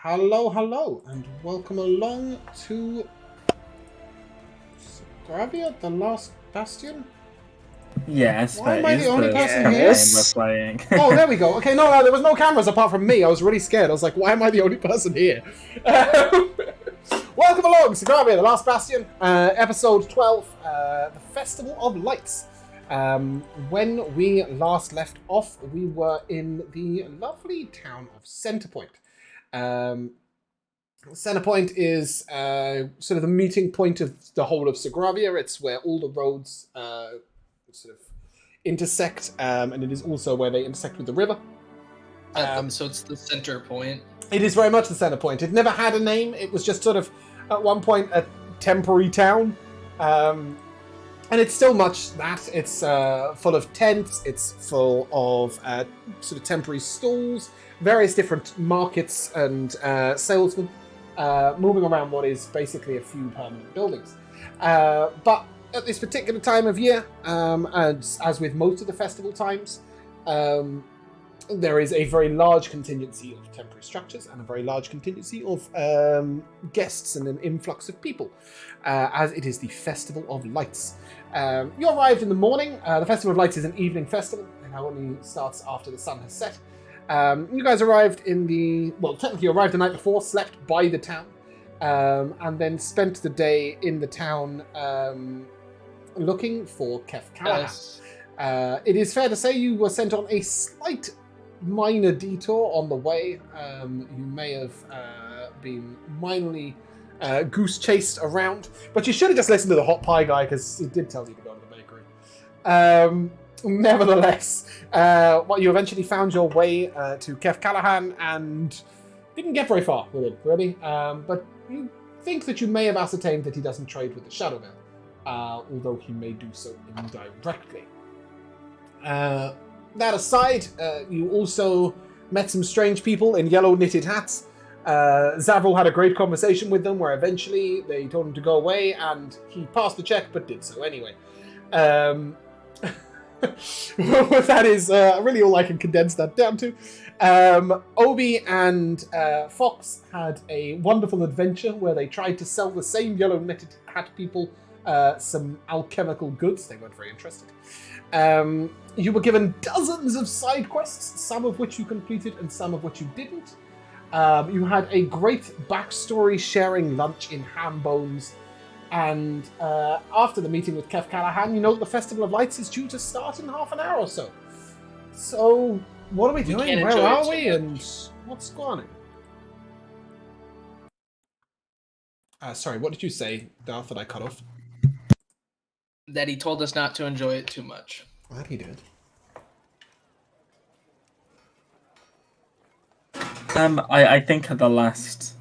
Hello, and welcome along to Sogravia, the last Bastion. Yes, Why that am I is the only the person campaign here? we're playing. Oh, there we go. Okay, no, there was no cameras apart from me. I was really scared. I was like, why am I the only person here? Welcome along, Sogravia, the last Bastion, episode 12, the Festival of Lights. When we last left off, we were in the lovely town of Centerpoint. Centerpoint is sort of the meeting point of the whole of Sogravia. It's where all the roads sort of intersect, and it is also where they intersect with the river. So it's the center point. It is very much the center point. It never had a name. It was just sort of, at one point, a temporary town. And it's still much that. It's full of tents. It's full of sort of temporary stalls, various different markets and salesmen moving around what is basically a few permanent buildings. But at this particular time of year, as with most of the festival times, there is a very large contingency of temporary structures and a very large contingency of guests and an influx of people, as it is the Festival of Lights. You arrived in the morning. The Festival of Lights is an evening festival. It only starts after the sun has set. You guys arrived technically you arrived the night before, slept by the town, and then spent the day in the town looking for Kef Callahan. Yes. It is fair to say you were sent on a slight minor detour on the way. You may have been minorly goose chased around, but you should have just listened to the hot pie guy because he did tell you to go to the bakery. Nevertheless, you eventually found your way to Kef Callahan and didn't get very far with it, really. But you think that you may have ascertained that he doesn't trade with the Shadowhunters, although he may do so indirectly. That aside, you also met some strange people in yellow knitted hats. Zavril had a great conversation with them where eventually they told him to go away and he passed the check but did so anyway. That is really all I can condense that down to. Obi and Fox had a wonderful adventure where they tried to sell the same yellow knitted hat people some alchemical goods. They weren't very interested. You were given dozens of side quests, some of which you completed and some of which you didn't. You had a great backstory sharing lunch in ham bones. And after the meeting with Kef Callahan, you know the Festival of Lights is due to start in half an hour or so. So, what are we doing? Where are we? And what's going on? Sorry, what did you say, Darth, that I cut off? That he told us not to enjoy it too much. That he did. I think at the last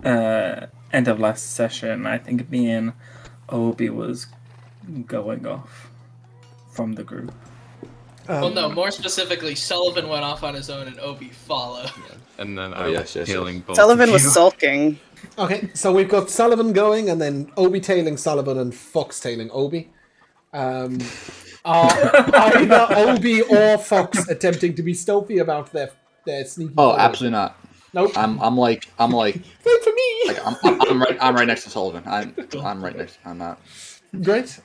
end of last session, I think me and Obi was going off from the group. Well, no, more specifically, Sullivan went off on his own and Obi followed. Yeah. And then I was tailing both. Sullivan of was you. sulking. Okay, so we've got Sullivan going, and then Obi tailing Sullivan and Fox tailing Obi. Either Obi or Fox attempting to be stealthy about their sneaky. Oh, absolutely not. Nope. I'm like, wait for me. like I'm right next to Sullivan. I'm right next. I'm not. Great.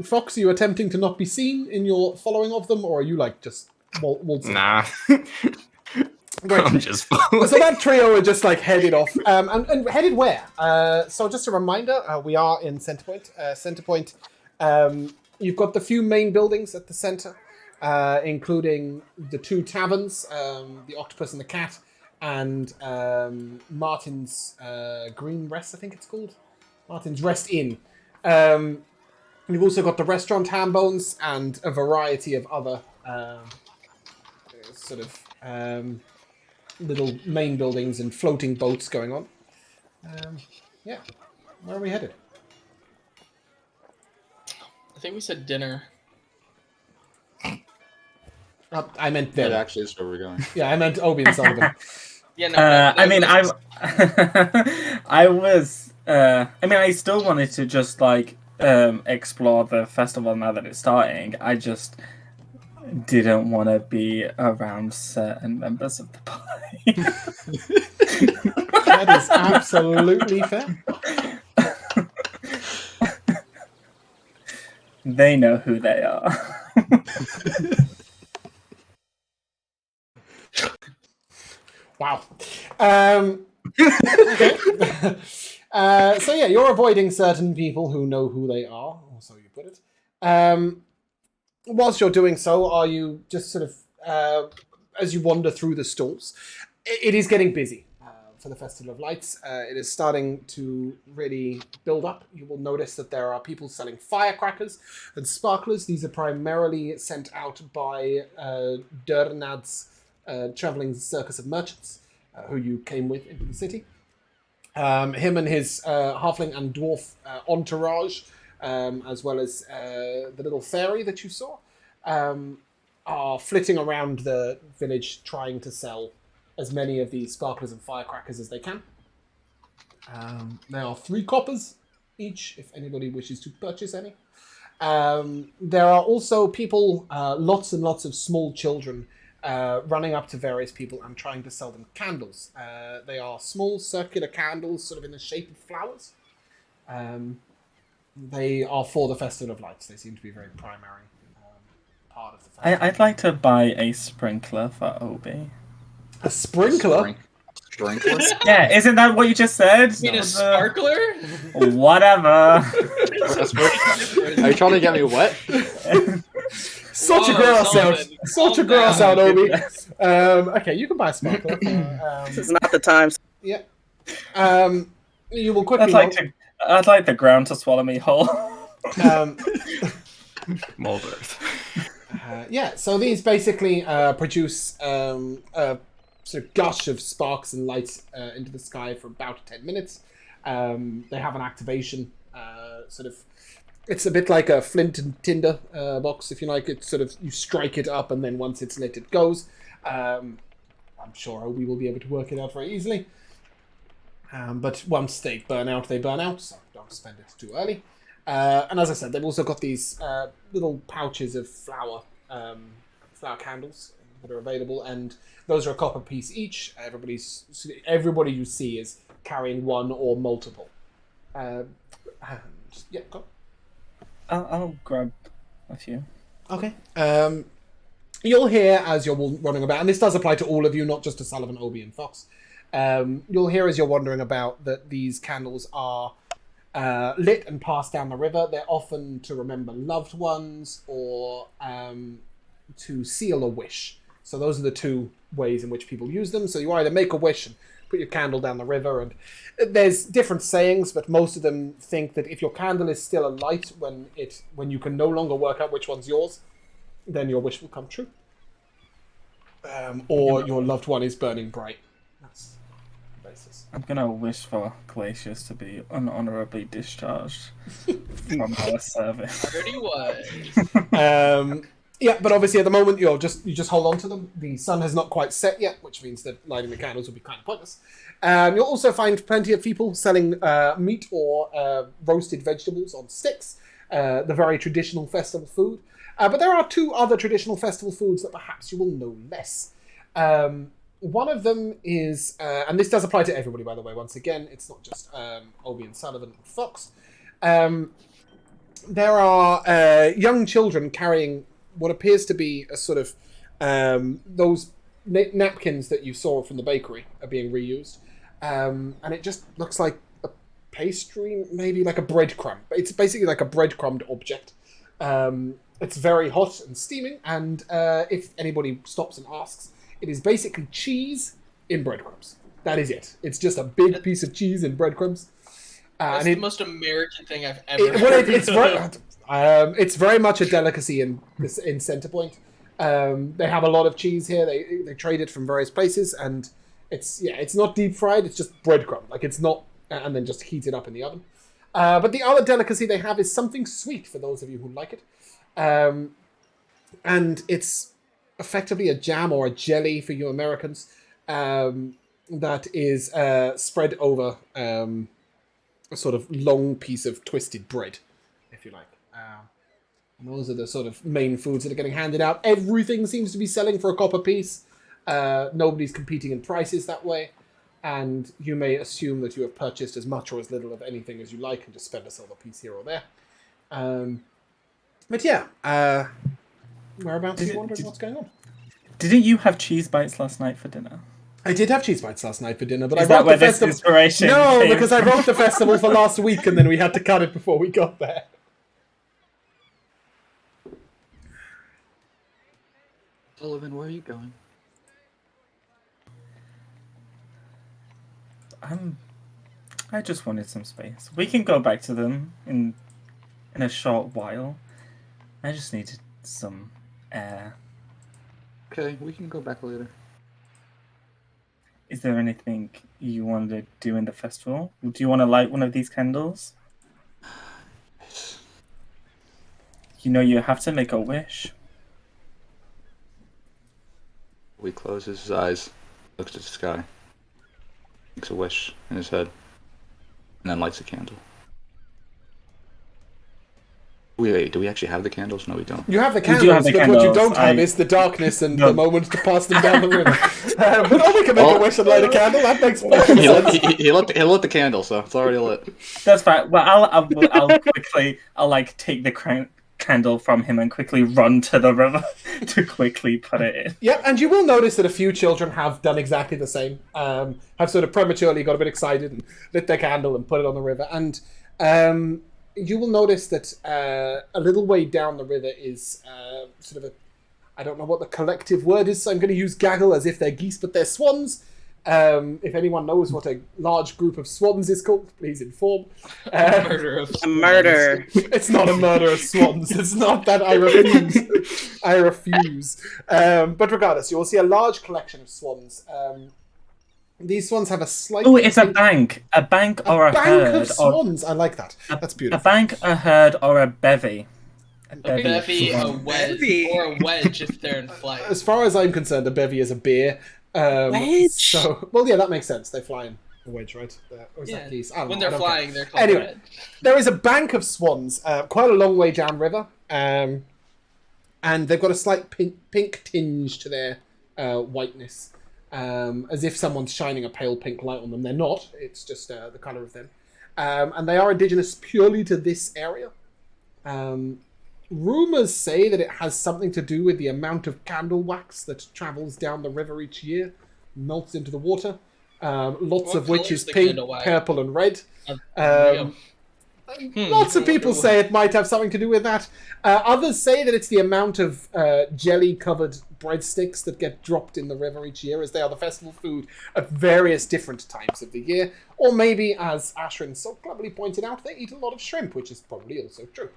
Fox, are you attempting to not be seen in your following of them, or are you like just waltzing? Nah. Great. I'm just following. So that trio are just like headed off. And headed where? So just a reminder, we are in Centerpoint. Centerpoint. You've got the few main buildings at the center, including the two taverns, the Octopus and the Cat, and Martin's Green Rest, I think it's called. Martin's Rest Inn. You've also got the restaurant Ham Bones and a variety of other sort of little main buildings and floating boats going on. Yeah. Where are we headed? I think we said dinner. I meant That there. actually is where we're going. Yeah, I meant Obi and Sullivan. Yeah, no. I mean, I still wanted to just like explore the festival now that it's starting. I just didn't want to be around certain members of the party. That is absolutely fair. They know who they are. Wow. Okay. So yeah, you're avoiding certain people who know who they are, or so you put it. Whilst you're doing so, are you just sort of, as you wander through the stalls, it is getting busy for the Festival of Lights. It is starting to really build up. You will notice that there are people selling firecrackers and sparklers. These are primarily sent out by Durnad's traveling circus of merchants, who you came with into the city. Him and his halfling and dwarf entourage, as well as the little fairy that you saw, are flitting around the village trying to sell as many of these sparklers and firecrackers as they can. They are 3 coppers each, if anybody wishes to purchase any. There are also people, lots and lots of small children, running up to various people and trying to sell them candles. They are small circular candles, sort of in the shape of flowers. They are for the Festival of Lights. They seem to be very primary part of the festival. I'd like to buy a sprinkler for Obi. A sprinkler? Sprinkler? Yeah, isn't that what you just said? You mean a sparkler? Whatever. Are you trying to get me wet? Such a gross out. Such a gross out, Obi. Okay, you can buy a sparkler. This is not the time. Yeah. You will quickly... I'd like the ground to swallow me whole. Mold Earth. Yeah, so these basically produce a sort of gush of sparks and lights into the sky for about 10 minutes. They have an activation, sort of... It's a bit like a flint and tinder box, if you like. It's sort of, you strike it up, and then once it's lit, it goes. I'm sure Obi will be able to work it out very easily. But once they burn out, so don't spend it too early. And as I said, they've also got these little pouches of flower candles that are available, and those are a copper piece each. Everybody you see is carrying one or multiple. And yeah, go. I'll grab a few. Okay. You'll hear as you're running about, and this does apply to all of you, not just to Sullivan, Obi, and Fox. You'll hear as you're wandering about that these candles are lit and passed down the river. They're often to remember loved ones or to seal a wish. So those are the 2 ways in which people use them. So you either make a wish and put your candle down the river, and there's different sayings, but most of them think that if your candle is still alight when you can no longer work out which one's yours, then your wish will come true. Or your loved one is burning bright. That's the basis. I'm gonna wish for Glacius to be unhonorably discharged from our service. 31. Yeah, but obviously at the moment you just hold on to them. The sun has not quite set yet, which means that lighting the candles will be kind of pointless. You'll also find plenty of people selling meat or roasted vegetables on sticks, the very traditional festival food. But there are 2 other traditional festival foods that perhaps you will know less. One of them is, and this does apply to everybody, by the way, once again, it's not just Obi and Sullivan and Fox. There are young children carrying what appears to be a sort of those napkins that you saw from the bakery are being reused, and it just looks like a pastry, maybe like a breadcrumb. It's basically like a breadcrumbed object. It's very hot and steaming, and if anybody stops and asks, it is basically cheese in breadcrumbs. That is it. It's just a big piece of cheese in breadcrumbs. That's the most American thing I've ever heard. It's very much a delicacy in Centerpoint. They have a lot of cheese here. They trade it from various places, and it's not deep fried. It's just breadcrumb. Like it's not, and then just heat it up in the oven. But the other delicacy they have is something sweet for those of you who like it, and it's effectively a jam or a jelly for you Americans that is spread over a sort of long piece of twisted bread, if you like. And those are the sort of main foods that are getting handed out. Everything seems to be selling for a copper piece. Nobody's competing in prices that way. And you may assume that you have purchased as much or as little of anything as you like and just spend a silver piece here or there. But yeah, whereabouts are you wondering what's going on? Didn't you have cheese bites last night for dinner? I did have cheese bites last night for dinner, but Is I that wrote where the this festival. inspiration No, came because I from? wrote the festival for last week, and then we had to cut it before we got there. Sullivan, where are you going? I just wanted some space. We can go back to them in a short while. I just needed some air. Okay, we can go back later. Is there anything you want to do in the festival? Do you want to light one of these candles? You know, you have to make a wish. He closes his eyes, looks at the sky, makes a wish in his head, and then lights a candle. Wait, do we actually have the candles? No, we don't. You have the do candles, have the but what you candles. don't have is the darkness and No. the moment to pass them down the river. But we can make a wish and light a candle. That makes perfect sense. He lit the candle, so it's already lit. That's fine. Well, I'll quickly, take the candle from him and quickly run to the river to quickly put it in. Yeah, and you will notice that a few children have done exactly the same. Have sort of prematurely got a bit excited and lit their candle and put it on the river. And you will notice that a little way down the river is sort of I don't know what the collective word is, so I'm going to use gaggle as if they're geese, but they're swans. If anyone knows what a large group of swans is called, please inform. Murder of A murder. It's not a murder of swans. It's not that. I refuse. I refuse. But regardless, you will see a large collection of swans. These swans have a slightly... Oh, it's a bank. A bank or a bank herd. of swans. I like that. That's A beautiful. bank, a herd, or a bevy. A bevy, a wedge, Bevy. or a wedge if they're in flight. As far as I'm concerned, a bevy is a bear. Wedge? So, well, yeah, that makes sense. They fly in a wedge, right? Or is that geese? I don't When know. I they're don't care. flying, they're called Anyway, wedge. there is a bank of swans, quite a long way downriver, and they've got a slight pink tinge to their whiteness, as if someone's shining a pale pink light on them. They're not. It's just the colour of them. And they are indigenous purely to this area. Rumours say that it has something to do with the amount of candle wax that travels down the river each year, melts into the water, lots of which colour's is the pink, candle wax? purple, and red. Real. Lots of people say it might have something to do with that. Others say that it's the amount of jelly-covered breadsticks that get dropped in the river each year, as they are the festival food at various different times of the year. Or maybe, as Ashrin so cleverly pointed out, they eat a lot of shrimp, which is probably also true.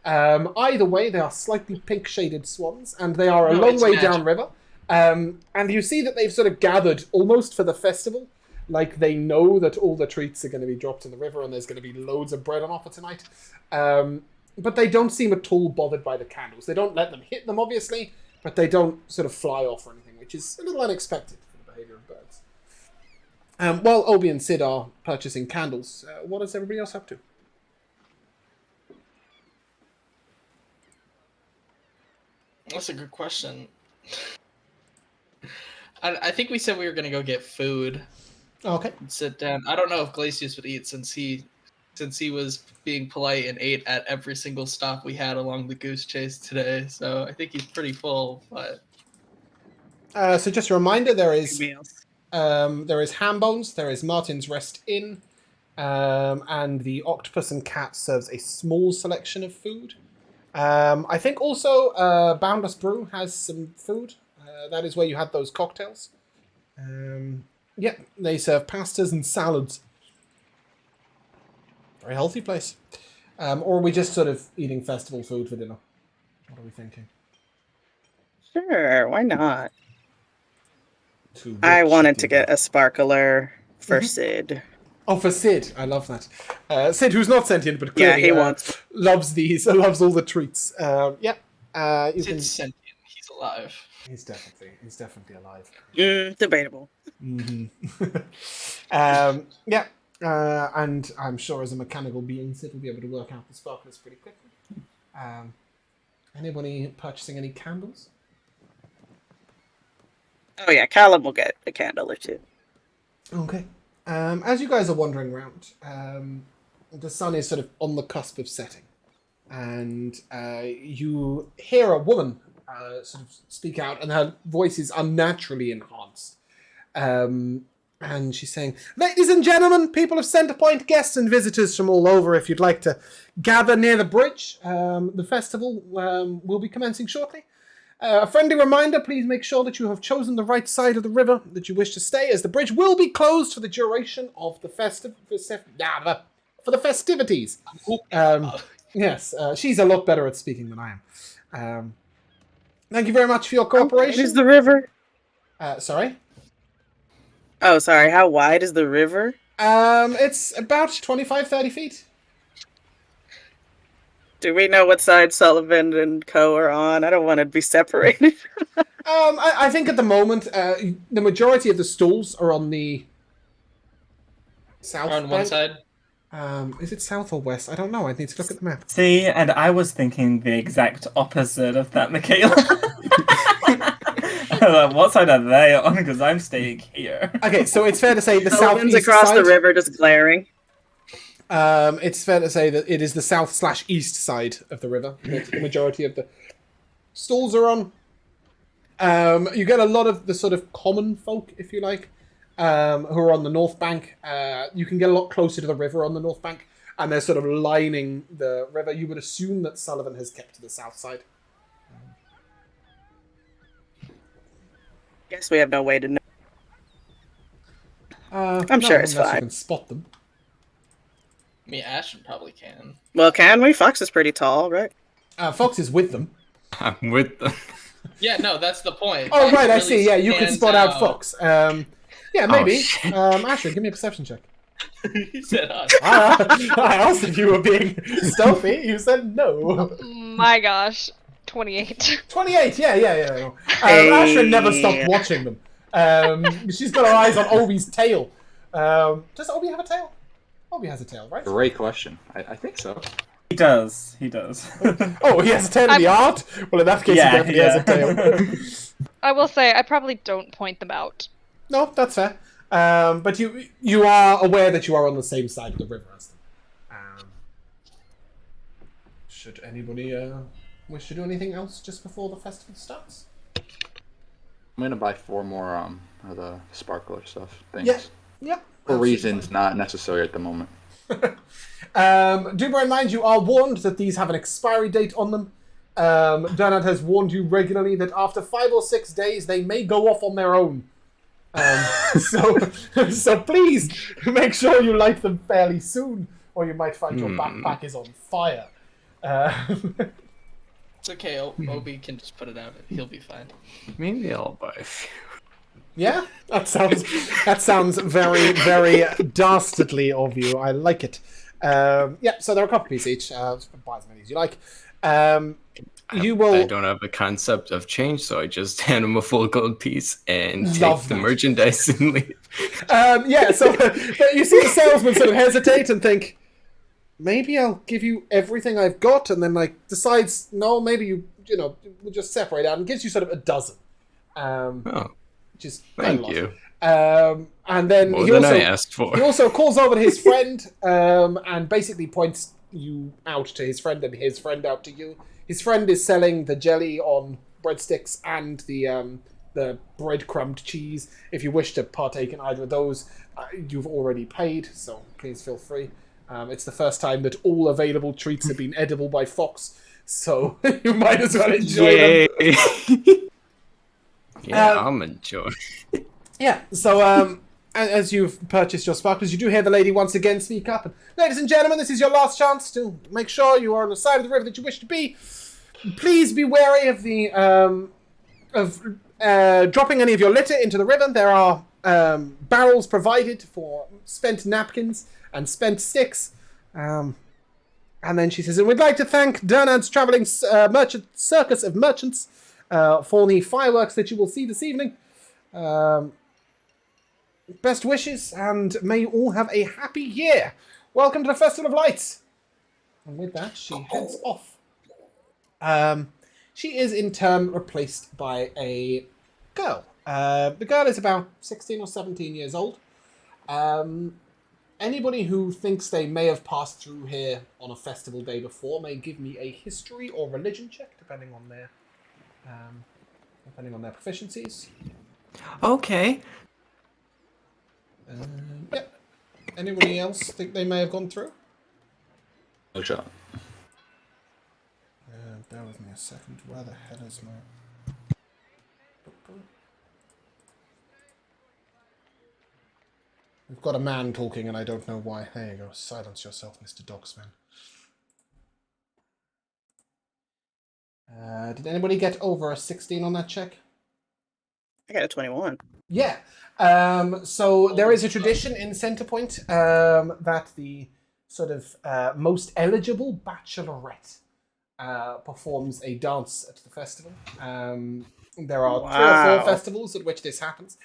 Either way, they are slightly pink-shaded swans, and they are a long it's way magic. downriver. And you see that they've sort of gathered almost for the festival. Like, they know that all the treats are going to be dropped in the river and there's going to be loads of bread on offer tonight. But they don't seem at all bothered by the candles. They don't let them hit them, obviously, but they don't sort of fly off or anything, which is a little unexpected for the behaviour of birds. While Obi and Sid are purchasing candles, what is everybody else up to? That's a good question. I think we said we were going to go get food. Okay. Sit down. I don't know if Glacius would eat since he was being polite and ate at every single stop we had along the goose chase today. So I think he's pretty full. But So just a reminder, there is Meals. ham bones, there is Martin's Rest Inn, and the Octopus and Cat serves a small selection of food. I think also Boundless Brew has some food. That is where you had those cocktails. Yeah, they serve pastas and salads. Very healthy place. Or are we just sort of eating festival food for dinner? What are we thinking? Sure, why not? Too I rich wanted to people. get a sparkler for Sid. Oh, for Sid. I love that. Sid, who's not sentient, but Yeah, clearly he wants. loves these, loves all the treats. Yeah. You can... Sid's sentient. He's alive. He's definitely alive. Debatable. Yeah. And I'm sure as a mechanical being, Sid will be able to work out the sparklers pretty quickly. Anybody purchasing any candles? Oh yeah, Callum will get a candle or two. Okay. As you guys are wandering around, the sun is sort of on the cusp of setting, and you hear a woman sort of speak out, and her voice is unnaturally enhanced. And she's saying, "Ladies and gentlemen, people of Centerpoint, guests and visitors from all over, if you'd like to gather near the bridge, the festival will be commencing shortly. A friendly reminder, please make sure that you have chosen the right side of the river that you wish to stay, as the bridge will be closed for the duration of the festivities." Yes, she's a lot better at speaking than I am. Thank you very much for your cooperation. How wide is the river? Sorry? Oh, sorry. How wide is the river? It's about 25-30 feet. Do we know what side Sullivan and Co. are on? I don't want to be separated. I think at the moment, the majority of the stalls are on the south On one bank. side. Is it south or west? I don't know. I need to look at the map. See, and I was thinking the exact opposite of that, Michaela. What side are they on? Because I'm staying here. Okay, so it's fair to say the Sullivan's southeast across side. the river, just glaring. It's fair to say that it is the south/east side of the river that the majority of the stalls are on. You get a lot of the sort of common folk, if you like, who are on the north bank. You can get a lot closer to the river on the north bank, and they're sort of lining the river. You would assume that Sullivan has kept to the south side. Guess we have no way to know. I'm sure it's unless fine. You can spot them. I mean, Ashton probably can. Well, can we? Fox is pretty tall, right? Fox is with them. I'm with them. Yeah, no, that's the point. Oh, right, I Really see. Yeah, you can stands spot out Fox. Yeah, maybe. shit. Ashton, give me a perception check. He said us. I asked if you were being stealthy. You said no. My gosh, 28. 28, yeah. No. Hey. Ashton never stopped watching them. She's got her eyes on Obi's tail. Does Obi have a tail? Obi has a tail, right? Great question. I think so. He does. Oh, he has a tail in the art? Well, in that case, Yeah, he definitely has a tail. I will say, I probably don't point them out. No, that's fair. But you are aware that you are on the same side of the river as them. Should anybody wish to do anything else just before the festival starts? I'm gonna buy 4 more of the sparkler stuff things. Yeah. For reasons not necessary at the moment. Do bear in mind you are warned that these have an expiry date on them. Donut has warned you regularly that after 5 or 6 days they may go off on their own. So please make sure you light them fairly soon, or you might find your backpack is on fire. It's okay. Obi can just put it out. He'll be fine. Maybe I'll buy a few. Yeah, that sounds very, very dastardly of you. I like it. Yeah, so they're a couple piece each. Buy as many as you like. You will. I don't have a concept of change, so I just hand him a full gold piece and Love take the that. merchandise and leave. Yeah, so you see the salesman sort of hesitate and think, maybe I'll give you everything I've got, and then decides, no, maybe we'll just separate out, and gives you sort of a dozen. Oh, Which is quite a thank lot. you. And then More he than also I asked for. he also calls over to his friend and basically points you out to his friend and his friend out to you. His friend is selling the jelly on breadsticks and the breadcrumbed cheese. If you wish to partake in either of those, you've already paid, so please feel free. It's the first time that all available treats have been edible by Fox, so you might as well enjoy them. Yeah, I'm enjoying. Yeah, so as you've purchased your sparklers, you do hear the lady once again speak up. And, ladies and gentlemen, this is your last chance to make sure you are on the side of the river that you wish to be. Please be wary of the dropping any of your litter into the river. There are barrels provided for spent napkins and spent sticks. And then she says, and we'd like to thank Dernad's traveling circus of merchants for the fireworks that you will see this evening. Best wishes, and may you all have a happy year. Welcome to the Festival of Lights. And with that, she heads off. she is in turn replaced by a girl. The girl is about 16 or 17 years old. Anybody who thinks they may have passed through here on a festival day before may give me a history or religion check, depending on their proficiencies. Okay. Yeah. Anybody else think they may have gone through? No shot. Bear with me a second. Where the hell is my... We've got a man talking and I don't know why. There you go. Silence yourself, Mr. Dogsman. Did anybody get over a 16 on that check? I got a 21. Yeah. So there is a tradition in Centerpoint that the sort of most eligible bachelorette performs a dance at the festival. There are 3 or 4 festivals at which this happens.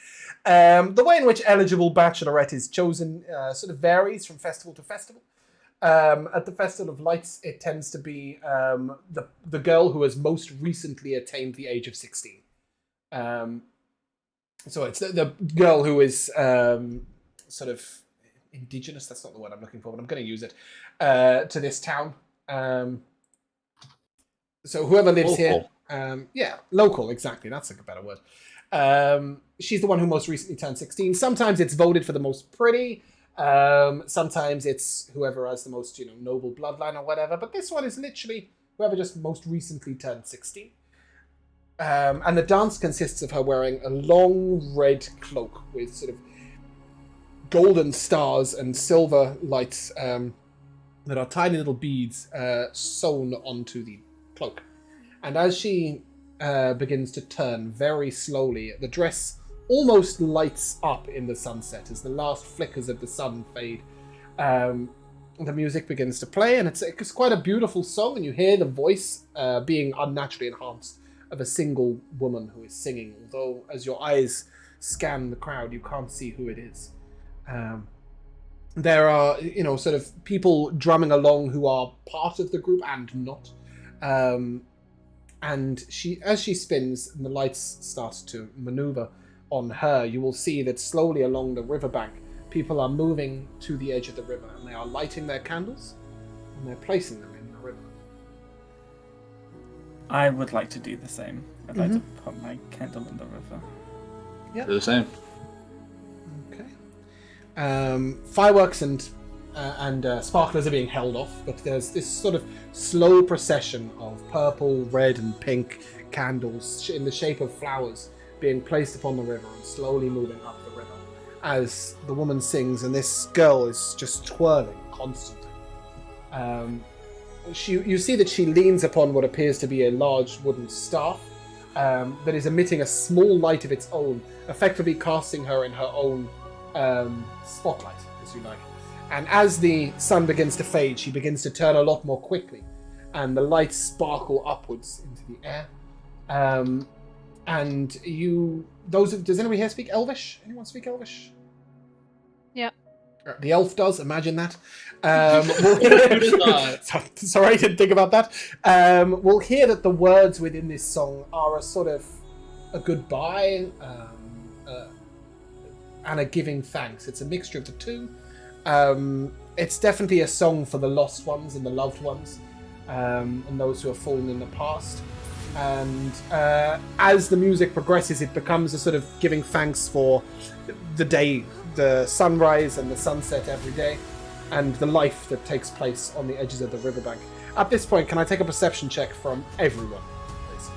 The way in which eligible bachelorette is chosen sort of varies from festival to festival. At the Festival of Lights, it tends to be the girl who has most recently attained the age of 16. So it's the girl who is sort of indigenous, that's not the word I'm looking for, but I'm going to use it, to this town. So whoever lives Local. here, yeah, local, exactly, that's a better word. She's the one who most recently turned 16. Sometimes it's voted for the most pretty. Sometimes it's whoever has the most, noble bloodline or whatever. But this one is literally whoever just most recently turned 16. And the dance consists of her wearing a long red cloak with sort of golden stars and silver lights that are tiny little beads sewn onto the cloak. And as she begins to turn very slowly, the dress almost lights up in the sunset as the last flickers of the sun fade. The music begins to play, and it's quite a beautiful song, and you hear the voice being unnaturally enhanced of a single woman who is singing, although as your eyes scan the crowd, you can't see who it is. There are, sort of people drumming along who are part of the group and not. And as she spins and the lights start to maneuver on her, you will see that slowly along the riverbank, people are moving to the edge of the river, and they are lighting their candles, and they're placing them in the river. I would like to do the same. I'd like to put my candle in the river. Yeah. They're the same. Okay. Fireworks and sparklers are being held off, but there's this sort of slow procession of purple, red, and pink candles in the shape of flowers being placed upon the river and slowly moving up the river as the woman sings, and this girl is just twirling constantly. You see that she leans upon what appears to be a large wooden staff that is emitting a small light of its own, effectively casting her in her own spotlight, as you like. And as the sun begins to fade, she begins to turn a lot more quickly, and the lights sparkle upwards into the air. And does anybody here speak Elvish? Anyone speak Elvish? Yeah. The elf does, imagine that. Sorry, I didn't think about that. We'll hear that the words within this song are a sort of a goodbye and a giving thanks. It's a mixture of the two. It's definitely a song for the lost ones and the loved ones, and those who have fallen in the past. And as the music progresses, it becomes a sort of giving thanks for the day, the sunrise and the sunset every day, and the life that takes place on the edges of the riverbank. At this point, can I take a perception check from everyone, please?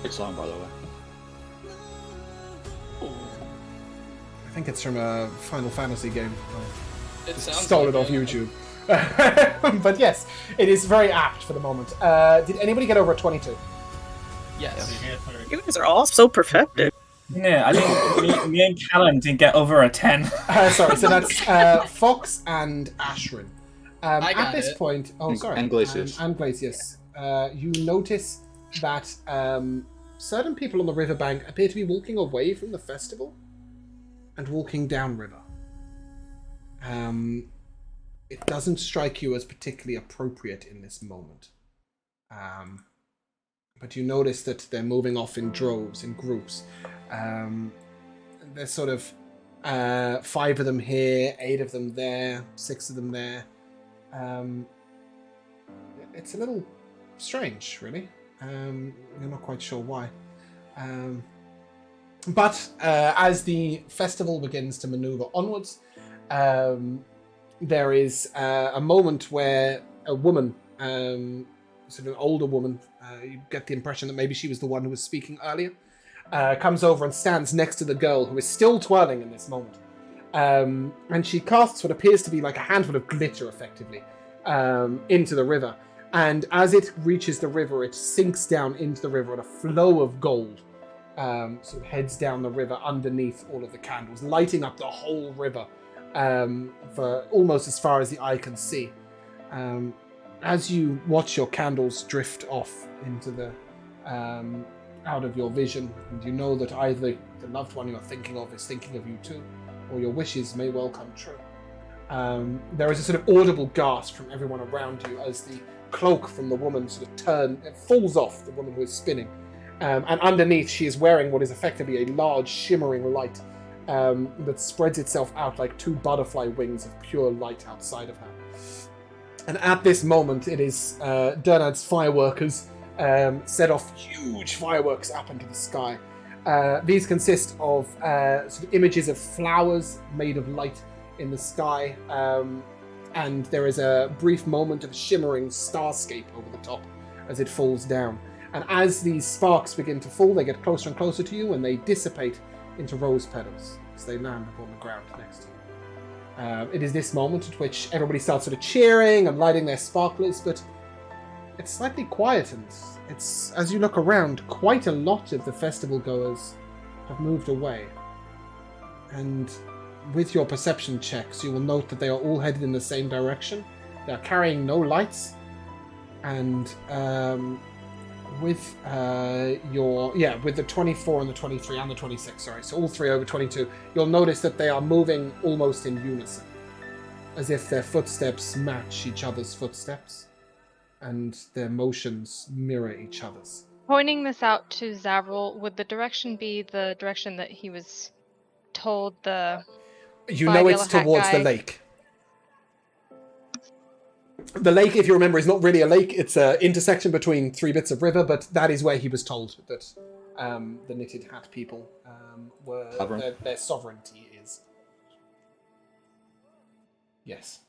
Great song, by the way. I think it's from a Final Fantasy game. It sounds Stole like it off YouTube. But yes, it is very apt for the moment. Did anybody get over a 22? Yes. You guys are all so perfected. Yeah, I think me and Callan didn't get over a 10. Sorry, so that's Fox and Ashrin. I got at this it. point, And Glacius. And Glacius. You notice that certain people on the riverbank appear to be walking away from the festival and walking downriver. It doesn't strike you as particularly appropriate in this moment. But you notice that they're moving off in droves, in groups. There's sort of 5 of them here, 8 of them there, 6 of them there. It's a little strange, really. You're not quite sure why. But as the festival begins to maneuver onwards, there is a moment where a woman, sort of an older woman, you get the impression that maybe she was the one who was speaking earlier, comes over and stands next to the girl who is still twirling in this moment. And she casts what appears to be like a handful of glitter, effectively, into the river. And as it reaches the river, it sinks down into the river, and a flow of gold sort of heads down the river underneath all of the candles, lighting up the whole river for almost as far as the eye can see. As you watch your candles drift off into the out of your vision, and you know that either the loved one you're thinking of is thinking of you too, or your wishes may well come true. There is a sort of audible gasp from everyone around you as the cloak from the woman sort of falls off the woman who is spinning. And underneath, she is wearing what is effectively a large shimmering light that spreads itself out like 2 butterfly wings of pure light outside of her. And at this moment, it is Dernad's fireworkers set off huge fireworks up into the sky. These consist of sort of images of flowers made of light in the sky, and there is a brief moment of shimmering starscape over the top as it falls down. And as these sparks begin to fall, they get closer and closer to you, and they dissipate into rose petals as they land upon the ground next to you. It is this moment at which everybody starts sort of cheering and lighting their sparklers, but it's slightly quietened. It's, as you look around, quite a lot of the festival goers have moved away. And with your perception checks, you will note that they are all headed in the same direction. They are carrying no lights, and with with the 24 and the 23 and the 26, sorry, so all 3 over 22, you'll notice that they are moving almost in unison, as if their footsteps match each other's footsteps, and their motions mirror each other's. Pointing this out to Zavril, would the direction be the direction that he was told the... You know it's towards the lake. The lake, if you remember, is not really a lake. It's an intersection between 3 bits of river, but that is where he was told that the Knitted Hat people were their sovereignty is. Yes.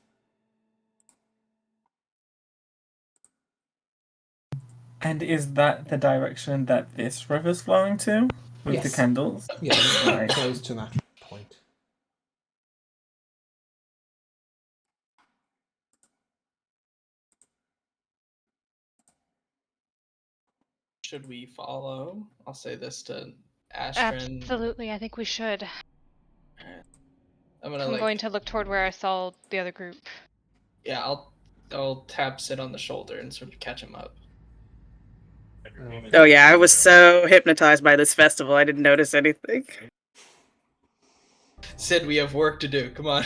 And is that the direction that this river's flowing to? With the candles? Yes, Right. close to that point. Should we follow? I'll say this to Astrid. Absolutely, I think we should. I'm going to look toward where I saw the other group. Yeah, I'll tap Sid on the shoulder and sort of catch him up. Oh yeah, I was so hypnotized by this festival, I didn't notice anything. Sid, we have work to do. Come on.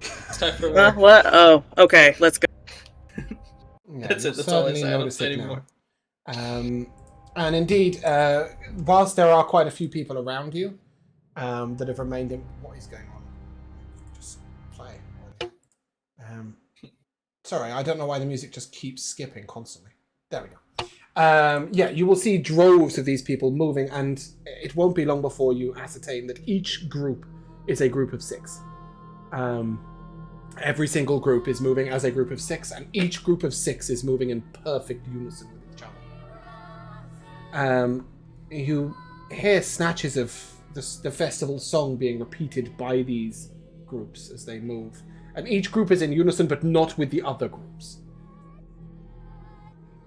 It's time for work. What? Oh, okay, let's go. Yeah, That's it. you'll That's all I certainly say. I don't notice say it anymore. now. And indeed, whilst there are quite a few people around you that have remained in... What is going on? Just play. Sorry, I don't know why the music just keeps skipping constantly. There we go. You will see droves of these people moving, and it won't be long before you ascertain that each group is a group of 6. Every single group is moving as a group of 6, and each group of 6 is moving in perfect unison with each other. You hear snatches of the festival song being repeated by these groups as they move, and each group is in unison, but not with the other groups.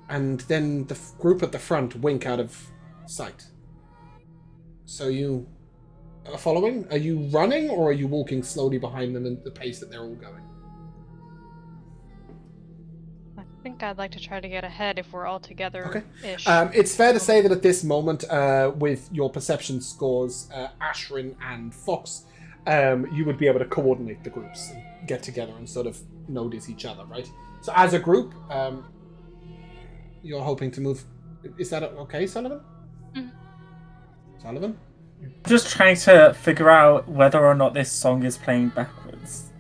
And then the group at the front wink out of sight. So you are following? Are you running, or are you walking slowly behind them at the pace that they're all going? I think I'd like to try to get ahead if we're all together-ish. It's fair to say that at this moment, with your perception scores, Ashrin and Fox, you would be able to coordinate the groups and get together and sort of notice each other, right? So as a group, you're hoping to move. Is that okay, Sullivan? Mm. Sullivan? Just trying to figure out whether or not this song is playing backwards.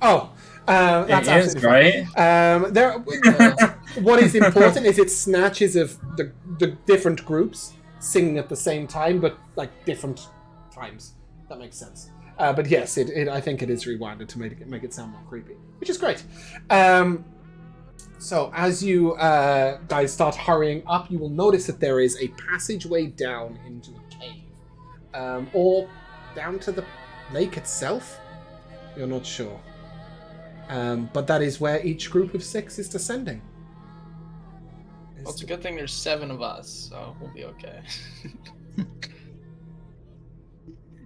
Oh, that's It is, absolutely fine. right? What is important is it snatches of the different groups singing at the same time, but like different times. That makes sense. But yes, I think it is rewinded to make it sound more creepy, which is great. So as you guys start hurrying up, you will notice that there is a passageway down into a cave, or down to the lake itself. You're not sure. But that is where each group of 6 is descending. Well, it's a good thing there's 7 of us, so we'll be okay.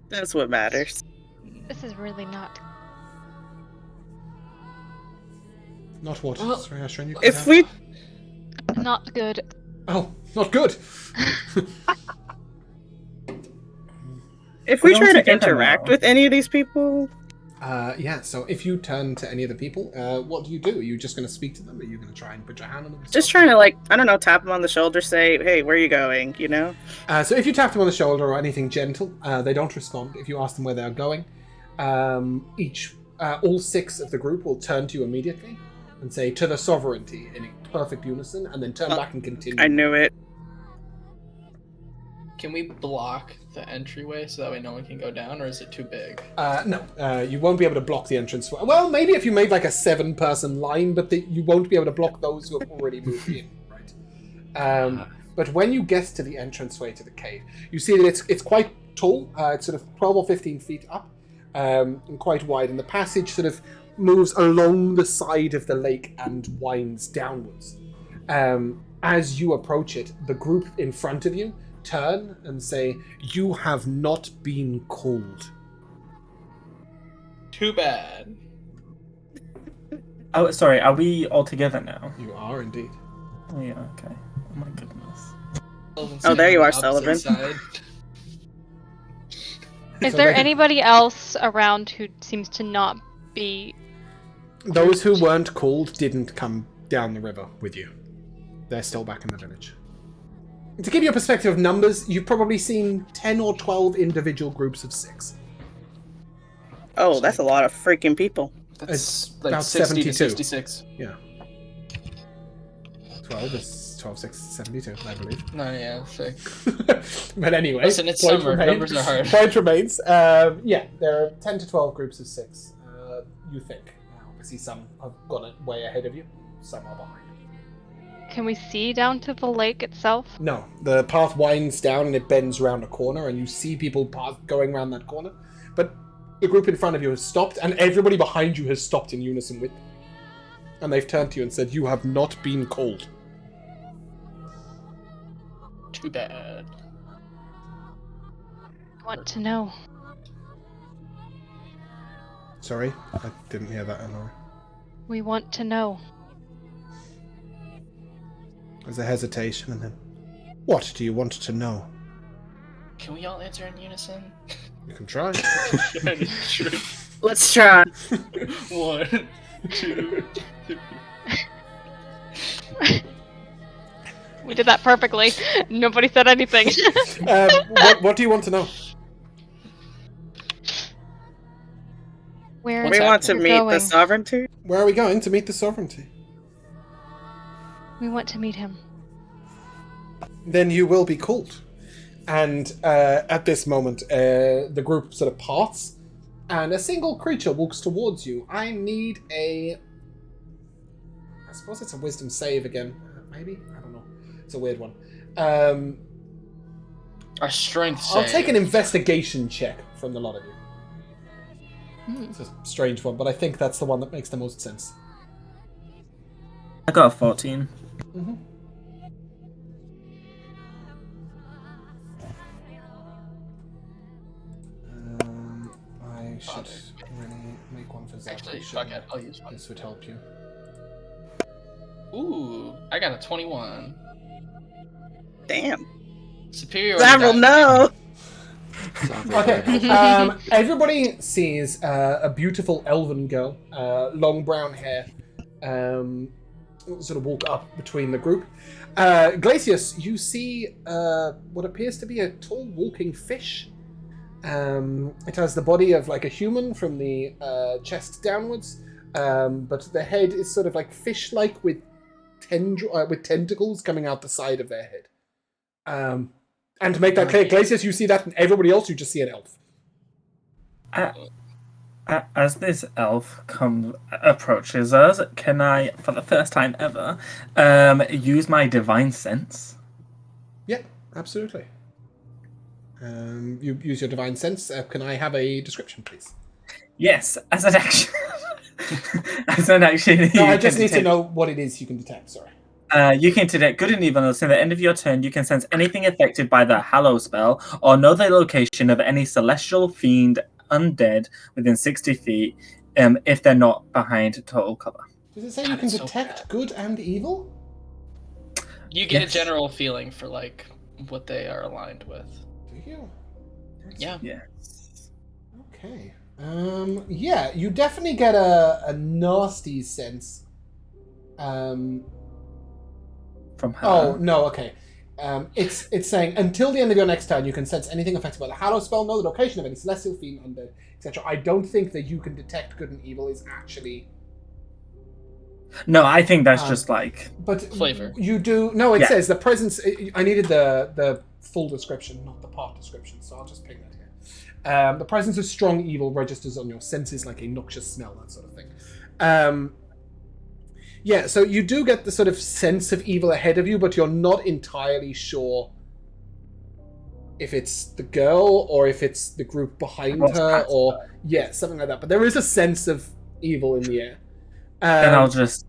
That's what matters. This is really not. Not what? Well, Sorry, Ashran, you If we Not good. Oh, not good. if we We try don't to together interact now. with any of these people, Yeah, so if you turn to any of the people, what do? Are you just going to speak to them? Are you going to try and put your hand on them? just trying to like, I don't know, tap them on the shoulder, say, "Hey, where are you going?" You know. So if you tap them on the shoulder or anything gentle, they don't respond. If you ask them where they're going, all 6 of the group will turn to you immediately and say, "To the sovereignty," in perfect unison, and then turn back and continue. I knew it. Can we block the entryway so that way no one can go down, or is it too big? No, you won't be able to block the entrance. Well, maybe if you made like a 7-person line, but you won't be able to block those who have already moved in, right? But when you get to the entranceway to the cave, you see that it's quite tall. It's sort of 12 or 15 feet up, and quite wide, and the passage sort of moves along the side of the lake and winds downwards. As you approach it, the group in front of you turn and say, "You have not been called." Too bad. Oh, sorry. Are we all together now? You are indeed. Oh yeah. Okay. Oh my goodness. Oh, there you are, Opposite Sullivan. side. Is So there they- anybody else around who seems to not be? Those who weren't called didn't come down the river with you. They're still back in the village. To give you a perspective of numbers, you've probably seen 10 or 12 individual groups of 6. Oh, that's a lot of freaking people. That's It's like about 60 to 72. 66. Yeah. 12 is 12, 6, 72, I believe. No, yeah, sick. But anyway, Listen, it's point summer. remains. Numbers are hard. Point remains. Yeah, there are 10 to 12 groups of 6, you think. Obviously, some have gone way ahead of you, some are behind. Can we see down to the lake itself? No, the path winds down and it bends around a corner, and you see people going around that corner. But the group in front of you has stopped, and everybody behind you has stopped in unison with them. And they've turned to you and said, "You have not been called." Too bad. I want to know. Sorry, I didn't hear that, Eleanor. We want to know. There's a hesitation, and then, "What do you want to know?" Can we all answer in unison? You can try. Let's try. 1, 2, 3. We did that perfectly. Nobody said anything. What do you want to know? Where We What's want to we're meet going. the sovereignty. Where are we going to meet the sovereignty? We want to meet him. Then you will be called. And at this moment, the group sort of parts, and a single creature walks towards you. I need I suppose it's a wisdom save again. Maybe? I don't know. It's a weird one. Our strength I'll save. take an investigation check from the lot of you. Hmm. It's a strange one, but I think that's the one that makes the most sense. I got a 14. Mm-hmm. I should really make one for Zach. Actually, fuck it. I'll use one. This would help you. Ooh, I got a 21. Damn. Superior. Zavril, no. Okay. Everybody sees a beautiful elven girl, long brown hair, sort of walk up between the group. Glacius, you see what appears to be a tall walking fish. It has the body of like a human from the chest downwards, but the head is sort of like fish-like with tentacles coming out the side of their head. And to make that clear, Glacius, you see that, and everybody else, you just see an elf. As this elf approaches us, can I, for the first time ever, use my divine sense? Yeah, absolutely. You use your divine sense. Can I have a description, please? Yes, as an action. As an action. No, I just need to know what it is you can detect. Sorry. You can detect good and evil. So at the end of your turn, you can sense anything affected by the Hallow spell, or know the location of any celestial, fiend, undead within 60 feet, if they're not behind total cover. Does it say you can detect good and evil? You get a general feeling for like what they are aligned with. Do you? Yeah. Yes. Okay. Yeah, you definitely get a nasty sense. From her. Oh, no, okay. It's saying, until the end of your next turn, you can sense anything affected by the Hallow spell, know the location of any celestial, fiend, undead, etc. I don't think that you can detect good and evil is actually... No, I think that's just like... But flavor. You do... No, it Yeah. says the presence... I needed the full description, not the part description, so I'll just ping that here. The presence of strong evil registers on your senses like a noxious smell, that sort of thing. Yeah, so you do get the sort of sense of evil ahead of you, but you're not entirely sure if it's the girl or if it's the group behind her or... Yeah, something like that. But there is a sense of evil in the air. Then I'll just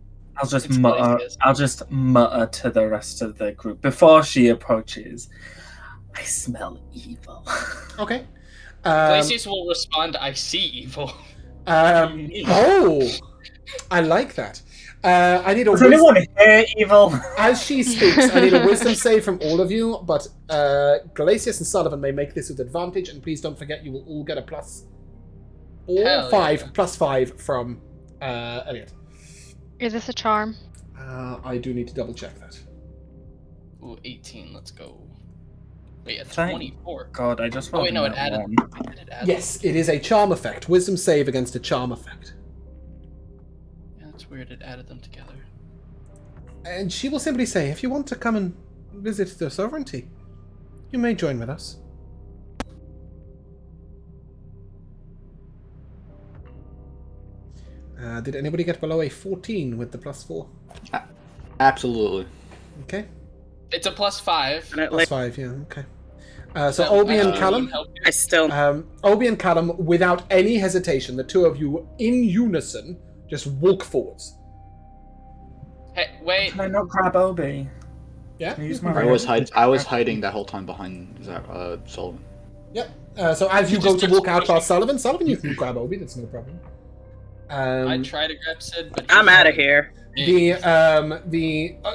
mutter. Glacius. I'll just mutter to the rest of the group before she approaches. I smell evil. Okay. Glacius will respond, I see evil. Oh! I like that. I need a Does wisdom... anyone hear evil? As she speaks, I need a wisdom save from all of you, but Glacius and Sullivan may make this with advantage, and please don't forget you will all get a plus Hell yeah. plus 5 from Elliot. Is this a charm? I do need to double check that. Ooh, 18, let's go. Wait, a Thank 24. God, I just Oh wait, no, it that added. one. Did it add? Yes, it is a charm effect. Wisdom save against a charm effect. Yeah, that's weird, it added them together. And she will simply say, if you want to come and visit the sovereignty, you may join with us. Did anybody get below a 14 with the plus 4? Absolutely. Okay. It's a +5. And it, Plus like, 5, yeah, okay. So Obi and Callum, I still. Obi and Callum, without any hesitation, the two of you in unison just walk forwards. Hey, wait. Can I not grab Obi? Yeah. Can I use you my can I grab was it. hiding that whole time behind Sullivan. Yep. So as you You go just to took walk out some- past Sullivan, you can grab Obi. That's no problem. I try to grab Sid, but I'm out of here. The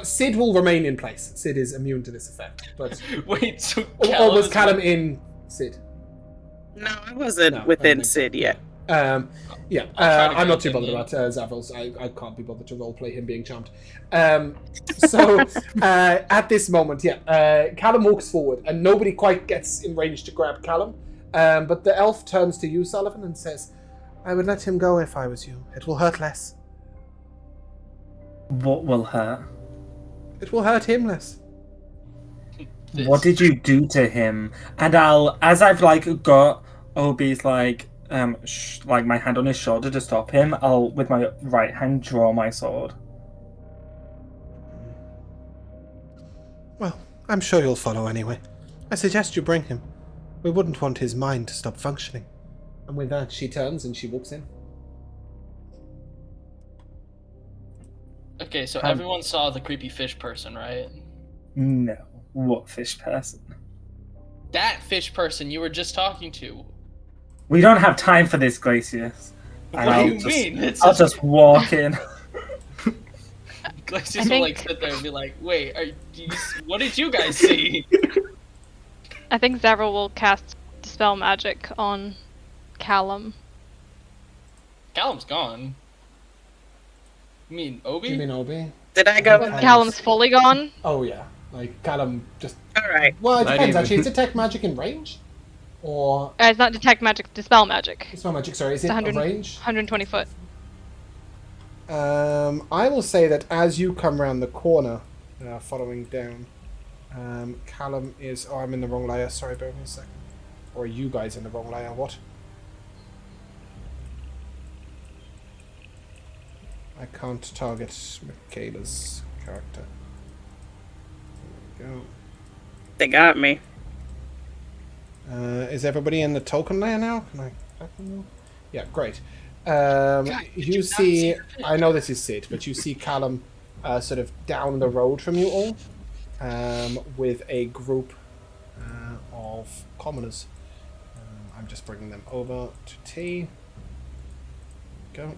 Sid will remain in place. Sid is immune to this effect. But Wait, so or was is- Callum in Sid? No, I wasn't No, I within think so. Sid yet. Yeah, I'll try to I'm not grab too him bothered in. about Zavros. I can't be bothered to roleplay him being charmed. So at this moment, Callum walks forward, and nobody quite gets in range to grab Callum. But the elf turns to you, Sullivan, and says, "I would let him go if I was you. It will hurt less. What will hurt? It will hurt him less." This. What did you do to him? And as I've like got Obi's like my hand on his shoulder to stop him, I'll with my right hand draw my sword. Well, I'm sure you'll follow anyway. I suggest you bring him. We wouldn't want his mind to stop functioning. And with that, she turns and she walks in. Okay, so everyone saw the creepy fish person, right? No, what fish person? That fish person you were just talking to. We don't have time for this, Glacius. What And do you mean? It's I'll just walk in. Glacius I will like think- sit there and be like, "Wait, what did you guys see?" I think Zavra will cast Dispel Magic on Callum. Callum's gone. You mean Obi? You mean Obi? Did I go? When Callum's fully gone? Oh yeah, like Callum just. Alright. Well, it Not depends even. actually. Is detect magic in range, or It's not detect magic, dispel magic. it's not magic? Sorry, is it It's a 100 range? 120 foot. I will say that as you come around the corner, following down, Callum is. Oh, I'm in the wrong layer. Sorry, bear with me a second. Or are you guys in the wrong layer? What? I can't target Michaela's character. There we go. They got me. Is everybody in the token layer now? Can I click on you? Yeah, great. You see, I know this is Sid, but you see Callum sort of down the road from you all with a group of commoners. I'm just bringing them over to T. Go.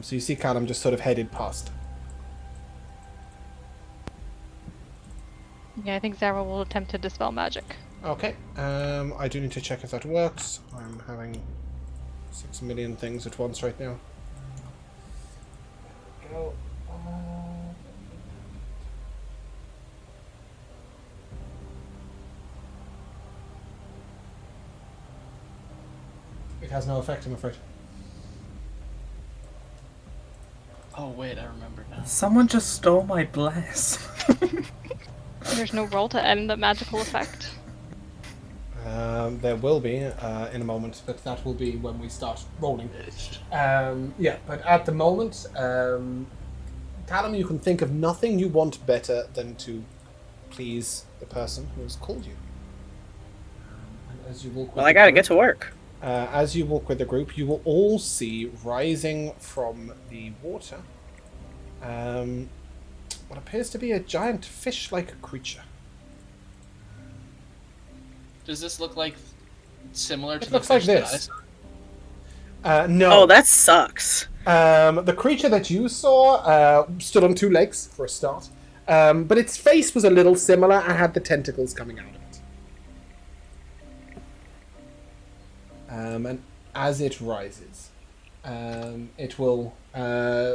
So you see Callum just sort of headed past. Yeah, I think Zara will attempt to dispel magic. Okay. I do need to check if that works. I'm having 6 million things at once right now. Go. It has no effect, I'm afraid. Oh wait, I remember now. Someone just stole my bless. There's no roll to end the magical effect. There will be in a moment, but that will be when we start rolling. Yeah, but at the moment, Callum, you can think of nothing you want better than to please the person who has called you. And as you walk with Well, I gotta get to work. As you walk with the group, you will all see rising from the water what appears to be a giant fish-like creature. Does this look like similar to It the looks like fish that I this. saw? No. Oh, that sucks. The creature that you saw stood on 2 legs for a start, but its face was a little similar and had the tentacles coming out of it. And as it rises, it will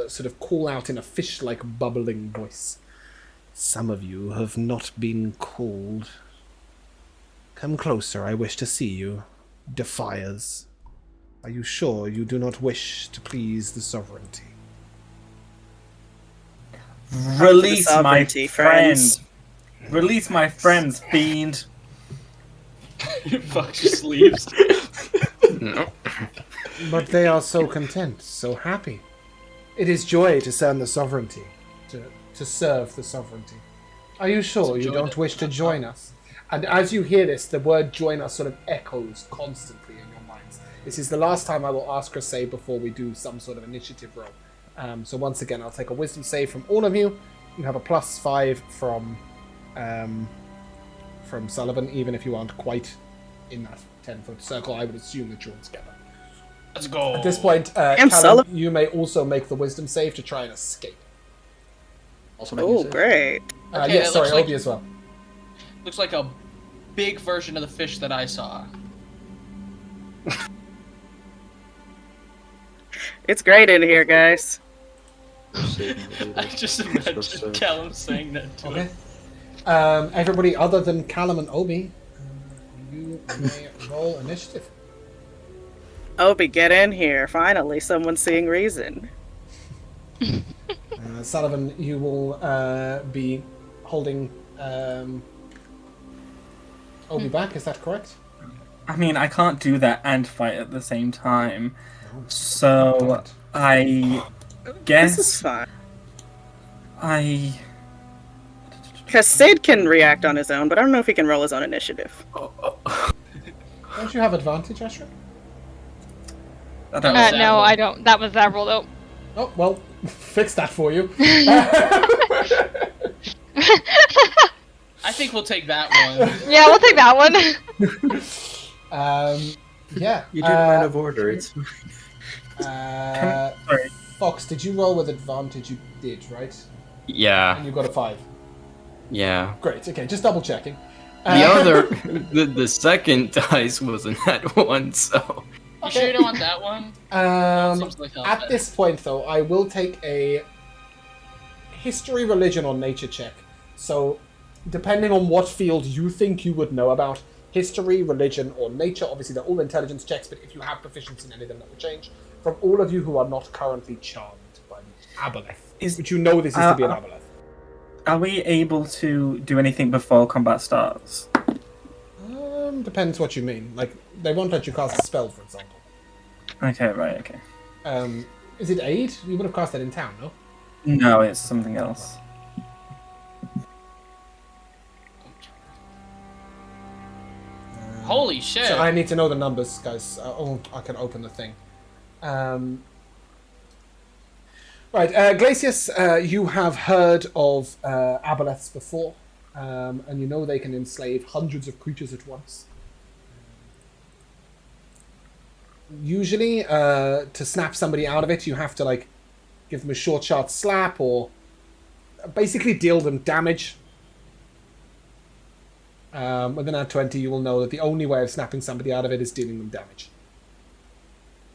sort of call out in a fish-like bubbling voice. Some of you have not been called. Come closer, I wish to see you. Defiers. Are you sure you do not wish to please the sovereignty? Release my sovereignty, friends. friends. Release my friends, fiend. Fuck just leaves. No. But they are so content, so happy. It is joy to serve the sovereignty. To serve the sovereignty. Are you sure you don't wish to join us? And as you hear this, the word join us sort of echoes constantly in your minds. This is the last time I will ask a save before we do some sort of initiative roll. So once again, I'll take a wisdom save from all of you. You have a +5 from Sullivan, even if you aren't quite in that 10-foot circle. I would assume that you're together. Let's go. At this point, Damn, Callum, Sullivan. you may also make the wisdom save to try and escape. Also making Oh, a save. great. Okay, Yeah, it sorry, looks like- Obi as well. Looks like a big version of the fish that I saw. It's great in here, guys. I just imagined Callum saying that to Okay. him. Everybody other than Callum and Obi, you may roll initiative. Obi, get in here. Finally, someone's seeing reason. Sullivan, you will be holding Obi back, is that correct? I mean, I can't do that and fight at the same time. So I This is guess fine. I. Because Sid can react on his own, but I don't know if he can roll his own initiative. Don't you have advantage, Ashra? I don't was know. No, Zavril. I don't. That was Zavril, though. Oh, well, fix that for you. I think we'll take that one. Yeah, we'll take that one. Yeah. You did it out of order. It's Sorry. Fox, did you roll with advantage? You did, right? And Yeah. you got a 5. Yeah. Great, okay, just double checking. The other, the second dice wasn't that one, so. You sure you don't want that one? Seems like At this point, though, I will take a history, religion, or nature check. So, depending on what field you think you would know about, history, religion, or nature, obviously they're all intelligence checks, but if you have proficiency in any of them, that will change. From all of you who are not currently charmed by the aboleth, which you know this is to be an aboleth. Are we able to do anything before combat starts? Depends what you mean. Like, they won't let you cast a spell, for example. Okay, right, okay. Is it aid? You would have cast that in town, no? No, it's something else. Holy shit! So I need to know the numbers, guys. I can open the thing. Right, Glacius, you have heard of aboleths before, and you know they can enslave hundreds of creatures at once. Usually, to snap somebody out of it, you have to like give them a short slap or basically deal them damage. Within that 20, you will know that the only way of snapping somebody out of it is dealing them damage.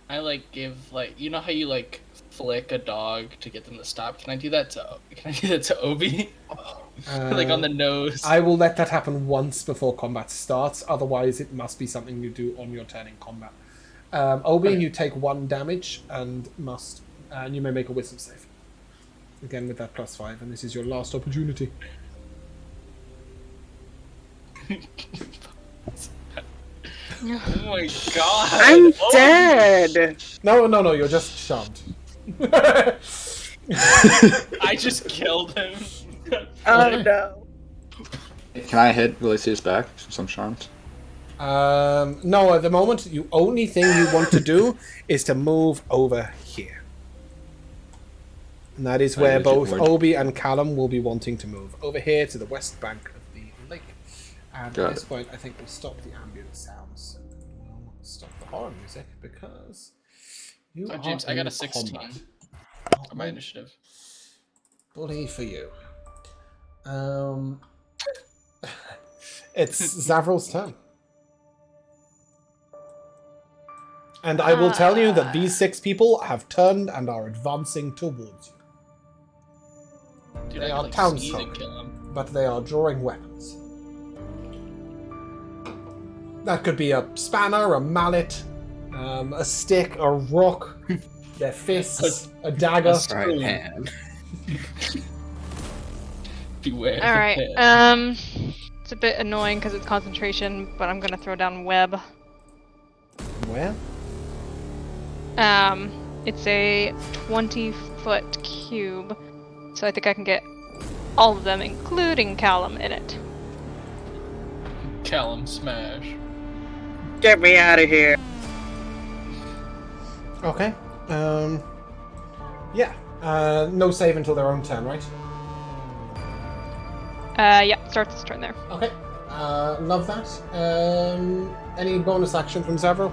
I like give like you know how you like flick a dog to get them to stop. Can I do that to Obi? Like on the nose. I will let that happen once before combat starts. Otherwise, it must be something you do on your turn in combat. Obi, you take 1 damage and you may make a wisdom save. Again with that +5, and this is your last opportunity. Oh my god! I'm dead. No, you're just shoved. I just killed him. Oh no. Can I hit Glacius back since I'm charmed? No, at the moment, the only thing you want to do is to move over here. And that is where both Obi and Callum will be wanting to move. Over here to the west bank of the lake. And at this point, I think we'll stop the ambient sounds. We'll stop the horror music because you are James, I got in a 16 combat. on my initiative. Bully for you. It's Zavrel's turn. And I will tell you that these 6 people have turned and are advancing towards you. Dude, They I are could, like, townsfolk. sneeze and kill him. But they are drawing weapons. That could be a spanner, a mallet, a stick, a rock, their fists, a dagger. Right hand. Beware. All right. the pit. It's a bit annoying because it's concentration, but I'm gonna throw down web. Where? It's a 20-foot cube, so I think I can get all of them, including Callum, in it. Callum smash. Get me out of here. Okay. Yeah. No save until their own turn, right? Yeah, starts its turn there. Okay. Love that. Any bonus action from Zavro?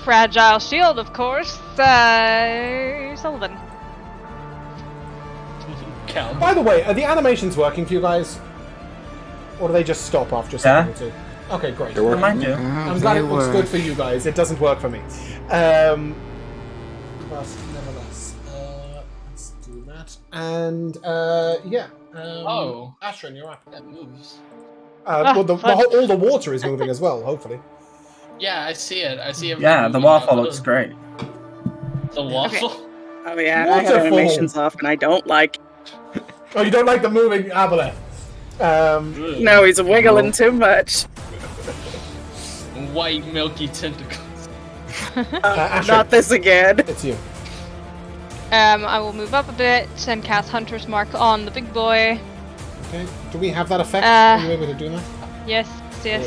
Fragile shield, of course. Sullivan. Callum. By the way, are the animations working for you guys? Or do they just stop after a second or two? Okay, great. They're working. Remind you. I'm glad it looks good for you guys. It doesn't work for me. But nevertheless, let's do that. And yeah. Ashrin, you're up. That moves. Well, fun. all the water is moving as well. Hopefully. Yeah, I see it. I see it. Yeah, the waterfall looks great. The waffle? Oh yeah, I have Waterfall. animations off and I don't like. Oh, you don't like the moving aboleth? No, he's wiggling too much. White milky tentacles. Ashrin, Not this again. it's you. I will move up a bit and cast Hunter's Mark on the big boy. Okay. Do we have that effect? Are you able to do that? Yes, Wait,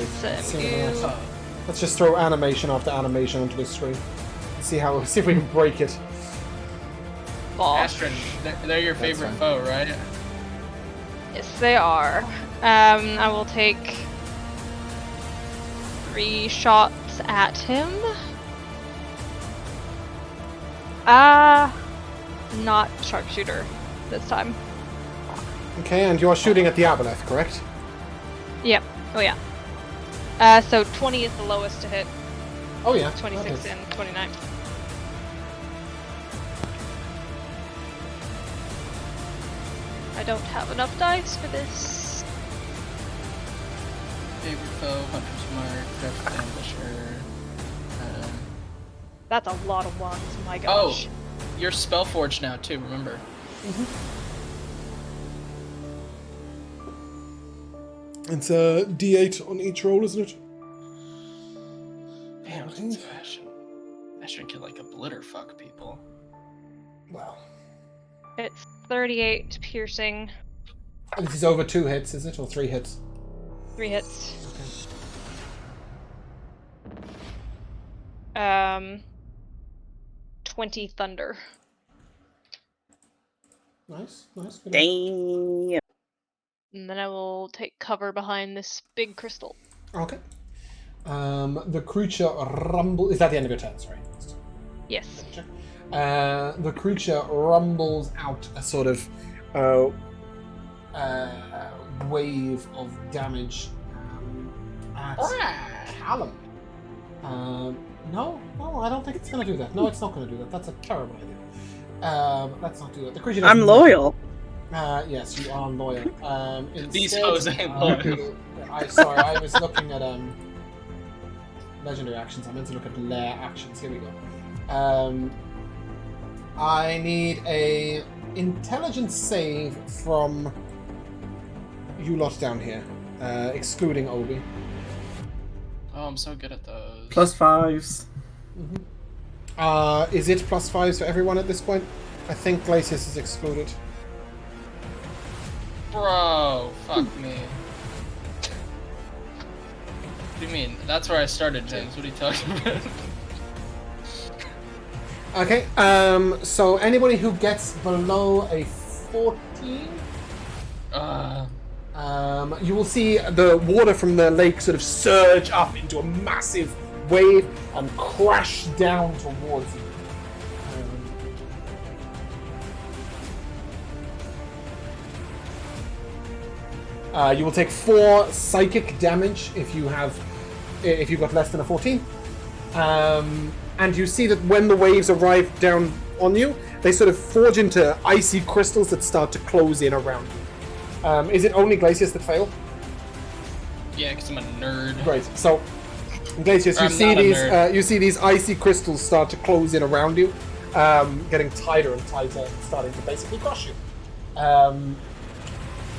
let's just throw animation after animation onto the screen. See if we can break it. Astrid, they're your favorite foe, right? Yes, they are. I will take 3 shots at him. Not sharpshooter this time. Okay, and you are shooting at the aboleth, correct? Yep. Oh yeah. So 20 is the lowest to hit. Oh yeah. 26 and 29. I don't have enough dice for this. Favorite foe, Hunter's Mark, Craft Ambusher. That's a lot of ones, my gosh. Oh, you're Spellforged now too, remember? It's a D8 on each roll, isn't it? Damn, it's Bastion. Bastion can like obliter fuck people. Well, It's 38 piercing, this is over 2 hits, is it, or 3 hits? 3 hits. Okay. 20 thunder. Nice. Good. Damn. And then I will take cover behind this big crystal. Okay. The creature rumbles. Is that the end of your turn? Sorry. Yes. The creature rumbles out a sort of wave of damage at Callum. No, I don't think it's going to do that. No, it's not going to do that. That's a terrible idea. Let's not do that. The creature. I'm loyal. Yes, you are loyal. These instead, foes ain't loyal. Sorry, I was looking at legendary actions. I meant to look at lair actions. Here we go. I need a intelligence save from you lot down here, excluding Obi. Oh, I'm so good at those. +5s. Is it +5s for everyone at this point? I think Glacius is excluded. Bro, fuck me. What do you mean? That's where I started, James. What are you talking about? Okay, so anybody who gets below a 14, you will see the water from the lake sort of surge up into a massive wave and crash down towards you. You will take 4 psychic damage if you got less than a 14. And you see that when the waves arrive down on you, they sort of forge into icy crystals that start to close in around you. Is it only Glacius that fail? Yeah, because I'm a nerd. Great. So, Glacius, you see these icy crystals start to close in around you, getting tighter and tighter, and starting to basically crush you.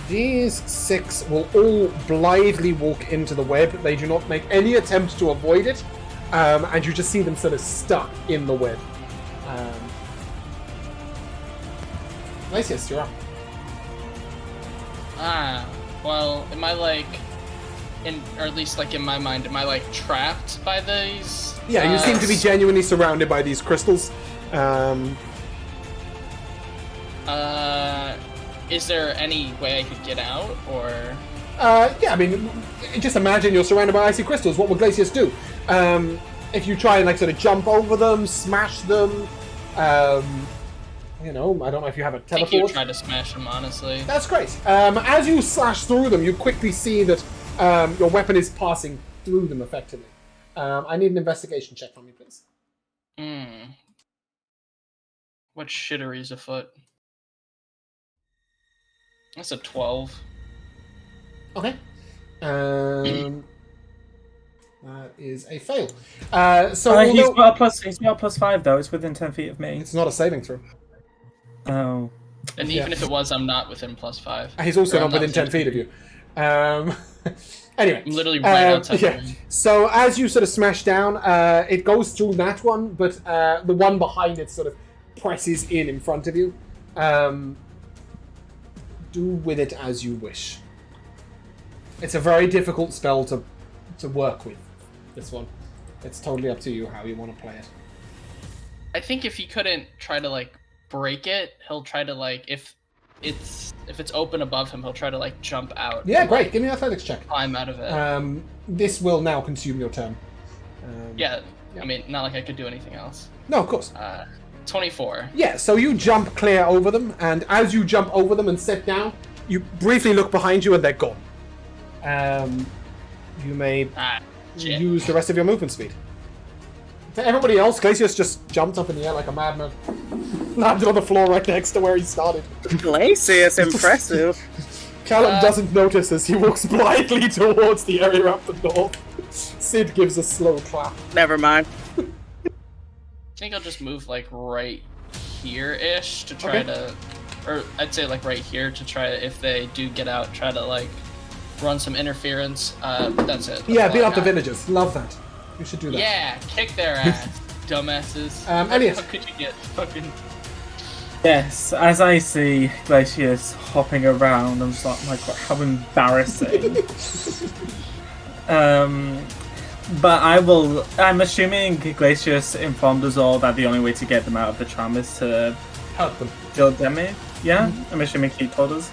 These 6 will all blithely walk into the web. They do not make any attempt to avoid it, and you just see them sort of stuck in the web. Glacius, you're up. Well, am I like, or at least like in my mind, am I like trapped by these? Yeah, you seem to be genuinely surrounded by these crystals. Is there any way I could get out, or? Yeah, I mean, just imagine you're surrounded by icy crystals. What would Glacius do? If you try and like sort of jump over them, smash them, you know, I don't know if you have a teleport. I think you try to smash them, honestly. That's great. As you slash through them, you quickly see that your weapon is passing through them effectively. I need an investigation check from you, please. What shittery is afoot? That's a 12. Okay. That is a fail. So He's got a +5 though. It's within 10 feet of me. It's not a saving throw. Oh. And even if it was, I'm not within +5. He's also not within 10 feet of you. Anyway. I'm literally right outside yeah. So as you sort of smash down, it goes through that one, but the one behind it sort of presses in front of you. Do with it as you wish. It's a very difficult spell to work with, this one. It's totally up to you how you want to play it. I think if he couldn't try to like break it, he'll try to like if it's open above him, he'll try to like jump out. Yeah, great. Like, give me an athletics check. Climb out of it. This will now consume your turn. Yeah, I mean, not like I could do anything else. No, of course. 24. Yeah, so you jump clear over them, and as you jump over them and sit down, you briefly look behind you and they're gone. You may use the rest of your movement speed. To everybody else, Glacius just jumped up in the air like a madman. Landed on the floor right next to where he started. Glacius, impressive. Callum doesn't notice as he walks blindly towards the area up the north. Sid gives a slow clap. Never mind. I think I'll just move like right here-ish to try to, or I'd say like right here to try to, if they do get out, try to like run some interference. That's it. Yeah, beat up the villagers. Love that. You should do that. Yeah, kick their ass, dumbasses. Elliot. How could you get fucking? Yes, as I see Glacius hopping around, I'm just like, my God, how embarrassing. But I'm assuming Glacius informed us all that the only way to get them out of the tram is to Hurt them. deal damage. Yeah? I'm assuming he told us.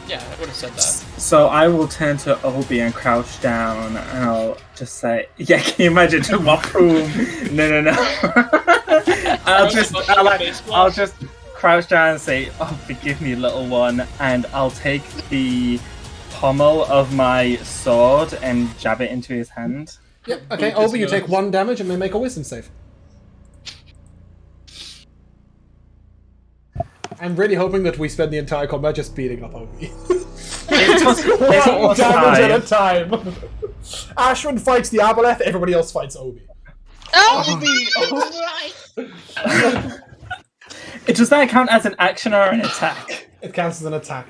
Yeah, I would have said that. So I will turn to Obi and crouch down, and I'll just say, "Yeah, can you imagine to walk room? No. I'll just crouch down and say, "Oh, forgive me, little one," and I'll take the pommel of my sword and jab it into his hand. Yep. Okay, Obi, you take 1 damage and may make a wisdom save. I'm really hoping that we spend the entire combat just beating up Obi. One damage at a time. Ashwin fights the Aboleth, everybody else fights Obi. Does that count as an action or an attack? It counts as an attack.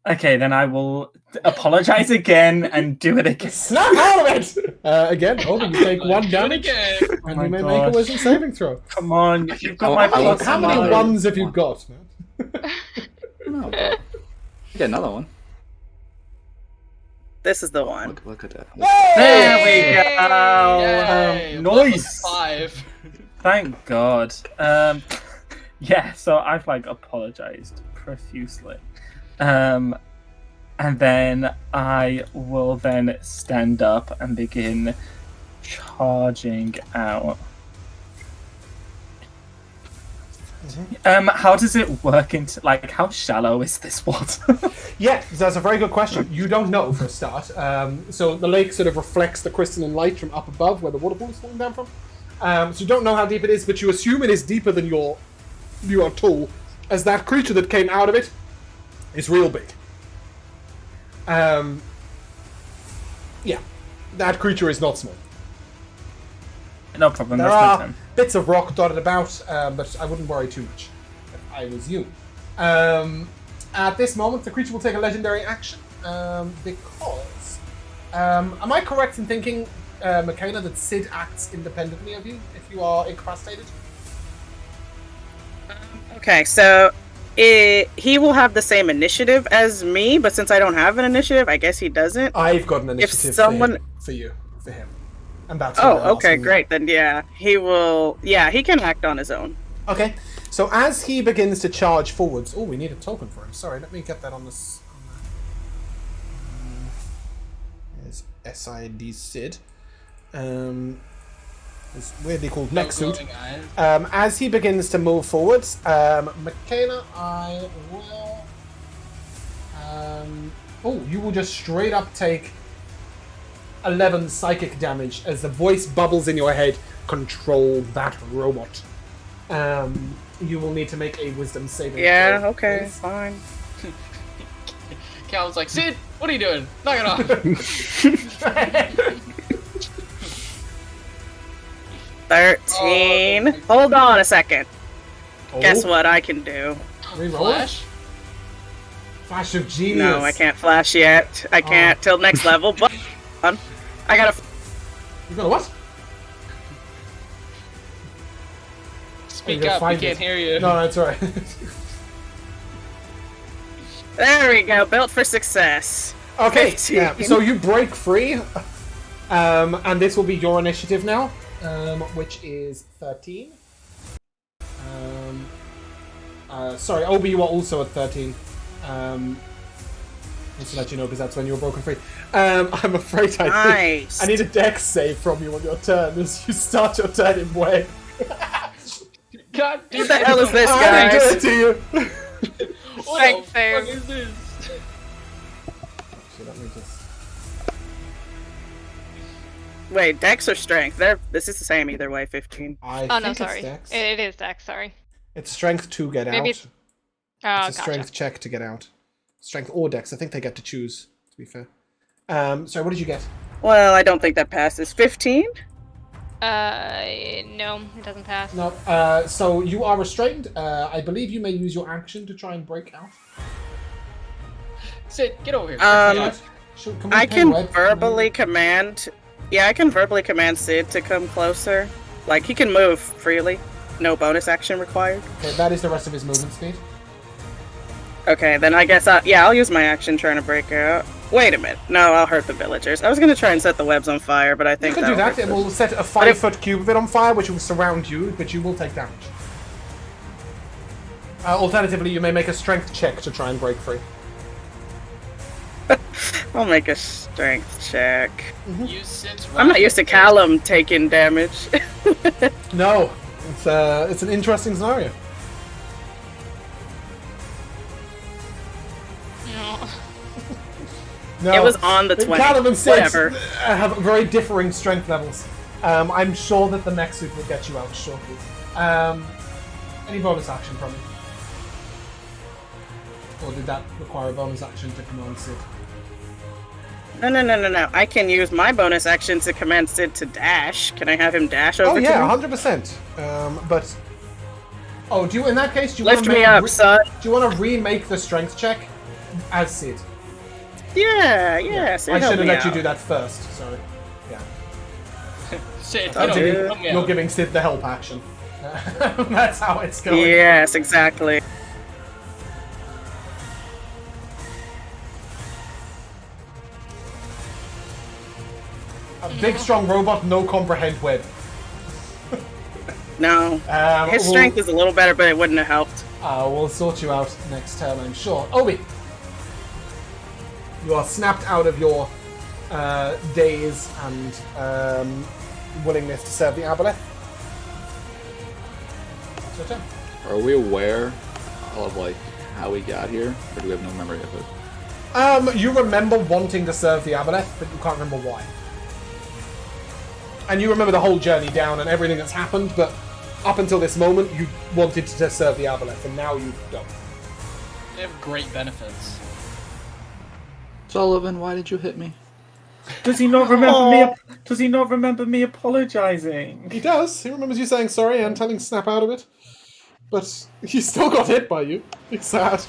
Okay, then I will apologize again and do it again. Snap out of it! Again, Obi, you take 1 damage, again. and my you may gosh. make a wisdom saving throw. Come on, you've got my plus. How many one. ones have you got, man? No, but you get another one. This is the one. Look at that. There we Yay, go. Nice. 5. Thank God. Yeah. So I've like apologized profusely, and then I will then stand up and begin charging out. How does it work into like how shallow is this water? Yeah, that's a very good question. You don't know for a start. So the lake sort of reflects the crystalline light from up above where the waterfall is falling down from. So you don't know how deep it is, but you assume it is deeper than you are told, as that creature that came out of it is real big. Yeah, that creature is not small. No problem. There That's my are turn. bits of rock dotted about, but I wouldn't worry too much if I was you. At this moment, the creature will take a legendary action because... am I correct in thinking, Michaela, that Sid acts independently of you if you are incapacitated? Okay, so he will have the same initiative as me, but since I don't have an initiative, I guess he doesn't. I've got an initiative someone- for him. And that's what I'm Oh, okay, asking you. great. Then yeah, he will. Yeah, he can act on his own. Okay, so as he begins to charge forwards... Oh, we need a token for him. Sorry, let me get that on this... There's SID Sid. It's weirdly called Mech Suit. As he begins to move forwards, Michaela, I will... you will just straight up take 11 psychic damage as the voice bubbles in your head. Control that robot. You will need to make a wisdom saving Yeah, throw, okay, please. fine. Cal's like, Sid, what are you doing? Knock it off. 13. Oh. Hold on a second. Oh, Guess what I can do? Reroll. Flash? Flash of genius. No, I can't flash yet. I can't till next level. But I gotta. You got a what? Speak gotta up, we find can't it. hear you. No, that's alright. There we go. Built for success. Okay, 15. yeah. So you break free, and this will be your initiative now, which is 13. Sorry, Obi, you are also at 13. Just to let you know, because that's when you were broken free. I'm afraid Nice. I need a dex save from you on your turn as you start your turn in web. God damn What the hell is this, I did guys? it to you. What Strength the save. fuck is this? So let me just... Wait, Dex or Strength? This is the same either way. 15. Oh no, think sorry. It's Dex. It is Dex. Sorry. It's strength to get Maybe out. it's- Oh, It's a gotcha. strength check to get out. Strength or Dex. I think they get to choose, to be fair. Sorry, what did you get? Well, I don't think that passes. 15? No, it doesn't pass. No. So you are restrained. I believe you may use your action to try and break out. Sid, get over here. Um, Can we I pay can Web? verbally command. Yeah, I can verbally command Sid to come closer. Like, he can move freely. No bonus action required. Okay, that is the rest of his movement speed. Okay, then I guess I'll use my action trying to break out. Wait a minute. No, I'll hurt the villagers. I was gonna try and set the webs on fire, but I You think can do that'll that. hurt It will set a 5-foot cube of it on fire, which will surround you, but you will take damage. Alternatively, you may make a strength check to try and break free. I'll make a strength check. Use Sid's I'm not rocket used to bolt. Callum taking damage. No, it's an interesting scenario. No. No, It was on the 20. Callum and Sid Whatever. have very differing strength levels. I'm sure that the mech suit will get you out shortly. Any bonus action from you? Or did that require a bonus action to command Sid? No. I can use my bonus action to command Sid to dash. Can I have him dash over Oh to yeah, me? 100%. But do you in that case? Do you Lift wanna me make- up, son. Do you want to remake the strength check as Sid? Yeah. Sid, I help should have me let you out. do that first. Sorry. Yeah. Sid, I'll get do over it. here. Help me You're out. giving Sid the help action. That's how it's going. Yes, exactly. A big, strong robot, no comprehend web. No. His strength is a little better, but it wouldn't have helped. We'll sort you out next turn, I'm sure. Obi, you are snapped out of your daze and willingness to serve the aboleth. It's your turn. Are we aware of like how we got here, or do we have no memory of it? You remember wanting to serve the aboleth, but you can't remember why. And you remember the whole journey down and everything that's happened, but up until this moment, you wanted to serve the aboleth, and now you don't. They have great benefits. Sullivan, why did you hit me? Does he not remember me? Does he not remember me apologizing? He does. He remembers you saying sorry and telling Snap out of it. But he still got hit by you. It's sad.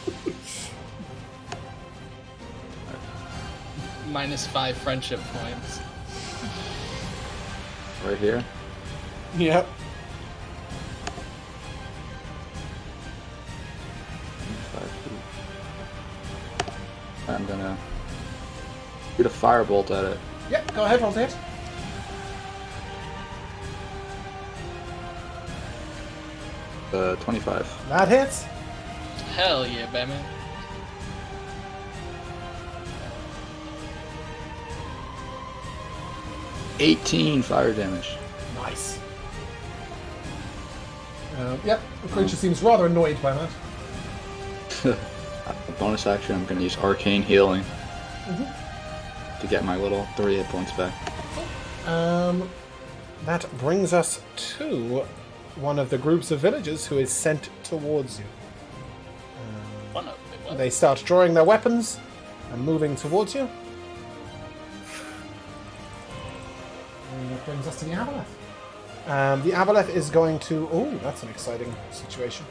-5 friendship points. Right here. Yep. I'm gonna shoot a firebolt at it. Yep, go ahead, roll to hit. Uh, 25. That hits. Hell yeah, Batman. $18 fire damage. Nice. Yep, the creature seems rather annoyed by that. A bonus action, I'm gonna use arcane healing to get my little 3 hit points back. That brings us to one of the groups of villagers who is sent towards you. One of them. They start drawing their weapons and moving towards you. And that brings us to the aboleth. The aboleth is going to... Oh, that's an exciting situation.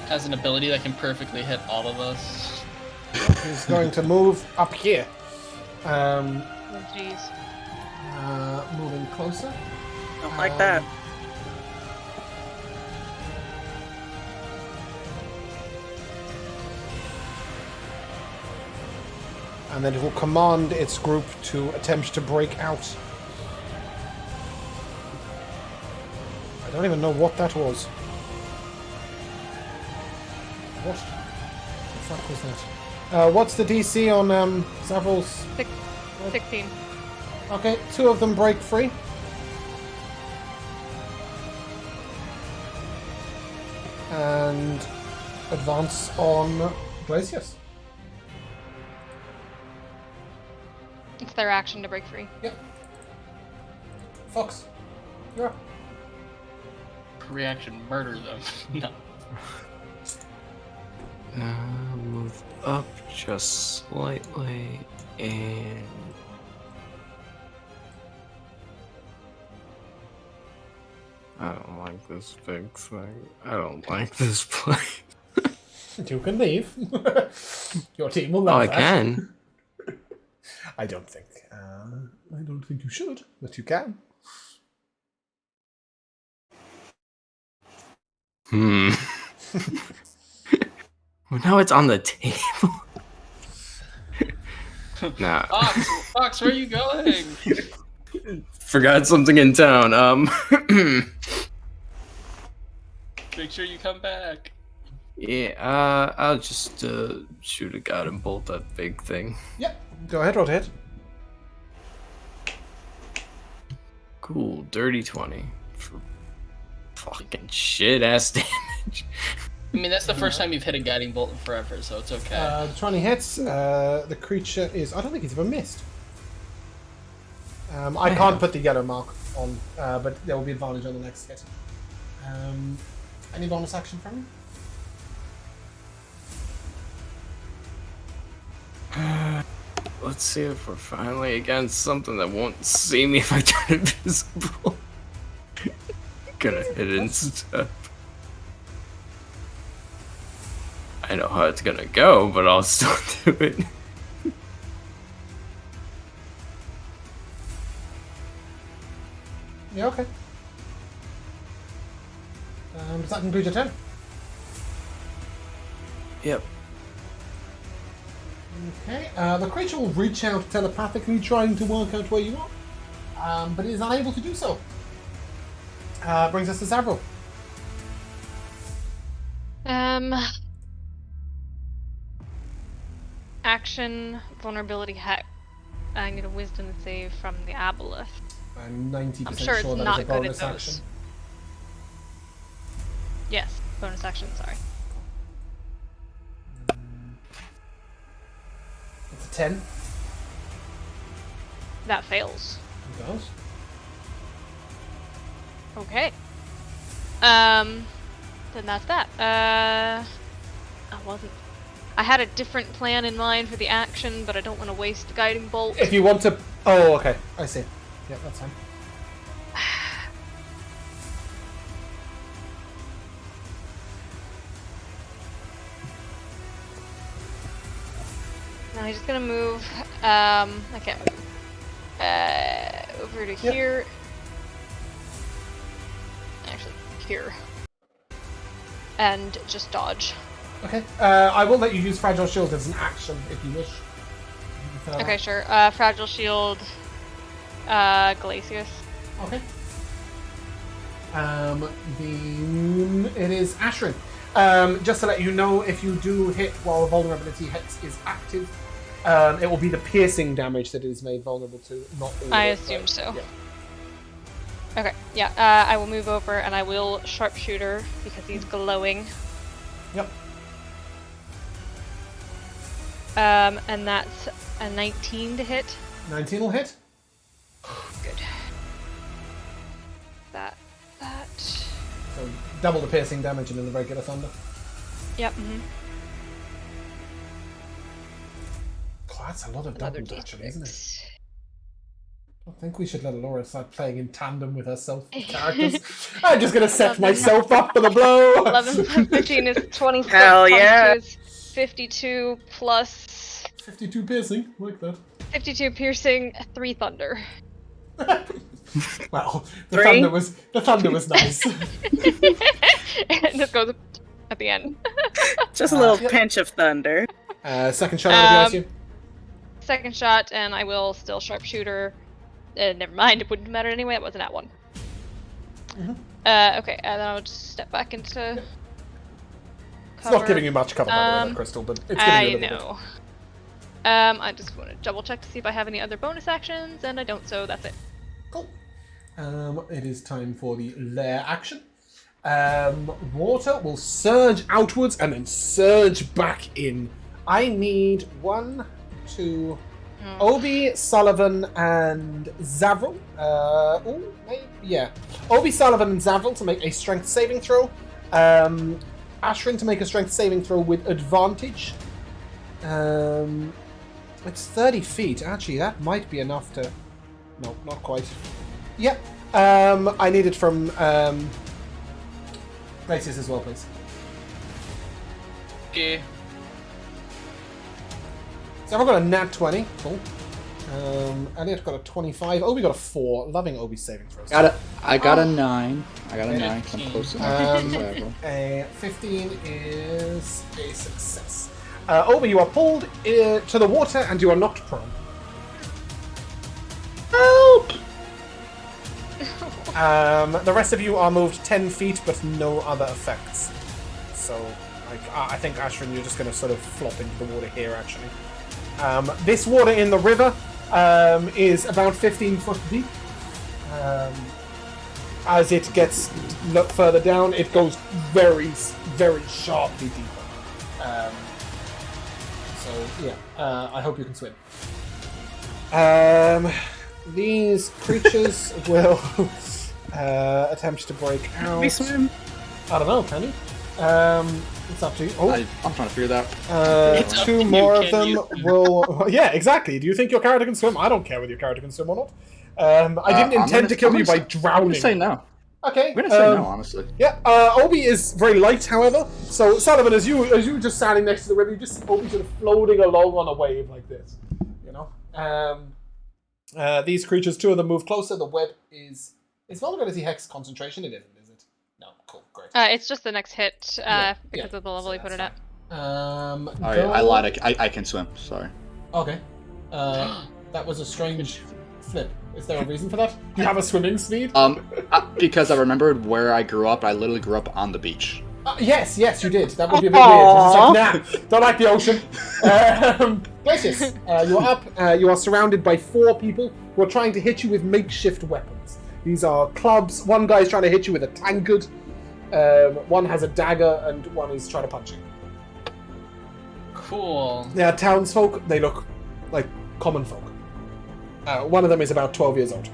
Has an ability that can perfectly hit all of us. He's going to move up here. Oh, jeez. Moving closer. Don't like that. And then it will command its group to attempt to break out. I don't even know what that was. What the fuck was that? What's the DC on Several's? 16. Okay, 2 of them break free. And advance on Glacius. It's their action to break free. Yep. Fox. You're up. Reaction, murder them. No. Move up just slightly and. I don't like this big thing. I don't like this place. You can leave. Your team will Oh, love I that. can. I don't think. I don't think you should, but you can. Well, now it's on the table. Nah. Fox, where are you going? Forgot something in town. Make sure you come back. Yeah, I'll just shoot a guiding bolt that big thing. Yep. Go ahead, roll to hit. Cool, dirty 20 for fucking shit ass damage. I mean, that's the first time you've hit a guiding bolt in forever, so it's okay. The 20 hits. The creature is. I don't think he's ever missed. I can't put the yellow mark on, but there will be advantage on the next hit. Any bonus action from you? Let's see if we're finally against something that won't see me if I turn invisible. Gonna hit it instead. I know how it's gonna go, but I'll still do it. Yeah, okay. Does that conclude your turn? Yep. Okay. The creature will reach out telepathically, trying to work out where you are, but it is unable to do so. Brings us to Zavril. Action, vulnerability, hack. I need a wisdom save from the aboleth. I'm 90% I'm sure it's that not is a good at bonus those. action. Yes, bonus action, sorry. It's a 10. That fails. It does. Okay. Then that's that. I had a different plan in mind for the action, but I don't want to waste the guiding bolt. If you want to... Oh, okay. I see. Yeah, that's fine. Now he's just gonna move. I can't move. Over to here. Actually, here. And just dodge. Okay. I will let you use Fragile Shield as an action if you wish. Okay, sure. Fragile Shield. Glacius. Okay. It is Ashrin. Just to let you know, if you do hit while vulnerability hits is active, it will be the piercing damage that it is made vulnerable to, not all I of it, assume but, so. yeah. Okay, yeah. I will move over and I will sharpshooter because he's glowing. Yep. And that's a 19 to hit. 19 will hit. Good. That. So double the piercing damage and then the regular thunder. Yep. Mm-hmm. Oh, that's a lot of Another doubles actually, isn't it? D6. I think we should let Laura start playing in tandem with herself characters. I'm just gonna set myself up for the blow. 11 plus 15 is 24. Hell yeah. 52 plus 52 piercing, like that. 52 piercing, 3 thunder. Well, the 3? thunder was nice. And this goes at the end. Just a little Yep. pinch of thunder. Second shot out of the ICU. Second shot, and I will still sharpshooter. Never mind, it wouldn't matter anyway, it wasn't at one. Okay, and then I'll just step back into cover. It's not giving you much cover, by the way, that crystal, but it's giving you a little know. I just want to double check to see if I have any other bonus actions, and I don't, so that's it. Cool. It is time for the lair action. Water will surge outwards and then surge back in. I need 1, 2, Obi, Sullivan, and Zavril. Obi, Sullivan, and Zavril to make a strength saving throw. Ashrin to make a strength saving throw with advantage. It's 30 feet. Actually, that might be enough to... No, not quite. Yep. I need it from Gracious as well, please. Okay. So I've got a nat 20. Cool. Elliot got a 25. Obi got a 4. Loving Obi's saving throws. I got a 9. I got a 9. I'm close enough. A 15 is a success. Obi, you are pulled to the water and you are knocked prone. Help! The rest of you are moved 10 feet, but no other effects. So, I think, Ashrin, you're just going to sort of flop into the water here, actually. This water in the river is about 15 foot deep. As it gets further down, it goes very, very sharply deeper. I hope you can swim. These creatures will attempt to break out. We swim. I don't know, can you? It's up to you. Oh, I'm trying to figure that. Two more of them will... Yeah, exactly. Do you think your character can swim? I don't care whether your character can swim or not. I didn't intend to kill you by drowning. I'm gonna say no. Okay. I'm gonna say no, honestly. Yeah, Obi is very light, however. So, Sullivan, as you were just standing next to the river, you just see Obi sort of floating along on a wave like this. You know? These creatures, 2 of them move closer. The web is vulnerability hex concentration. It isn't, is it? No. Cool. Great. It's just the next hit because of the level you put it at. I lied. I can swim. Sorry. Okay. That was a strange flip. Is there a reason for that? Do you have a swimming speed? Because I remembered where I grew up. I literally grew up on the beach. Yes, you did. That would be a bit weird. It's like, nah, don't like the ocean. Glacius, you are up. You are surrounded by 4 people who are trying to hit you with makeshift weapons. These are clubs. One guy is trying to hit you with a tankard. One has a dagger, and one is trying to punch you. Cool. They are townsfolk. They look like common folk. One of them is about 12 years old.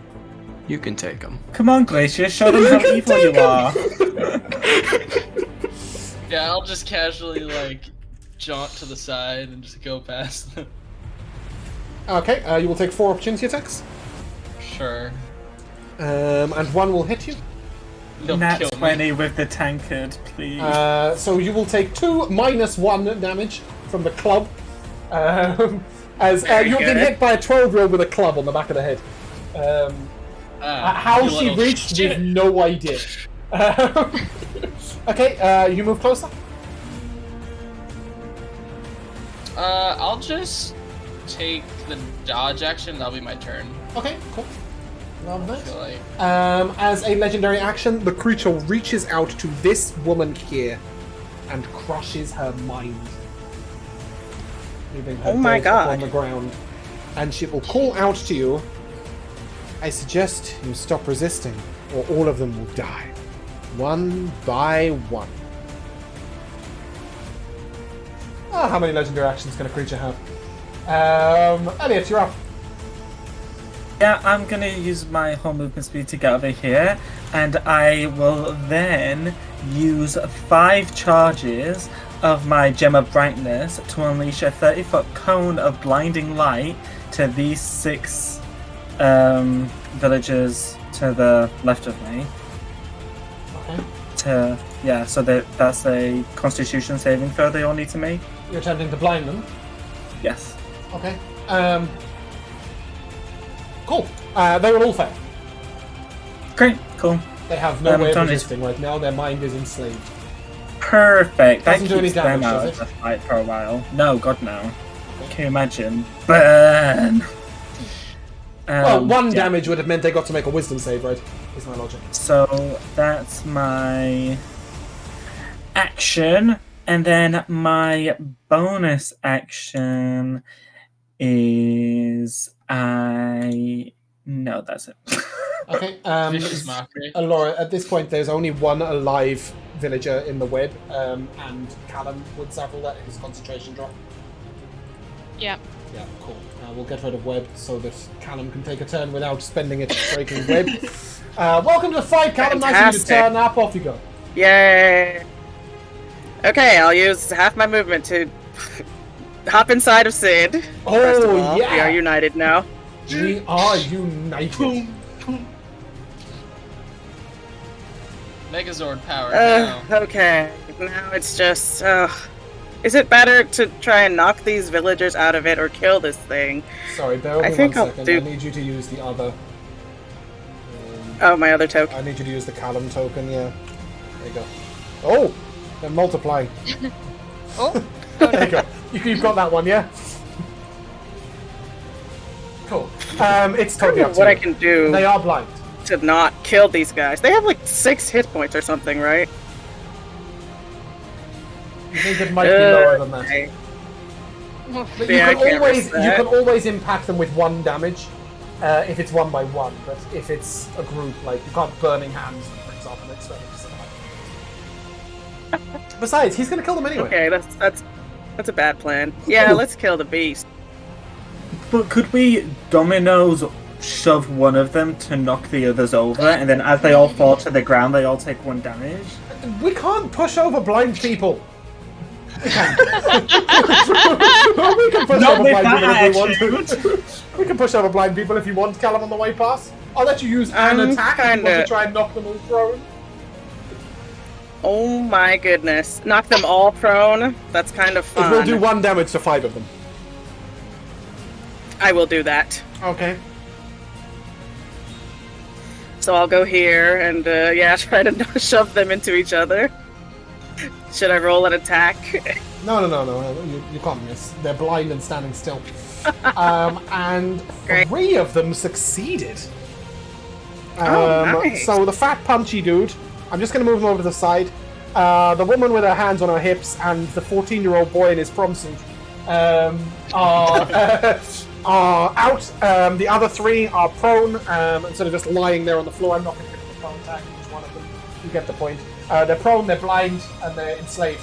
You can take them. Come on, Glacier, show them how evil you are. Yeah, I'll just casually, jaunt to the side and just go past them. Okay, you will take 4 opportunity attacks. Sure. And one will hit you. They'll Nat kill 20 me. with the tankard, please. So you will take 2 minus 1 damage from the club. As you've been hit by a 12-year-old with a club on the back of the head. How she reached, we have no idea. Okay, you move closer. I'll just take the dodge action. That'll be my turn. Okay, cool. Love I that. feel like. As a legendary action, the creature reaches out to this woman here and crushes her mind, leaving her dead on the ground. And she will call out to you. I suggest you stop resisting, or all of them will die, one by one. How many legendary actions can a creature have? Elliot, you're up. Yeah, I'm gonna use my whole movement speed to get over here, and I will then use 5 charges of my Gem of Brightness to unleash a 30-foot cone of blinding light to these 6 villagers to the left of me. Okay. So that's a Constitution saving throw they all need to make. You're attempting to blind them? Yes. Okay. Cool. They will all fail. Great. Cool. They have no way of done it. resisting right now. Their mind is enslaved. Perfect. That Doesn't do any keeps them damage, out does of the fight for a while. No, God no. Can you imagine? Burn. Well, 1 damage would have meant they got to make a wisdom save, right? Is my logic. So that's my action, and then my bonus action is no, that's it. Okay. Vicious mockery. Laura, at this point, there's only 1 alive villager in the web, and Callum would several that his concentration drop. Yeah. Yeah, cool. We'll get rid of web so that Callum can take a turn without spending it breaking web. Welcome to the fight, Callum. Nice of you to turn up. Off you go. Yay! Okay, I'll use half my movement to hop inside of Sid. Oh, First of all, yeah. we are united now. We are united. Megazord power now. Okay, now it's just. Is it better to try and knock these villagers out of it or kill this thing? Sorry, bear with I me think 1 I'll second. do- I need you to use the other. Oh, my other token. I need you to use the Callum token, yeah. There you go. Oh! They're multiplying. Oh, There you go. You've got that one, yeah? Cool. It's I don't totally know up to what you. I can do They are blind. to not kill these guys. They have like 6 hit points or something, right? You think it might be lower than that. Okay. But Yeah, I you can't risk can that. always impact them with 1 damage if it's 1 by 1. But if it's a group, like you can't burning hands, for example, and expect them to survive. Besides, he's going to kill them anyway. Okay, that's a bad plan. Yeah, let's kill the beast. But could we dominoes shove one of them to knock the others over, and then as they all fall to the ground, they all take 1 damage? We can't push over blind people. We can. We can push Not over with blind that people if we want to. We can push over blind people if you want, Callum, on the way past. I'll let you use an attack if you want to try and knock them all prone. Oh my goodness. Knock them all prone? That's kind of It fun. will do 1 damage to 5 of them. I will do that. Okay. So I'll go here and, yeah, try to shove them into each other. Should I roll an attack? No. You can't miss. They're blind and standing still. And Great. 3 of them succeeded. Nice. So the fat punchy dude, I'm just going to move him over to the side. The woman with her hands on her hips and the 14-year-old boy in his prom suit are out. The other 3 are prone and sort of just lying there on the floor. I'm not going to give them a prone attack. Each one of them. You get the point. They're prone, they're blind, and they're enslaved.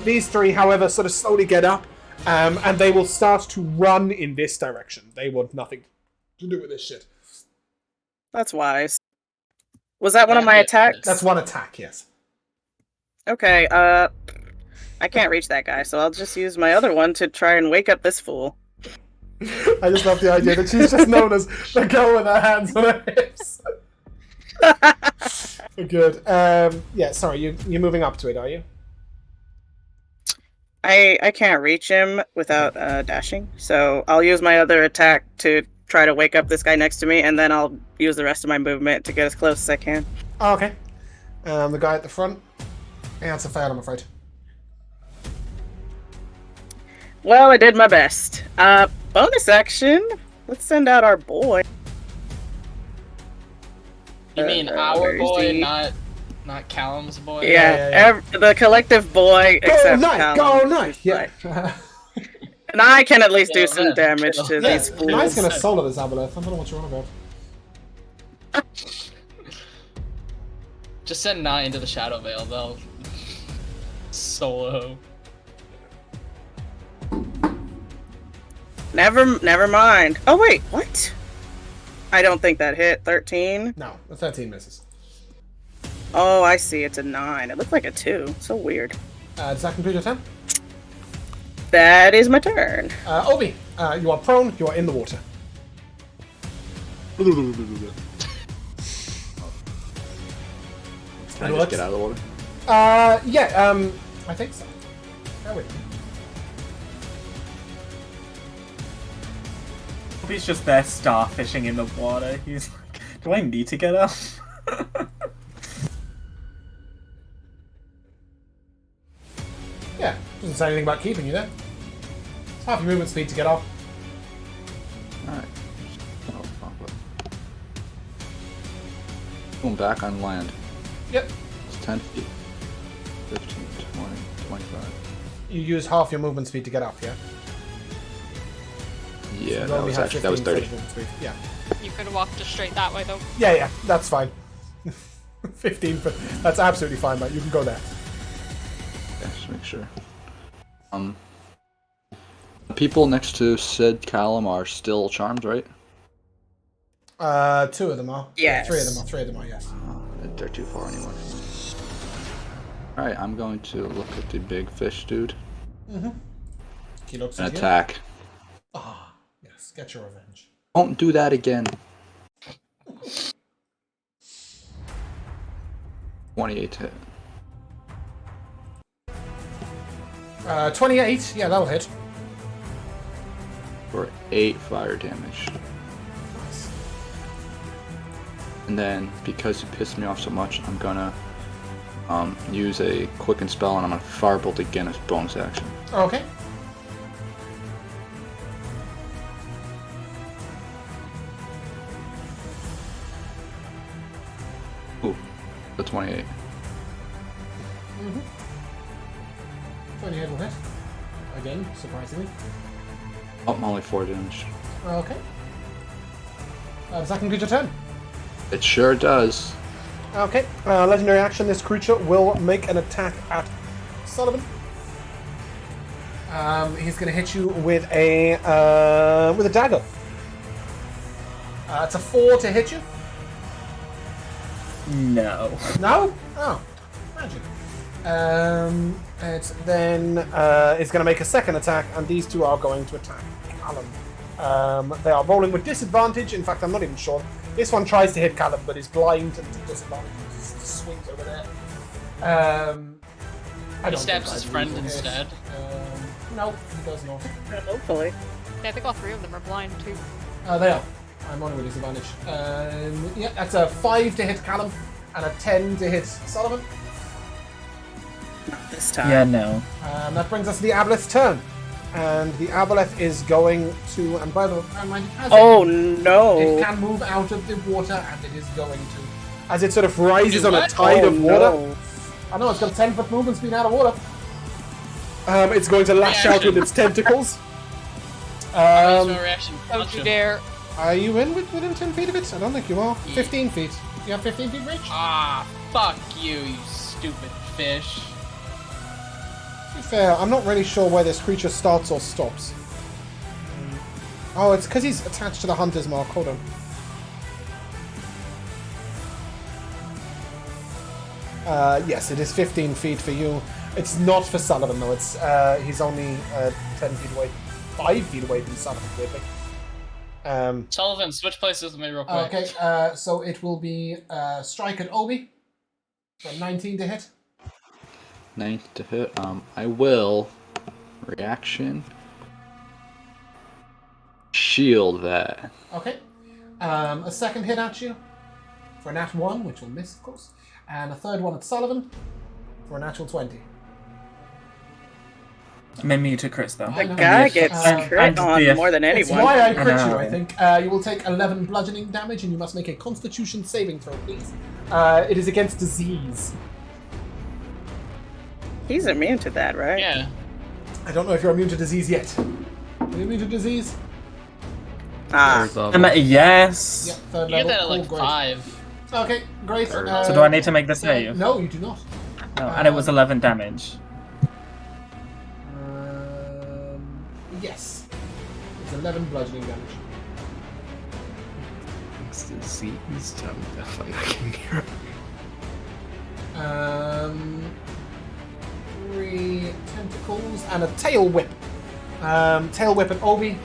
These 3, however, sort of slowly get up, and they will start to run in this direction. They want nothing to do with this shit. That's wise. Was that one of my attacks? That's 1 attack, yes. Okay, I can't reach that guy, so I'll just use my other one to try and wake up this fool. I just love the idea that she's just known as the girl with her hands on her hips. Good. Yeah, sorry, you're moving up to it, are you? I can't reach him without dashing, so I'll use my other attack to try to wake up this guy next to me, and then I'll use the rest of my movement to get as close as I can. Oh, okay. The guy at the front. Yeah, it's a fail, I'm afraid. Well, I did my best. Bonus action. Let's send out our boy. You mean where our is boy, he? not Callum's boy? Yeah, the collective boy except Go Callum. night! Yeah. And I can at least Yeah, do some yeah. damage to Yeah, these fools. Knight's gonna solo this aboleth. I don't know what you're on about. Just send 9 into the Shadow Veil, they'll solo. Never mind. Oh wait, what? I don't think that hit. 13. No, the 13 misses. Oh, I see. It's a 9. It looked like a 2. So weird. Does that complete your turn? That is my turn. Obi, you are prone, you are in the water. Can I just get out of the water? Yeah, I think so. Bear with me. He's just there starfishing in the water. He's like, do I need to get up? Yeah, doesn't say anything about keeping you there. It's half your movement speed to get off. Alright. Oh, fuck. Going back on land. Yep. It's 10 feet. 15, 20, 25. You use half your movement speed to get up, yeah? Yeah, You that only was have actually, that was 15 30. movement speed. Yeah. You could have walked just straight that way though. Yeah, that's fine. 15, but that's absolutely fine, mate. You can go there. Yeah, just make sure. People next to Sid Callum are still charmed, right? 2 of them are. Yes. 3 of them are. 3 of them are. Yes. They're too far anyway. Alright, I'm going to look at the big fish dude He looks and at you. attack. Ah, yes. Get your revenge. Don't do that again. 28 to hit. 28. Yeah, that'll hit. For 8 fire damage. Nice. And then, because he pissed me off so much, I'm gonna use a quicken spell and I'm gonna firebolt again as bonus action. Okay. Ooh, the 28. 28 will hit. Again, surprisingly. Oh, only 4 damage. Okay. Does that conclude your turn? It sure does. Okay. Legendary action. This creature will make an attack at Sullivan. He's going to hit you with a dagger. It's a 4 to hit you. No. No? Oh, magic. It's then it's going to make a second attack, and these two are going to attack Callum. They are rolling with disadvantage. In fact, I'm not even sure. This one tries to hit Callum, but is blind and disadvantage. Just swings over there. I don't stabs think his I'd friend use it. instead. No, he does not. Hopefully. Yeah, I think all 3 of them are blind too. They are. I'm on with disadvantage. Yeah, that's a 5 to hit Callum and a 10 to hit Sullivan. Not this time. Yeah, no. That brings us to the Aboleth's turn. And the Aboleth is going to, and by the way, Oh it no! can move out of the water, and it is going to, as it sort of rises Do on a what? tide of water. No. I know, it's got a 10-foot movement speed out of water. It's going to lash out with its tentacles. No reaction. Don't Punch you him. dare. Are you within 10 feet of it? I don't think you are. 15 feet. You have 15 feet reach? Ah, fuck you, you stupid fish. To be fair, I'm not really sure where this creature starts or stops. Oh, it's because he's attached to the hunter's mark. Hold on. Yes, it is 15 feet for you. It's not for Sullivan, though. It's he's only 10 feet away. 5 feet away from Sullivan, weirdly. Sullivan, switch places with me real quick. Okay, so it will be strike at Obi. For 19 to hit. 9 to hit. I will reaction shield that. Okay. A second hit at you for a nat 1, which will miss, of course. And a third one at Sullivan for a natural 20. Made me to crits though. I The know. guy gets And crit on the- more than It's anyone. why I crit I you, know. I think. You will take 11 bludgeoning damage, and you must make a Constitution saving throw, please. It is against disease. He's immune to that, right? Yeah. I don't know if you're immune to disease yet. Are you immune to disease? Ah. Third level. Yes. Yep, third You level. get that at like Cool, great. 5. Okay, great. So do I need to make the save? No, you do not. No, and it was 11 damage. Yes. It's 11 bludgeoning damage. It's disease. Tell me if I'm not getting here. 3 tentacles and a tail whip. Tail whip at Obi.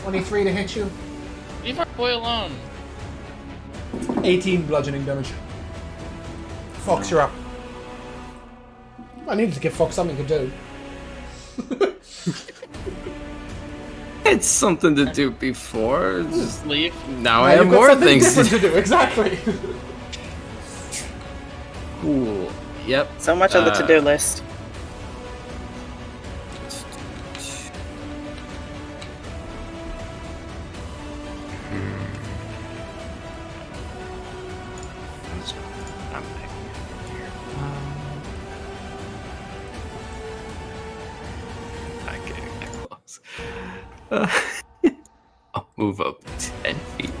23 to hit you. Leave our boy alone. 18 bludgeoning damage. Fox, you're up. I needed to give Fox something to do. It's something to do before. It's just, Leave. now I have You've got more something things to different do. to do. Exactly. Cool. Yep. So much on the to-do list. I'm back here. Not getting that close. I'll move up 10 feet.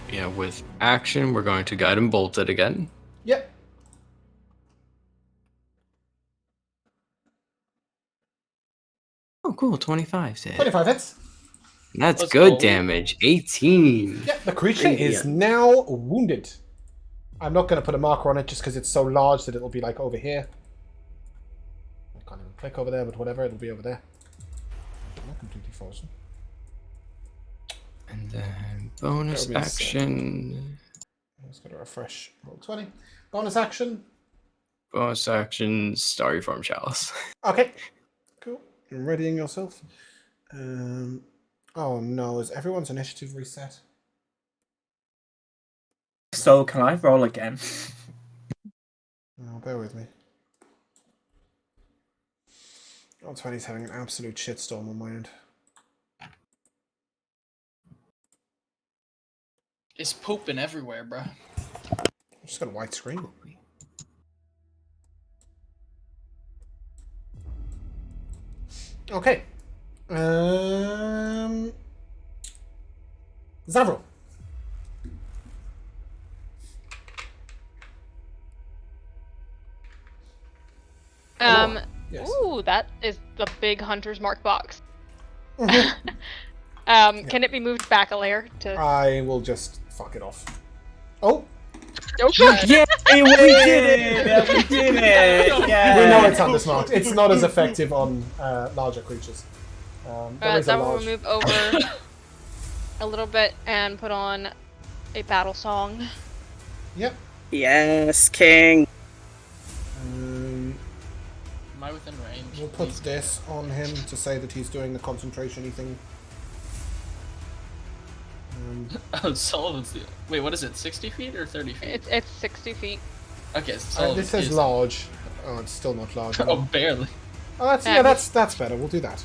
Yeah, with action, we're going to guide and bolt it again. Yep. cool. 25 hit. 25 hits. That's Let's good go. damage. 18. Yeah, the creature is now wounded. I'm not going to put a marker on it just because it's so large that it'll be like over here. I can't even click over there, but whatever, it'll be over there. Not completely frozen. And then bonus That would be a action. I'm just going to refresh. Roll 20. Bonus action. Bonus action. Starry Farm Chalice. Okay. Cool. You're readying yourself. Oh no, is everyone's initiative reset? So can I roll again? Oh, bear with me. Roll 20's having an absolute shitstorm on my end. It's pooping everywhere, bro. I'm just got a white screen. Okay. Zavro. Yes. Ooh, that is the big hunter's mark box. Mhm. Can it be moved back a layer to? I will just fuck it off. Oh, Okay. Yeah, we did it! We did it! Yeah. we know it's undismarked. It's not as effective on larger creatures. There is a That will large... move over a little bit and put on a battle song. Yep. Yes, King. Am I within range? We'll put Please. this on him to say that he's doing the concentration-y thing. Oh, Sullivan's the. Wait, what is it? 60 feet or 30 feet? It's 60 feet. Okay, so Sullivan this says is- large. Oh, it's still not large. Oh, barely. Oh, that's Yeah, yeah, that's better. We'll do that.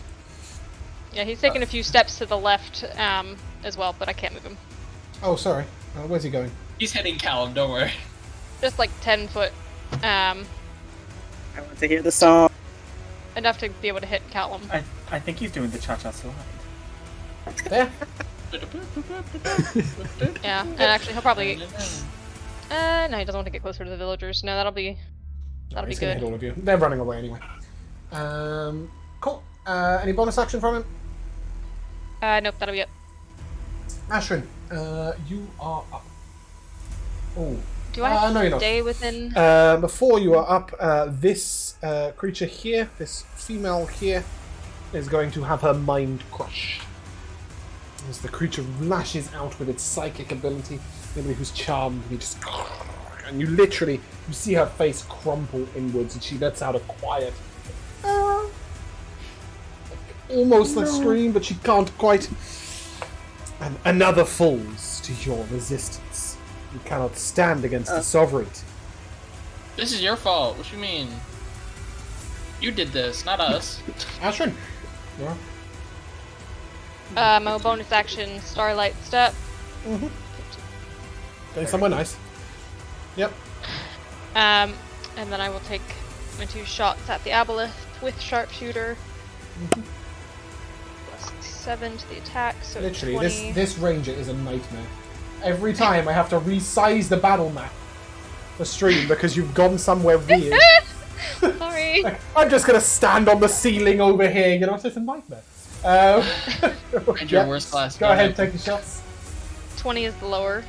Yeah, he's taking a few steps to the left as well, but I can't move him. Oh, sorry. Where's he going? He's hitting Callum, don't worry. Just like 10 foot, I want to hear the song. enough to be able to hit Callum. I think he's doing the cha-cha slide. There. Yeah, and actually he'll probably. No, he doesn't want to get closer to the villagers. No, that'll be He's gonna hit good. all of you. They're running away anyway. Cool. Any bonus action from him? Nope, that'll be it. Ashrin, you are up. Oh. Do I have no, to you're not. stay within? Before you are up, this creature here, this female here, is going to have her mind crushed. As the creature lashes out with its psychic ability, anybody who's charmed, you just... And you literally, you see her face crumple inwards, and she lets out a quiet... almost a scream, but she can't quite... And another falls to your resistance. You cannot stand against the sovereignty. This is your fault. What you mean? You did this, not us. Ashrin, yeah. My bonus action, Starlight Step. Going somewhere nice. Yep. And then I will take my 2 shots at the Aboleth with Sharpshooter. Plus 7 to the attack, so Literally, 20. this ranger is a nightmare. Every time I have to resize the battle map for stream because you've gone somewhere weird. Sorry. Like, I'm just gonna stand on the ceiling over here, you know, it's just a nightmare. Ranger, Yep. worst class. Go ahead, take your shots. 20 is the lower.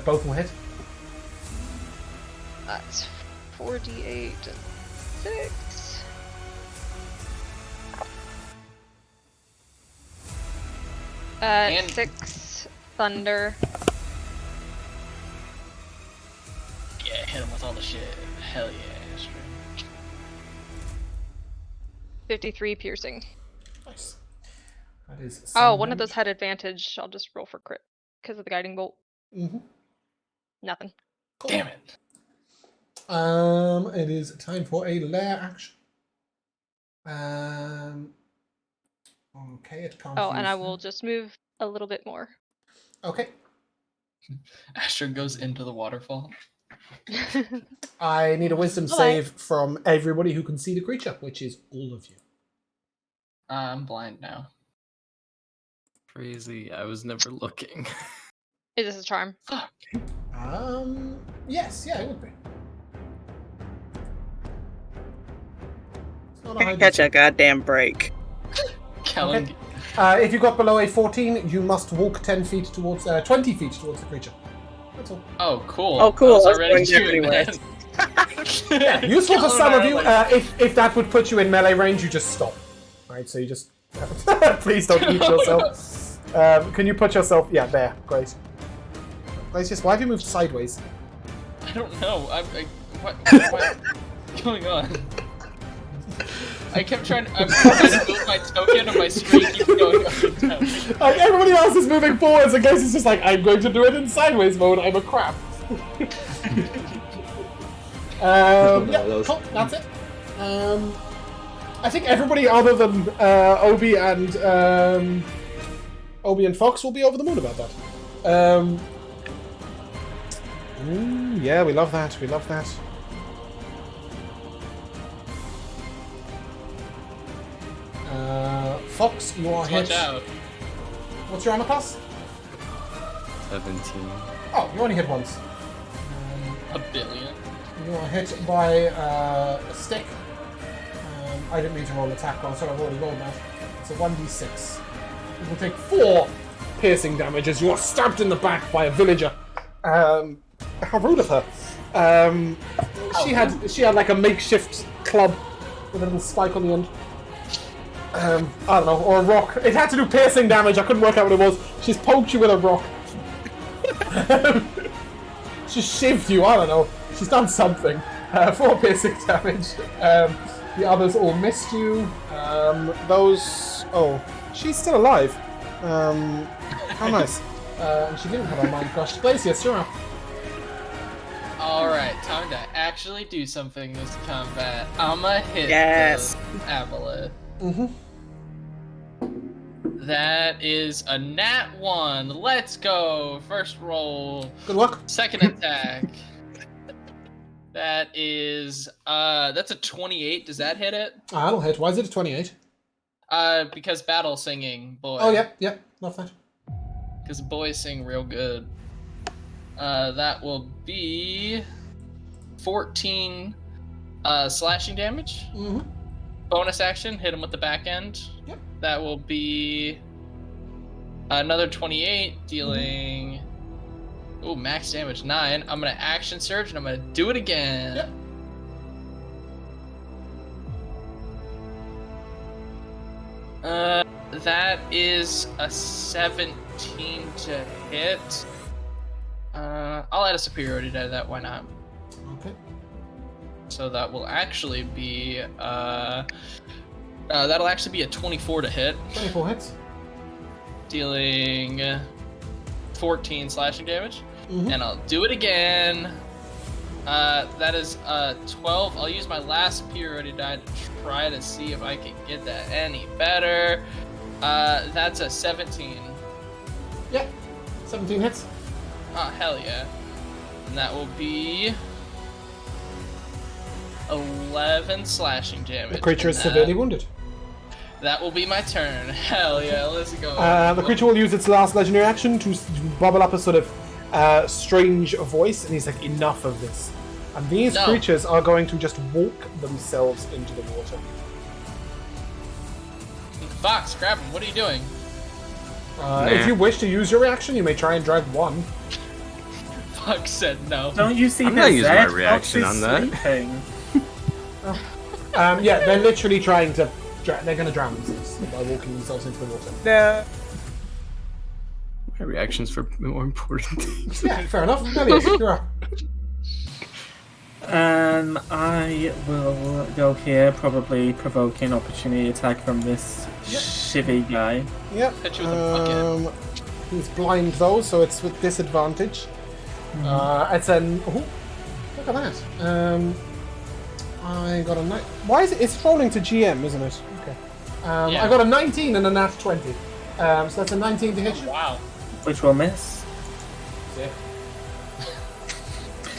Both will hit. That's 4d8 and 6. And- 6 thunder. Yeah, hit him with all the shit. Hell yeah, straight. 53 piercing. Nice. That is. Oh, one of those had advantage. I'll just roll for crit because of the guiding bolt. Mm-hmm. Nothing. Cool. Damn it. It is time for a lair action. Okay, it can't. Oh, and use I will just move a little bit more. Okay. Astrid goes into the waterfall. I need a wisdom Alright. save from everybody who can see the creature, which is all of you. I'm blind now. Crazy. I was never looking. Is this a charm? Fuck. Yes, yeah, it would be. It's not a high Catch DC. a goddamn break. Callum, Okay. If you got below a 14, you must walk 20 feet towards the creature. That's all. oh, cool. Oh, cool. I was I was already going doing anywhere. that. Useful for some of you. Like, If that would put you in melee range, you just stop. Right, so you just... Please don't eat yourself. Can you put yourself... Yeah, there. Great. Glacius, why have you moved sideways? I don't know. What's going on? I'm trying to move my token and my screen keeps going up and down. Like, everybody else is moving forwards, and Glacius is just like, I'm going to do it in sideways mode. I'm a crap. Yeah, cool. That's it. I think everybody other than Obi and Fox will be over the moon about that. Yeah, we love that. We love that. Fox, you are hit. Watch out. What's your armor class? 17. Oh, you only hit once. A billion. You are hit by a stick. I didn't mean to roll an attack roll, so I've already rolled that. It's a 1d6. You will take 4 piercing damage as you are stabbed in the back by a villager. How rude of her. She had like a makeshift club with a little spike on the end. I don't know, or a rock. It had to do piercing damage. I couldn't work out what it was. She's poked you with a rock. She's shivved you. I don't know. She's done something. 4 piercing damage. The others all missed you. Those. Oh, she's still alive. How nice. And she didn't have her mind crushed. Glacius, you're up. Alright, time to actually do something this combat. I'ma hit Yes. the aboleth. Mm-hmm. That is a nat 1. Let's go. First roll. Good luck. Second attack. That is that's a 28. Does that hit it? That'll hit. Why is it a 28? Because battle singing, boy. Oh, yeah. Love that. Because boys sing real good. That will be 14 slashing damage. Mm-hmm. Bonus action, hit him with the back end. Yep. That will be another 28, dealing max damage 9. I'm gonna action surge and I'm gonna do it again. Yep. That is a 17 to hit. I'll add a superiority die to that, why not? Okay. So that will actually be that'll actually be a 24 to hit. 24 hits. Dealing 14 slashing damage. Mm-hmm. And I'll do it again. That is 12. I'll use my last superiority die to try to see if I can get that any better. That's a 17. Yeah. 17 hits. Oh, hell yeah. And that will be 11 slashing damage. The creature And is severely wounded. That will be my turn. Hell yeah, let's go. The creature will use its last legendary action to bubble up a sort of strange voice, and he's like, enough of this. And these creatures are going to just walk themselves into the water. Fox, grab him. What are you doing? If you wish to use your reaction, you may try and drag one. Fox said no. Don't you see I'm the not using my Zed? reaction Fox is on that. sleeping. Yeah, they're literally trying to... They're going to drown themselves by walking themselves into the water. No. My reactions for more important things. Yeah, fair enough. Elias, you're up. I will go here, probably provoking opportunity attack from this shivvy guy. Yep. Hit you with a bucket. He's blind though, so it's with disadvantage. It's an... Ooh, look at that. I got a... Why is it... It's rolling to GM, isn't it? Okay. Yeah. I got a 19 and a nat 20. So that's a 19 to hit you. Wow. Which will miss. Sick.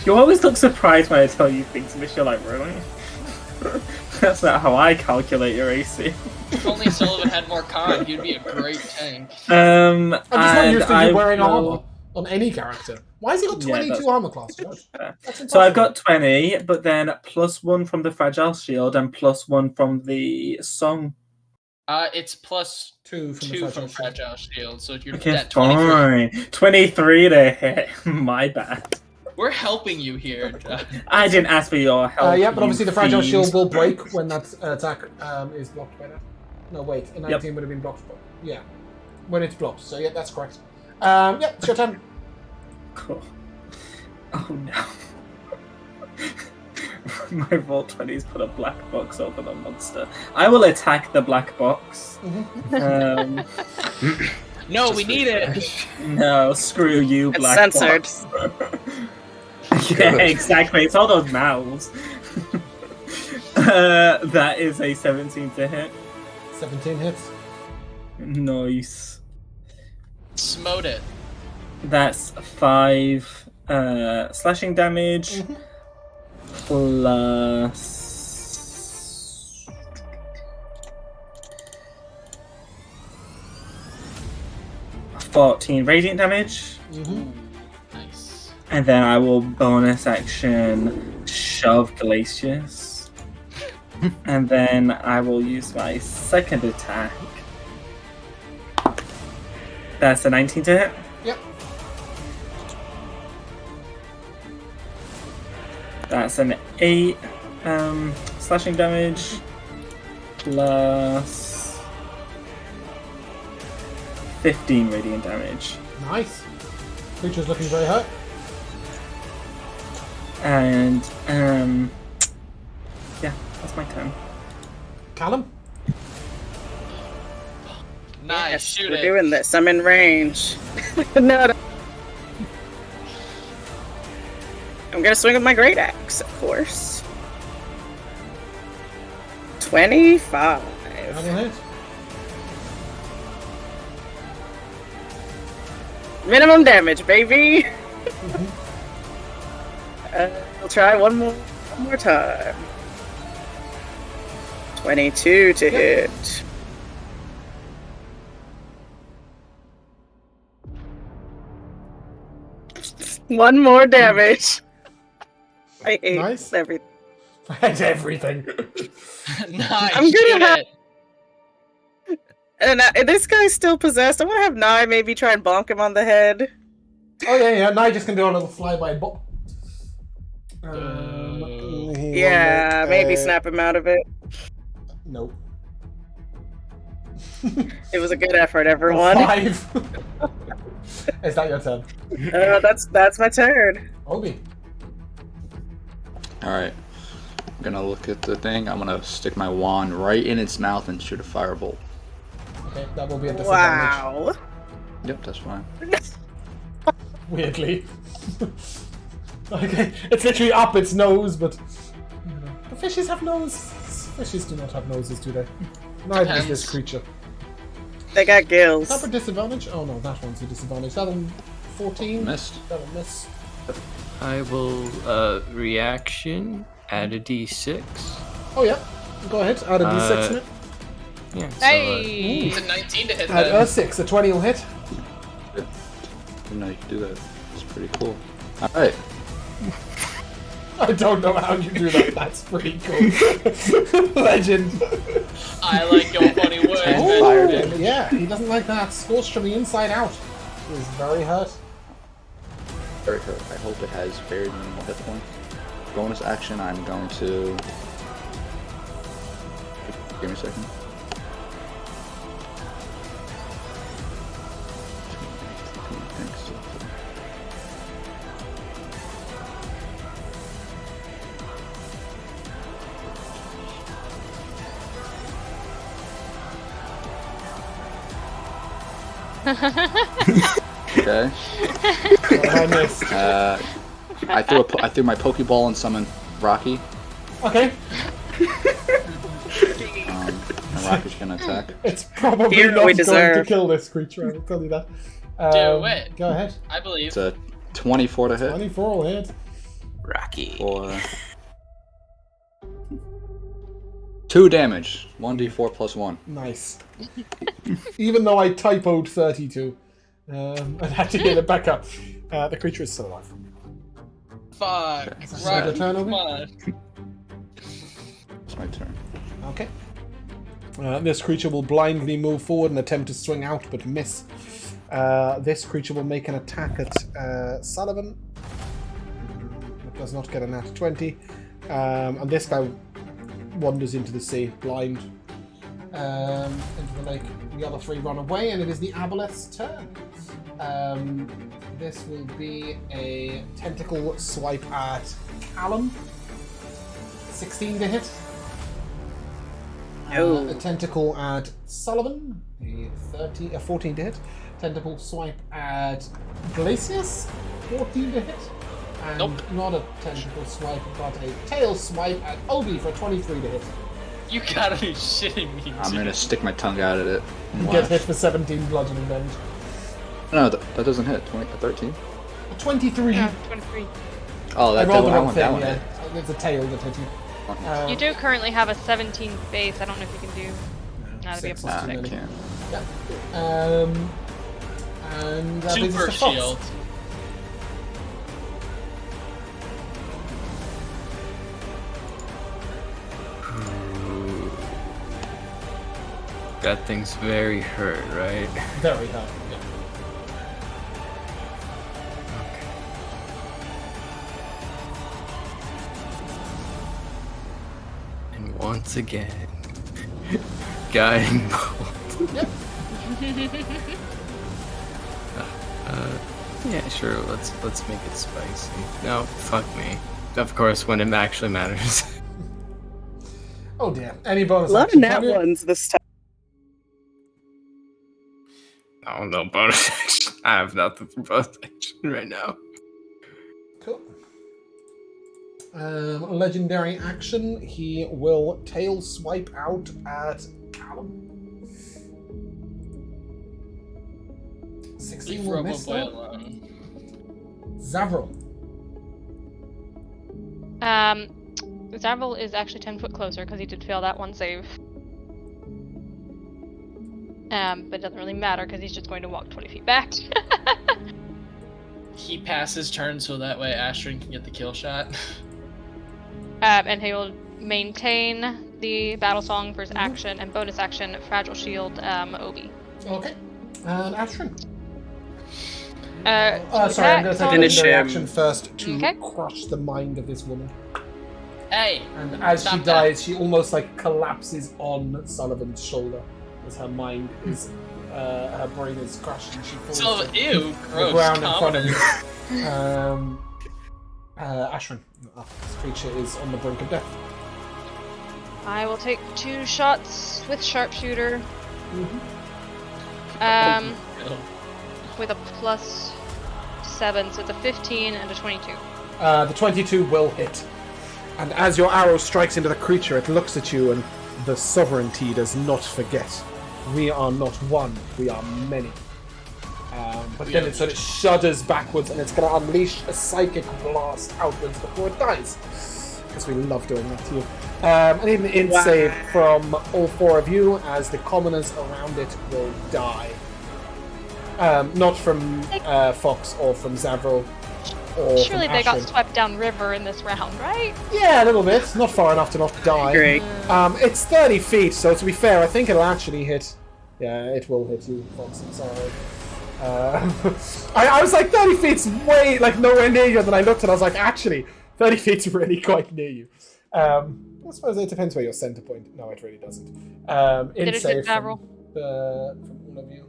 You always look surprised when I tell you things, Mish. You're like, really? That's not how I calculate your AC. If only Sullivan had more con, he'd be a great tank. I'm just not used to you I wearing will- armor on any character. Why has he got 22 that's- armor class, Josh? fair. That's So I've impossible. got 20, but then +1 from the fragile shield and +1 from the song. It's plus 2 from the 2 fragile from shield. fragile shield, so you're Okay, at 23. fine. 23 to hit. My bad. We're helping you here. I didn't ask for your help. Yeah, but obviously the fragile fiend. shield will break when that attack is blocked by that. No, wait, a 19 would have been blocked. Yeah, when it's blocked. So yeah, that's correct. Yeah, it's your turn. Cool. Oh no. My Roll20's put a black box over the monster. I will attack the black box. No, we need it. No, screw you, It's black censored. box. Yeah, exactly. It's all those mouths. That is a 17 to hit. 17 hits. Nice. Smote it. That's 5 slashing damage plus 14 radiant damage. Nice. And then I will bonus action shove Glacius. And then I will use my second attack. That's a 19 to hit. Yep. That's an 8 slashing damage plus 15 radiant damage. Nice. Creature's looking very hurt. And yeah, that's my turn. Callum? Nice. Yes, Shoot we're it. doing this. I'm in range. No. I'm gonna swing with my great axe, of course. 25. That'll hit. Minimum damage, baby. I'll try one more time. 22 to hit. One more damage. I hate Nice. everything. That's everything. Nice. I'm gonna shoot have- it. And this guy's still possessed. I want to have Nye maybe try and bonk him on the head. Oh yeah. Now just can do a little flyby bop. Yeah, maybe snap him out of it. Nope. It was a good effort, everyone. 5. Is that your turn? That's my turn. Obi. Alright. I'm gonna look at the thing. I'm gonna stick my wand right in its mouth and shoot a firebolt. Okay, that will be a disadvantage. Wow. Yep, that's fine. Weirdly. Okay, it's literally up its nose, but the fishes have noses. Fishes do not have noses, do they? Neither does this Depends. creature. They got gills. Is that for disadvantage? Oh no, that one's a disadvantage. That'll 14. Missed. That'll miss. I will reaction, add a d6. Oh yeah, go ahead. Add a d6 in it. Yeah. So, Hey! It's a 19 to hit Add them. a 6. A 20 will hit. Didn't know you could do that. It's pretty cool. Alright. I don't know how you do that. That's pretty cool. Legend. I like your funny words. Oh, man. yeah, he doesn't like that. Scorched from the inside out. He's very hurt. Very hurt. I hope it has very minimal hit points. Bonus action, I'm going to... Give me a second. Okay. I missed. I threw my Pokeball and summoned Rocky. Okay. And Rocky's gonna attack. It's probably Here not we going to deserve. kill this creature, I'll tell you that. Do it. Go ahead. I believe. It's a 24 to hit. 24 will hit. Rocky. For 2 damage. 1d4 plus 1. Nice. Even though I typoed 32, I'd had to get it back up. The creature is still alive. Fuck. Okay. Is that your turn, Come Obi? on. It's my turn. Okay. This creature will blindly move forward and attempt to swing out, but miss. This creature will make an attack at Sullivan. It does not get a nat 20. And this guy wanders into the sea, blind. Into the lake. The other three run away, and it is the Aboleth's turn. This will be a tentacle swipe at Callum. 16 to hit. A tentacle at Sullivan. A 14 to hit. Tentacle swipe at Glacius. 14 to hit. And not a tentacle swipe, but a tail swipe at Obi for 23 to hit. You gotta be shitting me, I'm dude. gonna stick my tongue out at it. You get hit for 17 bludgeoning damage. No, that doesn't hit. 13? 23. Yeah, 23. Oh, I that rolled the one wrong that thing, one yeah. hit. It's a tail that hit you. You do currently have a 17 base. I don't know if you can do. That'd be a 6 plus is too I many. can't. Yeah. And that leads us Super to Fox. shield. Ooh. That thing's very hurt, right? Very hard. Yeah. And once again, guiding bolt. Yep. Yeah, sure. Let's make it spicy. No, fuck me. Of course, when it actually matters. Oh dear. Any bonus A lot of action? nat Tanya? ones this time. Oh no, bonus action. I have nothing for bonus action right now. Cool. Legendary action. He will tail swipe out at Callum. 16 Leave will miss Robo-Boy though. alone. Zavril. Zavril is actually 10 foot closer because he did fail that one save. But it doesn't really matter because he's just going to walk 20 feet back. He passes turn so that way Astrid can get the kill shot. And he will maintain the battle song for his action and bonus action, fragile shield, Obi. Okay. And Astrid. Sorry, Sorry, I'm going to take a Finish legendary him. action first to Okay. crush the mind of this woman. Hey! And as she Stop dies, she almost like collapses on Sullivan's shoulder as her mind is, her brain is crushed and she falls So, to ew, the gross. ground in front of commoner. you. Ashrin, this creature is on the brink of death. I will take 2 shots with sharpshooter. Ew. With a plus 7, so it's a 15 and a 22. The 22 will hit. And as your arrow strikes into the creature, it looks at you and the sovereignty does not forget. We are not one, we are many. But then it sort of shudders backwards and it's going to unleash a psychic blast outwards before it dies. Because we love doing that to you. And an int save from all 4 of you as the commoners around it will die. Not from Fox or from Zavril or Surely from they got Ashrin. swept downriver in this round, right? Yeah, a little bit. Not far enough to not die. Great. It's 30 feet, so to be fair, I think it'll actually hit. Yeah, it will hit you, Fox. I'm sorry. I was like, 30 feet's way, like, nowhere near you, and then I looked and I was like, actually, 30 feet's really quite near you. I suppose it depends where your center point. No, it really doesn't. Did it hit Zavril? From all of you.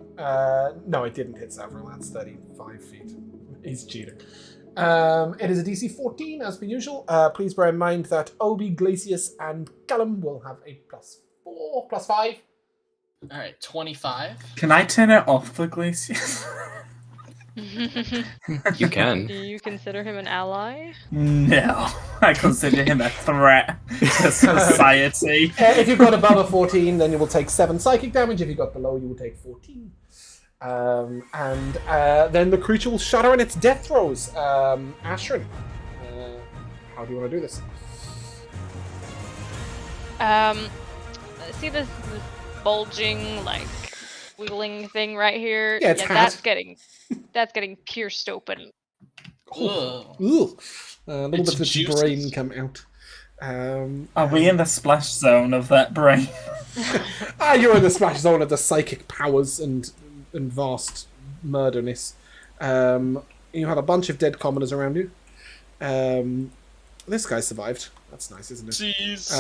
No, it didn't hit Zavril. That's 35 feet. He's cheating. It is a DC 14, as per usual. Please bear in mind that Obi, Glacius, and Callum will have a +4, +5. Alright, 25. Can I turn it off for Glacius? You can. Do you consider him an ally? No, I consider him a threat to society. If you've got above a 14, then you will take 7 psychic damage. If you've got below, you will take 14. Then the creature will shatter in its death throes. Ashrin, how do you want to do this? See this bulging, like, wiggling thing right here? Yeah, it's that's getting pierced open. Ugh. Ooh. A little It's bit of its juicy. brain come out. Are we in the splash zone of that brain? You're in the smash zone of the psychic powers and vast murderness. You have a bunch of dead commoners around you. This guy survived. That's nice, isn't it? Jeez.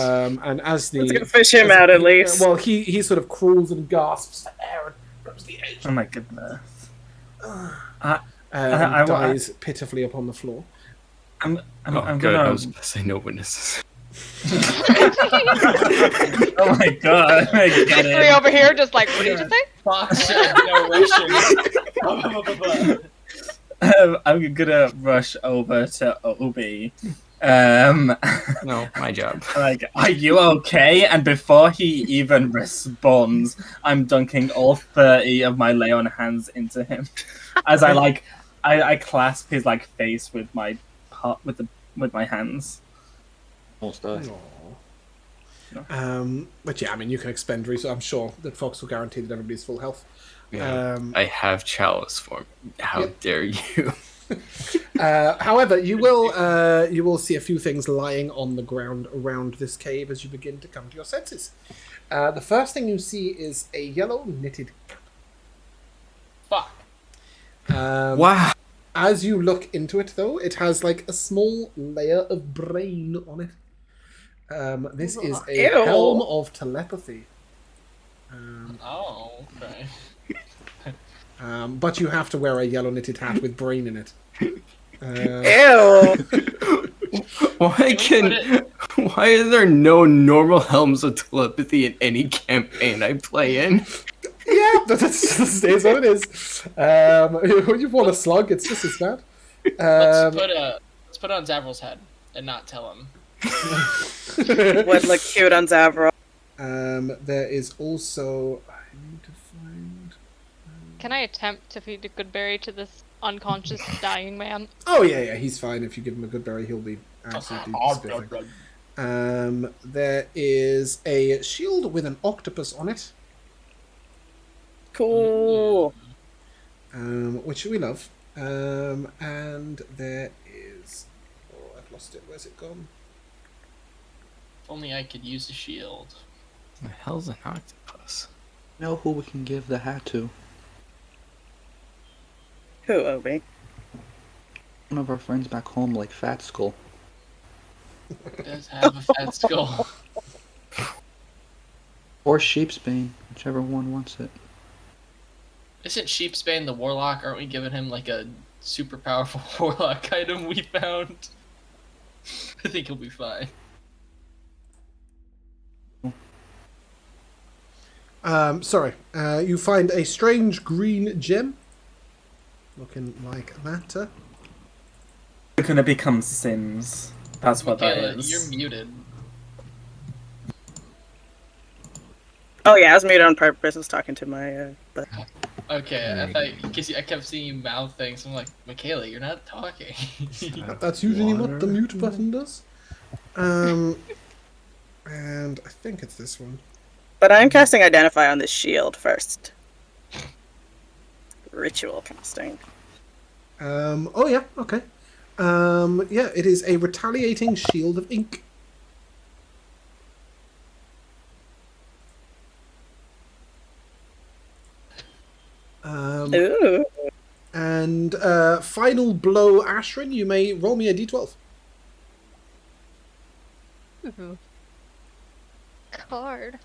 And as the Let's go fish him out at least. Well, he sort of crawls and gasps for air and grabs the edge. Oh my goodness. And I- dies pitifully upon the floor. I'm good. gonna. I was about to say no witnesses. Oh my god! I get Victory it. over here, just like, what did you say? Fox said no wishing. I'm gonna rush over to Obi. No, my job. Like, are you okay? And before he even responds, I'm dunking all 30 of my lay on hands into him. As I clasp his like face with my with my hands. Almost die. But yeah, I mean, you can expend resources. I'm sure that Fox will guarantee that everybody's full health. Yeah, I have chalice form. How dare you? However, you will see a few things lying on the ground around this cave as you begin to come to your senses. The first thing you see is a yellow knitted cap. Fuck. Wow. As you look into it, though, it has like a small layer of brain on it. This is a Ew. helm of telepathy. Oh, okay. But you have to wear a yellow knitted hat with brain in it. Ew. Why is there no normal helms of telepathy in any campaign I play in? Yeah, that is what it is. You've won a slug, it's just as bad. Let's put it on Zavral's head and not tell him. Would look cute on Zavro. There is also... I need to find... Can I attempt to feed a good berry to this unconscious dying man? Oh, yeah, he's fine. If you give him a good berry, he'll be absolutely spiffing. There is a shield with an octopus on it, Cool. which we love. And there is... Oh, I've lost it. Where's it gone? If only I could use a shield. The hell's an octopus? Know who we can give the hat to? Who, Obi? One of our friends back home, like Fat Skull. It does have a fat skull. Or Sheepsbane, whichever one wants it. Isn't Sheepsbane the warlock? Aren't we giving him like a super powerful warlock item we found? I think he'll be fine. Sorry. You find a strange green gem. Looking like that. We're gonna become Sims. That's what that Michaela, is. you're muted. Oh yeah, I was muted on purpose. I was talking to my. But... Okay, I thought because I kept seeing you mouth things. I'm like, Michaela, you're not talking. That's usually what the mute button does. And I think it's this one. But I'm casting Identify on this shield first. Ritual casting. Oh yeah, okay. Yeah, it is a retaliating shield of ink. Ooh. And final blow, Ashrin, you may roll me a d12. Ooh. Card.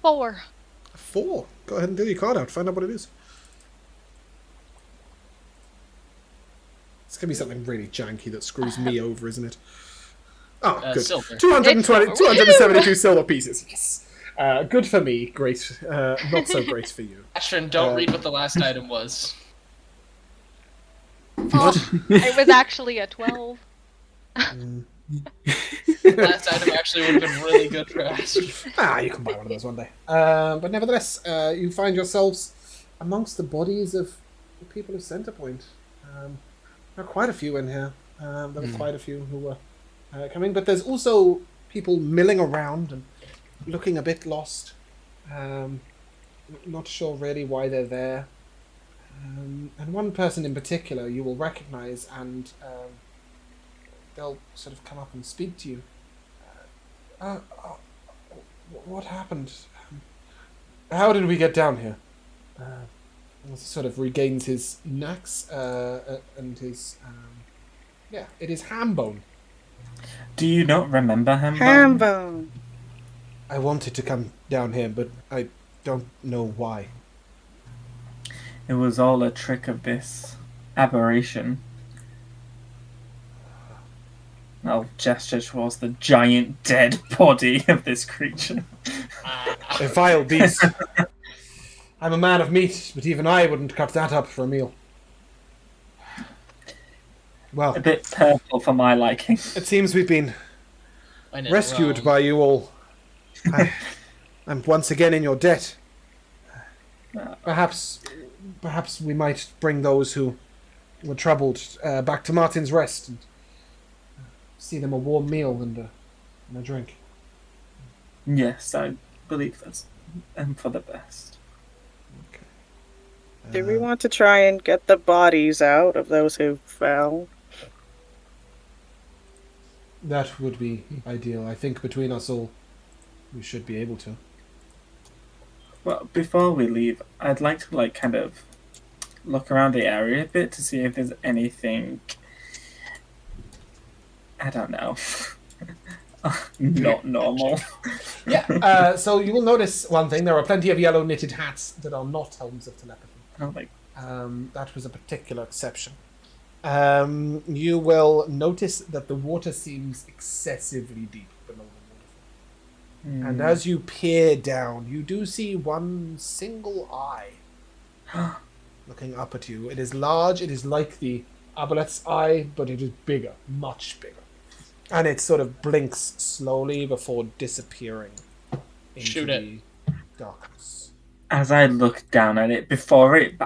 4. 4. Go ahead and deal your card out. Find out what it is. It's going to be something really janky that screws me over, isn't it? Oh, good. Silver. 272 silver pieces. Yes. Good for me. Great. Not so great for you. Ashton, don't read what the last item was. Oh, it was actually a 12. The last item actually would have been really good for Ashton. You can buy one of those one day. But nevertheless, you find yourselves amongst the bodies of the people of Centerpoint. There are quite a few in here. There were quite a few who were coming, but there's also people milling around and looking a bit lost. Not sure really why they're there. And one person in particular you will recognize, and they'll sort of come up and speak to you. What happened? How did we get down here? He sort of regains his knacks and his yeah, it is Hambone. Do you not remember him? Hambone. I wanted to come down here, but I don't know why. It was all a trick of this aberration. I'll gesture towards the giant dead body of this creature. A vile beast. I'm a man of meat, but even I wouldn't cut that up for a meal. Well, A bit purple for my liking. it seems we've been When in rescued Rome. by you all. I'm once again in your debt. Perhaps we might bring those who were troubled back to Martin's Rest and see them a warm meal and a drink. Yes, I believe that's for the best. Do we want to try and get the bodies out of those who fell? That would be ideal. I think between us all, we should be able to. Well, before we leave, I'd like to kind of look around the area a bit to see if there's anything. I don't know. Not normal. Yeah, so you will notice one thing. There are plenty of yellow knitted hats that are not helms of telepathy. Oh, like, That was a particular exception. You will notice that the water seems excessively deep below the waterfall. And as you peer down, you do see one single eye looking up at you. It is large. It is like the aboleth's eye, but it is bigger, much bigger. And it sort of blinks slowly before disappearing into Shoot it. the darkness. as I look down at it,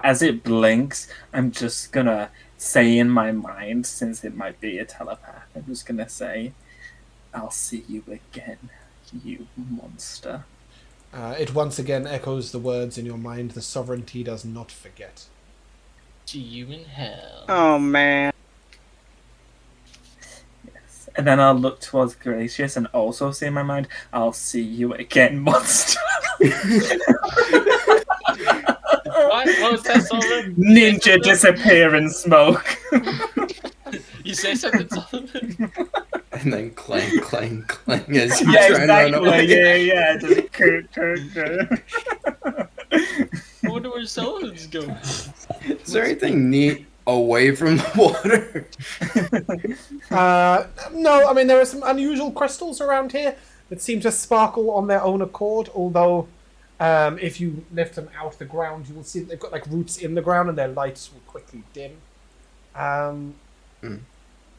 as it blinks, I'm just gonna say in my mind, since it might be a telepath, I'm just gonna say, "I'll see you again, you monster." It once again echoes the words in your mind, "The sovereignty does not forget." See you in hell. Oh man. Yes. And then I'll look towards Gracious and also say in my mind, "I'll see you again, monster." What was that, Solomon? Ninja disappear in smoke. You say something, Solomon? And then clang, clang, clang as you Yeah, try and run exactly. away. Yeah. Just I wonder where Solomon's going. Is there anything neat away from the water? No, I mean, there are some unusual crystals around here that seem to sparkle on their own accord, although if you lift them out of the ground, you will see that they've got like roots in the ground and their lights will quickly dim.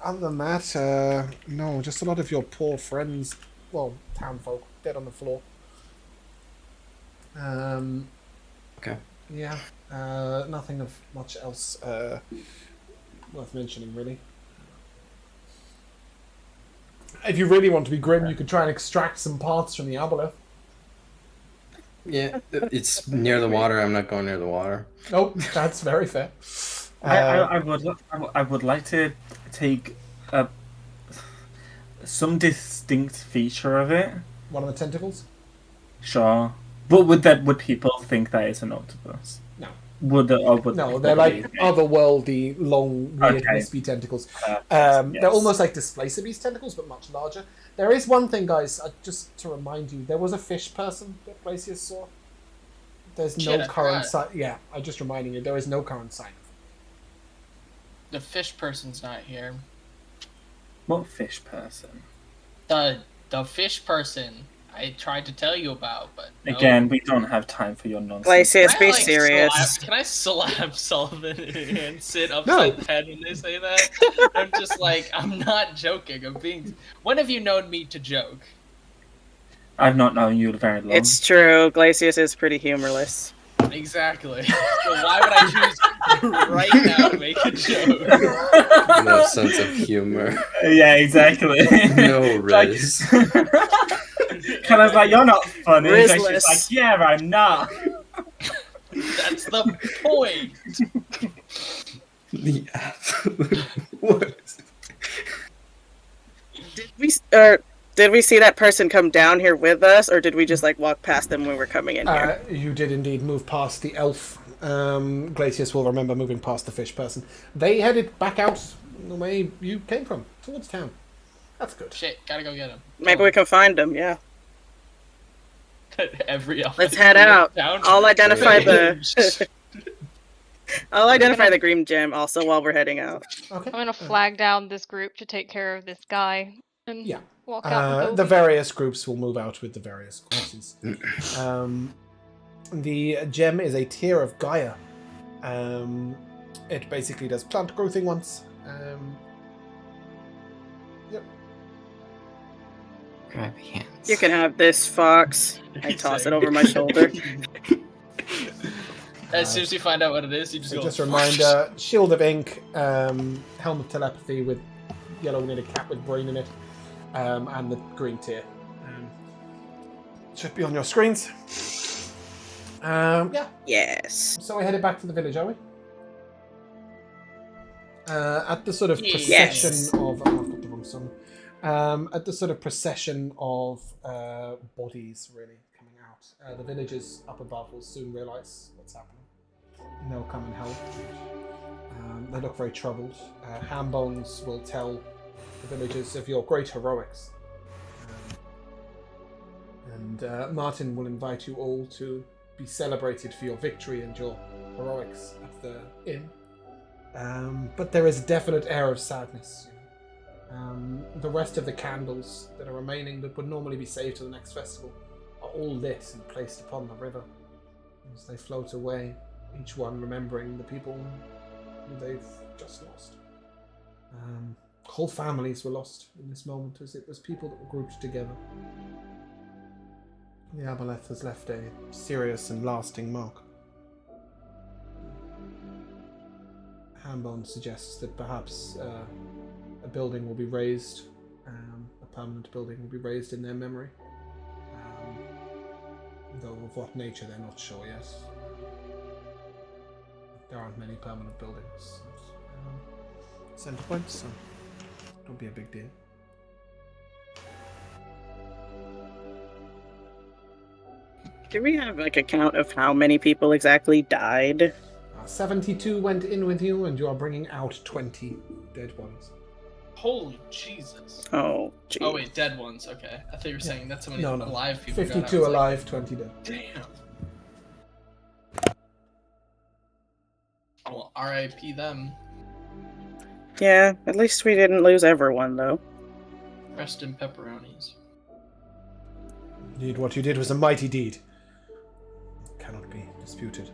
Other than that, no, just a lot of your poor friends, well, townfolk, dead on the floor. Okay. Yeah, nothing of much else worth mentioning, really. If you really want to be grim, you could try and extract some parts from the aboleth. Yeah, it's near the water. I'm not going near the water. Nope, that's very fair. I would like to take some distinct feature of it. One of the tentacles? Sure, but would people think that it's an octopus? No. No, They're like otherworldly, long, weird, Okay. wispy tentacles. Yes. They're almost like Displacer Beast tentacles, but much larger. There is one thing, guys, just to remind you, there was a fish person that Glacius saw. There's no Shit, I current forgot. sign. Yeah, I'm just reminding you, there is no current sign. The fish person's not here. What fish person? The fish person I tried to tell you about, but no. Again, we don't have time for your nonsense. Glacius, Can I, be serious. Can I slap Sullivan and sit upside the head when they say that? I'm just like, I'm not joking. I'm being. When have you known me to joke? I've not known you very long. It's true. Glacius is pretty humorless. Exactly. So why would I choose right now to make a joke? No sense of humor. Yeah, exactly. No riz. Kind of like, you're not funny. And she's Rizless. like, yeah, I'm not. That's the point. The absolute worst. Did Did we see that person come down here with us, or did we just like walk past them when we were coming in here? You did indeed move past the elf. Glacius will remember moving past the fish person. They headed back out the way you came from, towards town. That's good. Shit, gotta go get him. Maybe we can find them. Yeah. Every elf. Let's head out. Down. I'll identify the. I'll identify the green gem also while we're heading out. Okay. I'm gonna flag down this group to take care of this guy and Yeah. walk out. The various groups will move out with the various courses. The gem is a tier of Gaia. It basically does plant growthing once. Yep. Grab hands. You can have this, Fox. I toss it over my shoulder. As soon as you find out what it is, you just So go. just a reminder: Shield of Ink, Helm of Telepathy with yellow knitted cap with brain in it, and the green tier. Should be on your screens. Yeah. Yes. So we headed back to the village, are we? At the sort of procession Yes. of... Oh, I've got the wrong song. At the sort of procession of bodies, really, coming out. The villagers up above will soon realise what's happening. And they'll come and help. They look very troubled. Hambones will tell the villagers of your great heroics. And Martin will invite you all to be celebrated for your victory and your heroics at the inn. But there is a definite air of sadness. The rest of the candles that are remaining that would normally be saved to the next festival are all lit and placed upon the river as they float away, each one remembering the people who they've just lost. Whole families were lost in this moment as it was people that were grouped together. The aboleth has left a serious and lasting mark. Hambone suggests that perhaps a building will be raised, a permanent building will be raised in their memory. Though of what nature they're not sure yet. There aren't many permanent buildings at Centre Point, so it'll be a big deal. Do we have like a count of how many people exactly died? 72 went in with you, and you are bringing out 20 dead ones. Holy Jesus. Oh, geez. Oh wait, dead ones. Okay, I thought you were saying that's how many No. alive people. 52 got. I was like, alive, 20 dead. Damn. Well, R.I.P. them. Yeah, at least we didn't lose everyone though. Rest in pepperonis. Indeed, what you did was a mighty deed. Cannot be disputed.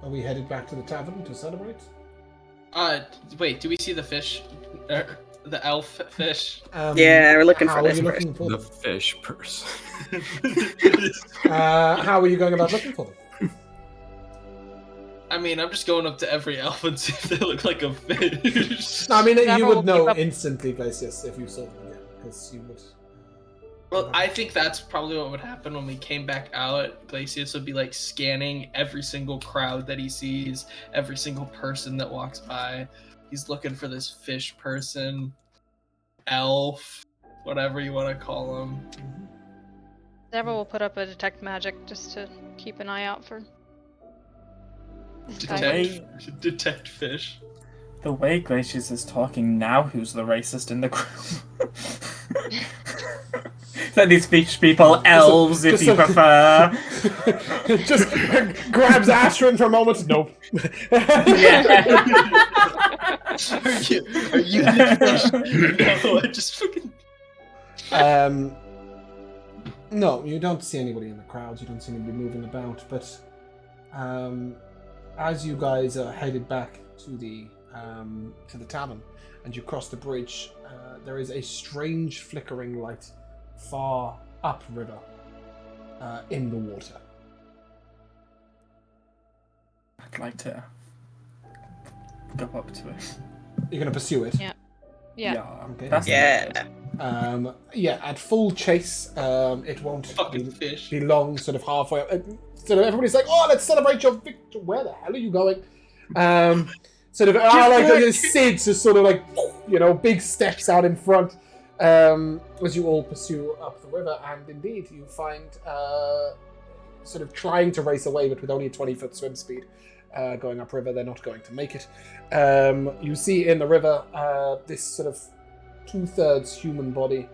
Are we headed back to the tavern to celebrate? Wait, do we see the fish? The elf fish? Yeah, we're looking how for are this you person. looking for The them? fish person. How are you going about looking for them? I mean, I'm just going up to every elf and see if they look like a fish. No, I mean, Never you will would know keep up- instantly, Glacius, if you saw them again, because you would... Well, I think that's probably what would happen when we came back out. Glacius would be like scanning every single crowd that he sees, every single person that walks by. He's looking for this fish person, elf, whatever you want to call him. Never will put up a detect magic just to keep an eye out for this guy. Detect fish. The way Glacius is talking now, who's the racist in the group? So these fish people, elves, if you prefer. Just grabs Ashrin for a moment. Nope. Yeah. Are you the fish? No, I just fucking... No, you don't see anybody in the crowds. You don't see anybody moving about. But as you guys are headed back to the tavern, and you cross the bridge, there is a strange flickering light far upriver in the water. I'd like to go up to it. You're going to pursue it? Yeah. Okay. That's Yeah. At full chase, it won't Fucking fish. be long, sort of halfway up. Sort of everybody's like, oh, let's celebrate your victory. Where the hell are you going? Sort of, Sid just sort of like, big steps out in front as you all pursue up the river, and indeed you find sort of trying to race away, but with only a 20-foot swim speed going upriver, they're not going to make it. You see in the river this sort of 2/3 human body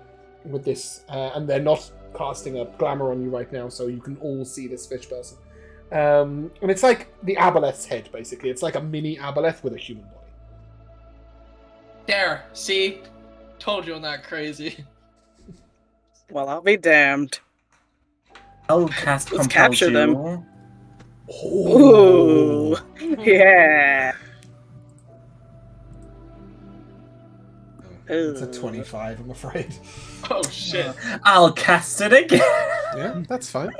with this, and they're not casting a glamour on you right now, so you can all see this fish person. And it's like the aboleth's head, basically. It's like a mini aboleth with a human body. There, see? Told you I'm not crazy. Well, I'll be damned. I'll cast Let's Compel capture them. Jewel. Ooh, yeah. It's a 25, I'm afraid. Oh shit. I'll cast it again. Yeah, that's fine.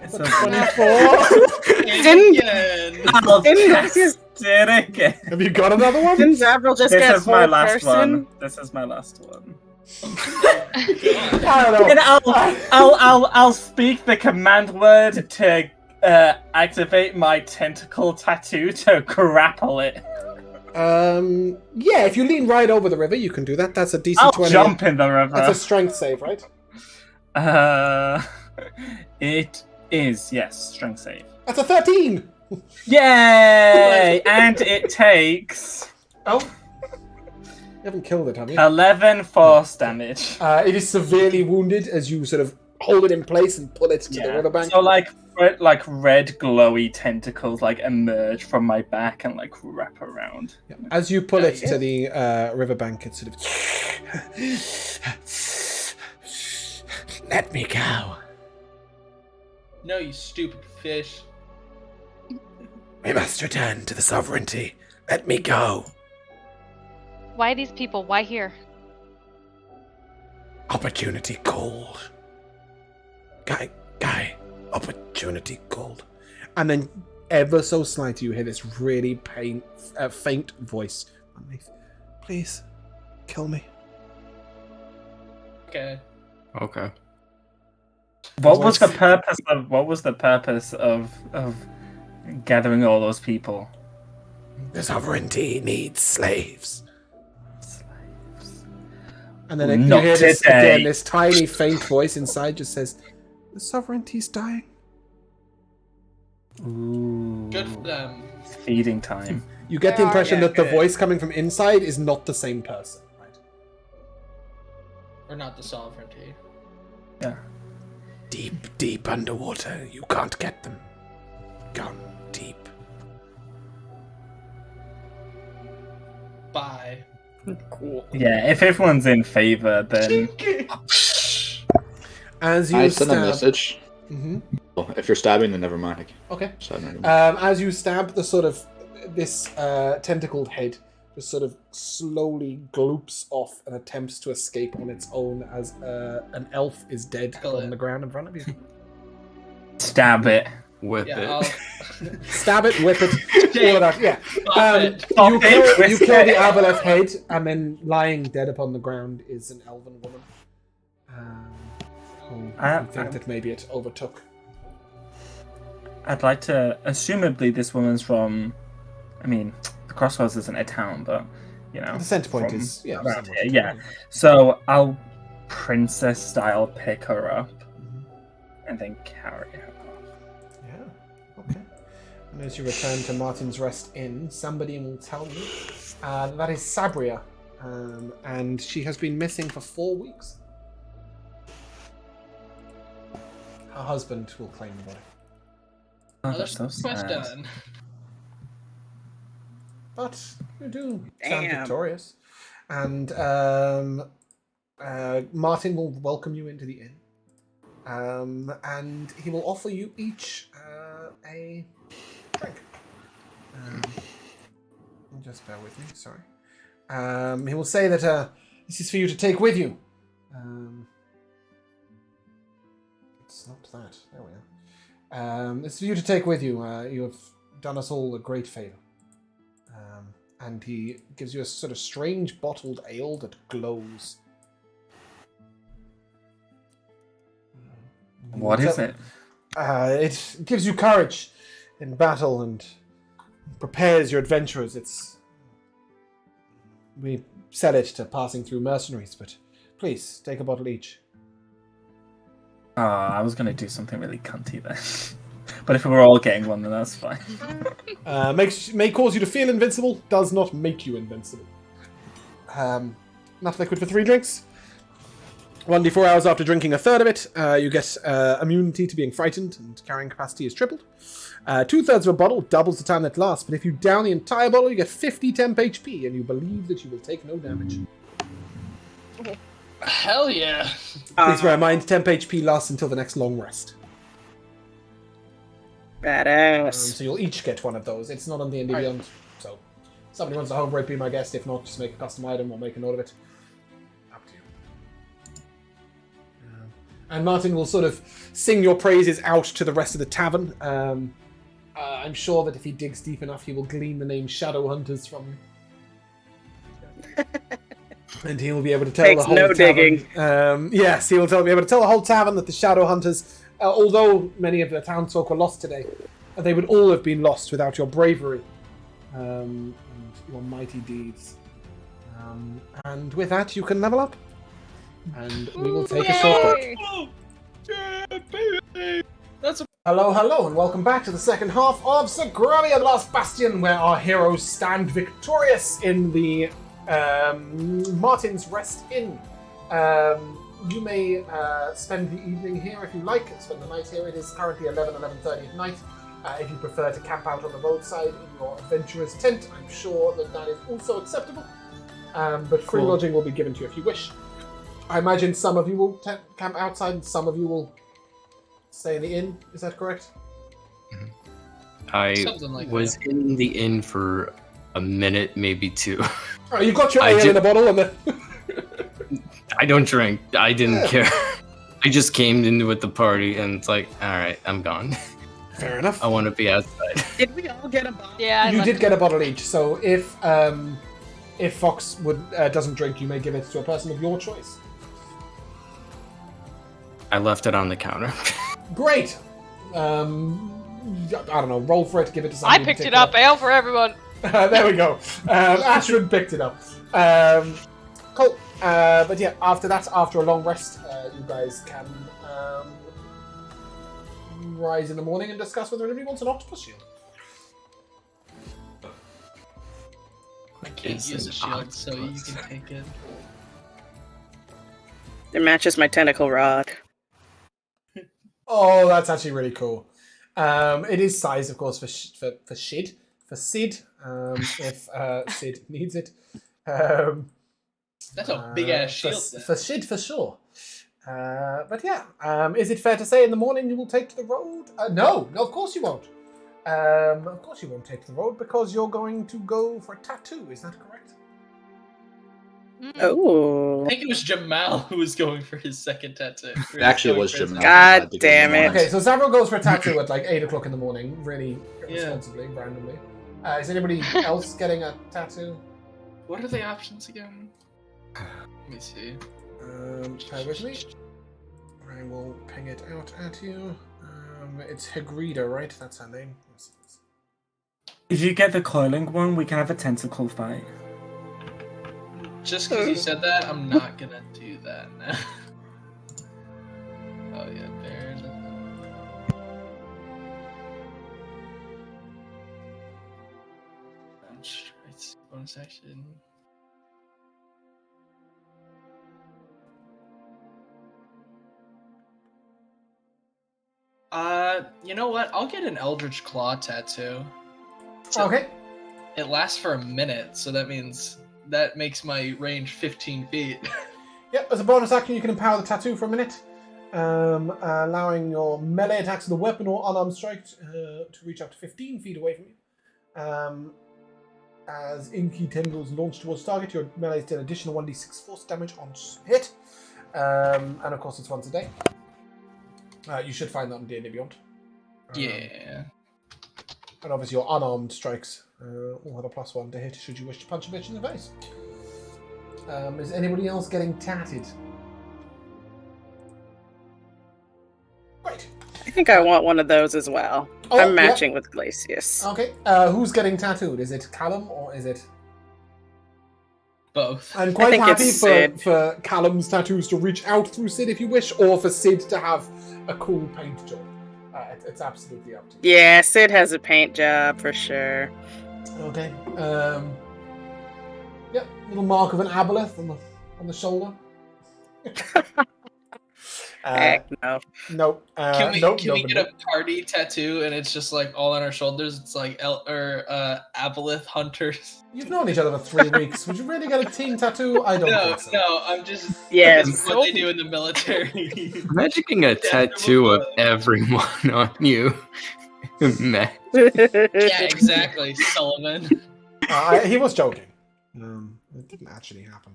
It's A a 24. Again. I'll Didn't cast it again. Have you got another one? Didn't Zavril just This get is my whole last person? one. This is my last one. I don't know. And I'll speak the command word to activate my tentacle tattoo to grapple it. Yeah, if you lean right over the river, you can do that. That's a DC I'll 20. jump in the river. That's a strength save, right? It is, yes, strength save. That's a 13! Yay! And it takes Oh. You haven't killed it, have you? 11 force damage. It is severely wounded as you sort of hold it in place and pull it to the riverbank. So like red glowy tentacles like emerge from my back and like wrap around. Yeah. As you pull it to the riverbank, it sort of... Let me go. No, you stupid fish. We must return to the sovereignty. Let me go. Why these people? Why here? Opportunity called. Guy, opportunity called. And then, ever so slightly, you hear this really faint voice underneath. Please, kill me. Okay. Okay. What was the purpose of gathering all those people? The sovereignty needs slaves. And then you Not hear this today. again, this tiny faint voice inside just says, the sovereignty's dying. Ooh. Good for them. Feeding time. You get the impression yeah, that the good. voice coming from inside is not the same person, right? Or not the sovereignty. Yeah. Deep, deep underwater. You can't get them. Gone deep. Bye. Cool. Yeah, if everyone's in favor, then As you I send a stab... message. Mm-hmm. Oh, if you're stabbing, then never mind. Okay. Stab me. As you stab, the sort of this tentacled head just sort of slowly gloops off and attempts to escape on its own as an elf is dead on the ground in front of you. stab it. Whip Yeah, it. I'll... Stab it, whip it, all of that. Yeah. Stop it. You kill the aboleth head, and then lying dead upon the ground is an elven woman. Who you think that maybe it overtook. I'd like to, assumably this woman's from, I mean, the Crossroads isn't a town, but, you know. The center point from is around here, yeah. So I'll princess-style pick her up and then carry her off. Yeah, okay. And as you return to Martin's Rest Inn, somebody will tell you that is Sabria, and she has been missing for 4 weeks. Her husband will claim the body. Oh, Another that's so sad. question. But you do sound Damn. victorious. And Martin will welcome you into the inn. And he will offer you each a drink. Just bear with me, sorry. He will say that this is for you to take with you. It's not that. There we are. This is for you to take with you. You have done us all a great favour. And he gives you a sort of strange bottled ale that glows. What is it? It gives you courage in battle and prepares your adventurers. We sell it to passing through mercenaries, but please take a bottle each. I was gonna do something really cunty then. But if we're all getting one, then that's fine. May cause you to feel invincible, does not make you invincible. Enough liquid for 3 drinks. 1d4 hours after drinking a third of it, you get immunity to being frightened, and carrying capacity is tripled. 2/3 of a bottle doubles the time that lasts, but if you down the entire bottle, you get 50 temp HP, and you believe that you will take no damage. Hell yeah. Please bear in mind, temp HP lasts until the next long rest. Badass. So you'll each get one of those. It's not on the D&D Beyond, so if somebody wants to homebrew, be my guest. If not, just make a custom item or make a note of it. Up to you. And Martin will sort of sing your praises out to the rest of the tavern. I'm sure that if he digs deep enough, he will glean the name Shadowhunters from you. And he will be able to tell Takes the whole no tavern. digging. Yes, he will be able to tell the whole tavern that the Shadowhunters, although many of the townsfolk were lost today, they would all have been lost without your bravery and your mighty deeds. And with that, you can level up. And we will take a short break. Hello, and welcome back to the second half of Sogravia, the Last Bastion, where our heroes stand victorious in the Martin's Rest Inn. You may spend the evening here if you like, spend the night here. It is currently 11:30 at night. If you prefer to camp out on the roadside in your adventurer's tent, I'm sure that is also acceptable. But free lodging will be given to you if you wish. I imagine some of you will camp outside and some of you will stay in the inn. Is that correct? I Something was in the inn for a minute, maybe 2. Oh, you got your ale in a bottle and then... I don't drink. I didn't care. I just came into with the party and it's like, alright, I'm gone. Fair enough. I want to be outside. Did we all get a bottle? Yeah, You did get a bottle each, so if Fox doesn't drink, you may give it to a person of your choice. I left it on the counter. Great. I don't know. Roll for it to give it to I somebody. picked it up. Ale for everyone. There we go. Ashwood picked it up. Cool. But yeah, after that, after a long rest, you guys can rise in the morning and discuss whether anybody wants an octopus shield. I can't use a shield, so you can take it. It matches my tentacle rod. Oh, that's actually really cool. It is size, of course, for Sid. If Sid needs it. That's a big ass shield. For Sid, for sure. But yeah, is it fair to say in the morning you will take to the road? No, of course you won't. Of course you won't take to the road because you're going to go for a tattoo. Is that correct? Oh. I think it was Jamal who was going for his second tattoo. Actually, it was Jamal. God damn it. Okay, so Zavro goes for a tattoo at like 8 o'clock in the morning, really irresponsibly, randomly. Is anybody else getting a tattoo? What are the options again? Let me see. Bear with me. I will ping it out at you. It's Hegrida, right? That's her name. If you get the coiling one, we can have a tentacle fight. Just because you said that, I'm not gonna do that now. Oh yeah, Baron. It's bonus action. You know what? I'll get an Eldritch Claw tattoo. Okay. It lasts for a minute, so that means that makes my range 15 feet. Yep, as a bonus action, you can empower the tattoo for a minute, allowing your melee attacks with a weapon or unarmed strike to reach up to 15 feet away from you. As inky tendrils launch towards target, your melee is an additional 1d6 force damage on hit. And of course, it's once a day. You should find that on D&D Beyond. Yeah. And obviously, your unarmed strikes will have a +1 to hit should you wish to punch a bitch in the face. Is anybody else getting tatted? Right. I think I want one of those as well. Oh, I'm matching with Glacius. Okay, who's getting tattooed? Is it Callum or is it... Both. I'm quite think happy it's Sid. for Callum's tattoos to reach out through Sid if you wish, or for Sid to have a cool paint job. It's absolutely up to you. Yeah, Sid has a paint job for sure. Okay. Yep, little mark of an aboleth on the shoulder. Heck no. No. Can we nope, get a party tattoo and it's just like all on our shoulders? It's like Aboleth Hunters. You've known each other for 3 weeks. Would you really get a team tattoo? I don't think so. No, I'm just Yes. that's what they do in the military. Imagine getting a tattoo of everyone on you. Man. Yeah, exactly, Sullivan. He was joking. It didn't actually happen.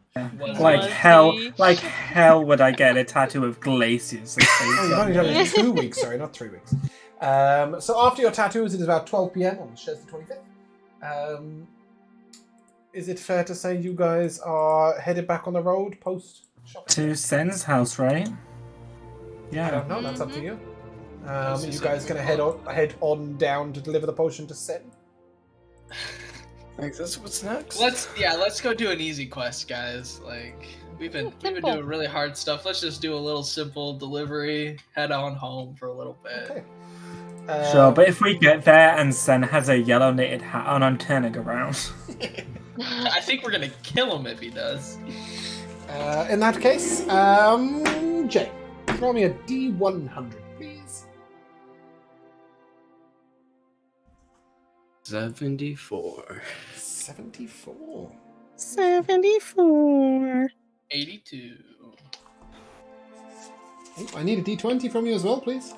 Like hell would I get a tattoo of Glacius? Oh, you've only done it 2 weeks, sorry, not 3 weeks. So after your tattoos, it is about 12 p.m. on Thursday the 25th. Is it fair to say you guys are headed back on the road post shopping? To Sen's house, right? I Yeah. don't know. That's up to you. Are you guys gonna head on down to deliver the potion to Sen? I think that's what's next. Let's go do an easy quest, guys. Like we've been doing really hard stuff. Let's just do a little simple delivery. Head on home for a little bit. Okay. Sure, but if we get there and Sen has a yellow knitted hat on, I'm turning around. I think we're gonna kill him if he does. In that case, Jay, throw me a D100, please. 74. 74. 74. 82. Oh, I need a D20 from you as well, please.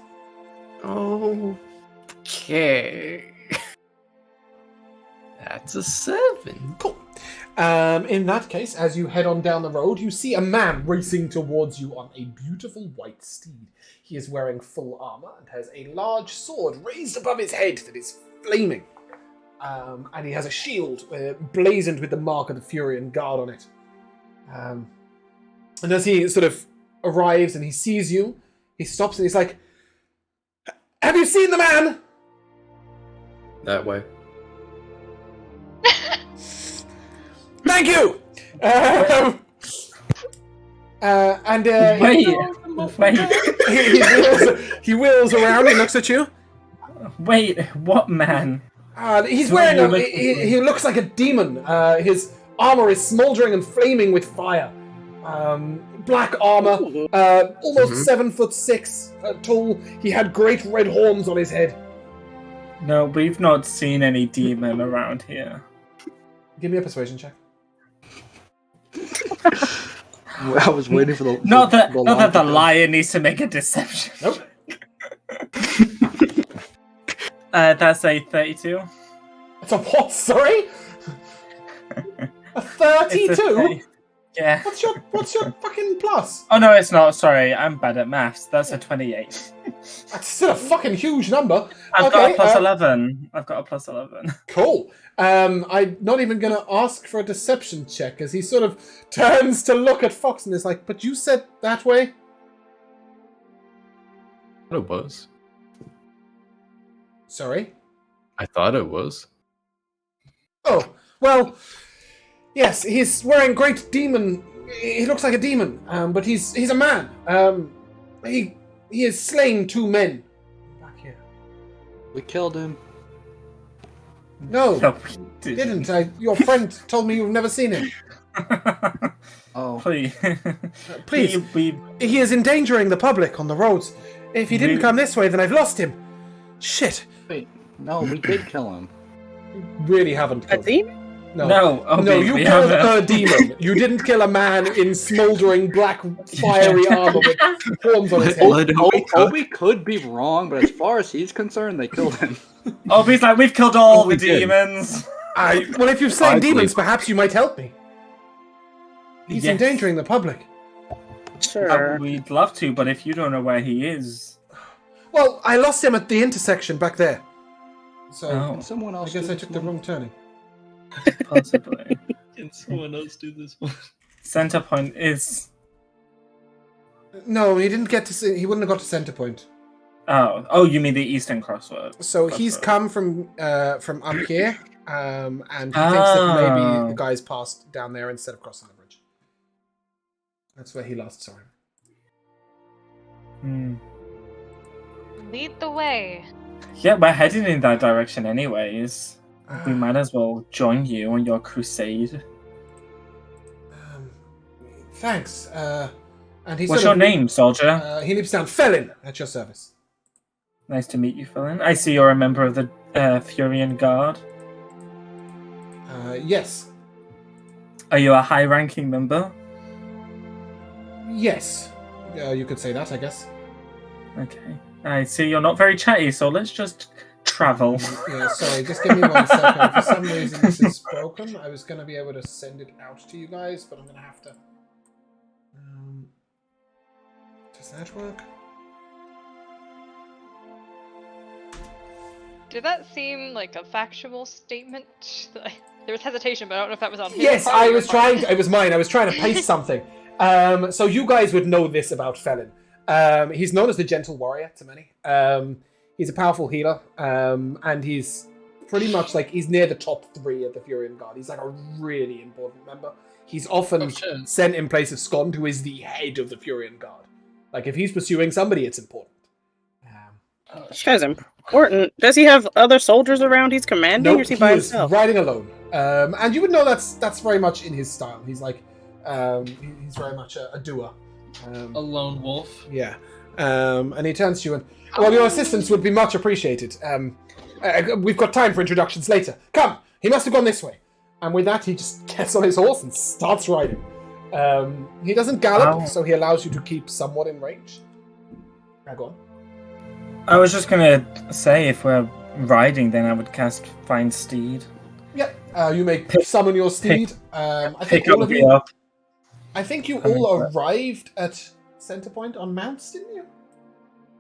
Okay. That's a 7. Cool. In that case, as you head on down the road, you see a man racing towards you on a beautiful white steed. He is wearing full armor and has a large sword raised above his head that is flaming. And he has a shield blazoned with the mark of the Furian Guard on it. And as he sort of arrives and he sees you, he stops and he's like, "Have you seen the man?" That way. Thank you! Wait, he wheels around and looks at you. wait, what man? He's wearing he looks like a demon. His armor is smoldering and flaming with fire. Black armor, almost 7'6" tall. He had great red horns on his head. No, we've not seen any demon around here. Give me a persuasion check. I was waiting for the. Not that the line. lion needs to make a deception. Nope. That's a 32. It's a what? Sorry? A 32? Yeah. What's your fucking plus? Oh no, it's not. Sorry, I'm bad at maths. That's a 28. That's still a fucking huge number. I've got a plus 11. I've got a plus 11. Cool. I'm not even going to ask for a deception check as he sort of turns to look at Fox and is like, "But you said that way?" It was. Sorry? I thought it was. Oh, well, yes, he's wearing great demon. He looks like a demon, but he's a man. He has slain 2 men. Back here. We killed him. No, No, we didn't. Your friend told me you've never seen him. Oh. Please. Please. We He is endangering the public on the roads. If he didn't come this way, then I've lost him. Shit. Wait, no, we did kill him. You really haven't A killed him. demon? No, Obi, No, you we killed haven't. a demon. You didn't kill a man in smouldering black fiery armor with horns on his head. Blood Obi could be wrong, but as far as he's concerned, they killed him. Obi's like, we've killed all Oh, we the did. demons. Well, if you've slain I demons, believe- perhaps you might help me. He's Yes. endangering the public. Sure. We'd love to, but if you don't know where he is, Well, I lost him at the intersection back there. So, oh, Someone I else. guess do I this took the one? wrong turning. possibly. Can someone else do this one? Center point is. No, he didn't get to. He wouldn't have got to center point. Oh, you mean the eastern crossroad? So he's come from up here, and he thinks that maybe the guys passed down there instead of crossing the bridge. That's where he last saw him. Lead the way. Yeah, we're heading in that direction anyways. We might as well join you on your crusade. Thanks. And What's your name, soldier? He leaps down. Felin, at your service. Nice to meet you, Felin. I see you're a member of the Furian Guard. Yes. Are you a high-ranking member? Yes. You could say that, I guess. Okay. I see you're not very chatty, so let's just travel. Yeah, sorry, just give me 1 second. For some reason this is broken. I was going to be able to send it out to you guys, but I'm going to have to... does that work? Did that seem like a factual statement? There was hesitation, but I don't know if that was on his Yes, part I or your was part. trying... It was mine. I was trying to paste something. So you guys would know this about Felin. He's known as the Gentle Warrior to many. He's a powerful healer, and he's pretty much like he's near the top 3 of the Furian Guard. He's like a really important member. He's often sent in place of Skond, who is the head of the Furian Guard. Like if he's pursuing somebody, it's important. This guy's important. Does he have other soldiers around he's commanding, or is he by is himself? riding alone. And you would know that's very much in his style. He's like he's very much a doer. A lone wolf. Yeah. And he turns to you and, well, your assistance would be much appreciated. We've got time for introductions later. Come, he must have gone this way. And with that, he just gets on his horse and starts riding. He doesn't gallop, so he allows you to keep somewhat in range. Go on. I was just gonna say, if we're riding, then I would cast Find Steed. Yeah, you may summon your steed. I think Pick all up of you. up. I think you all arrived at Centerpoint on mounts, didn't you?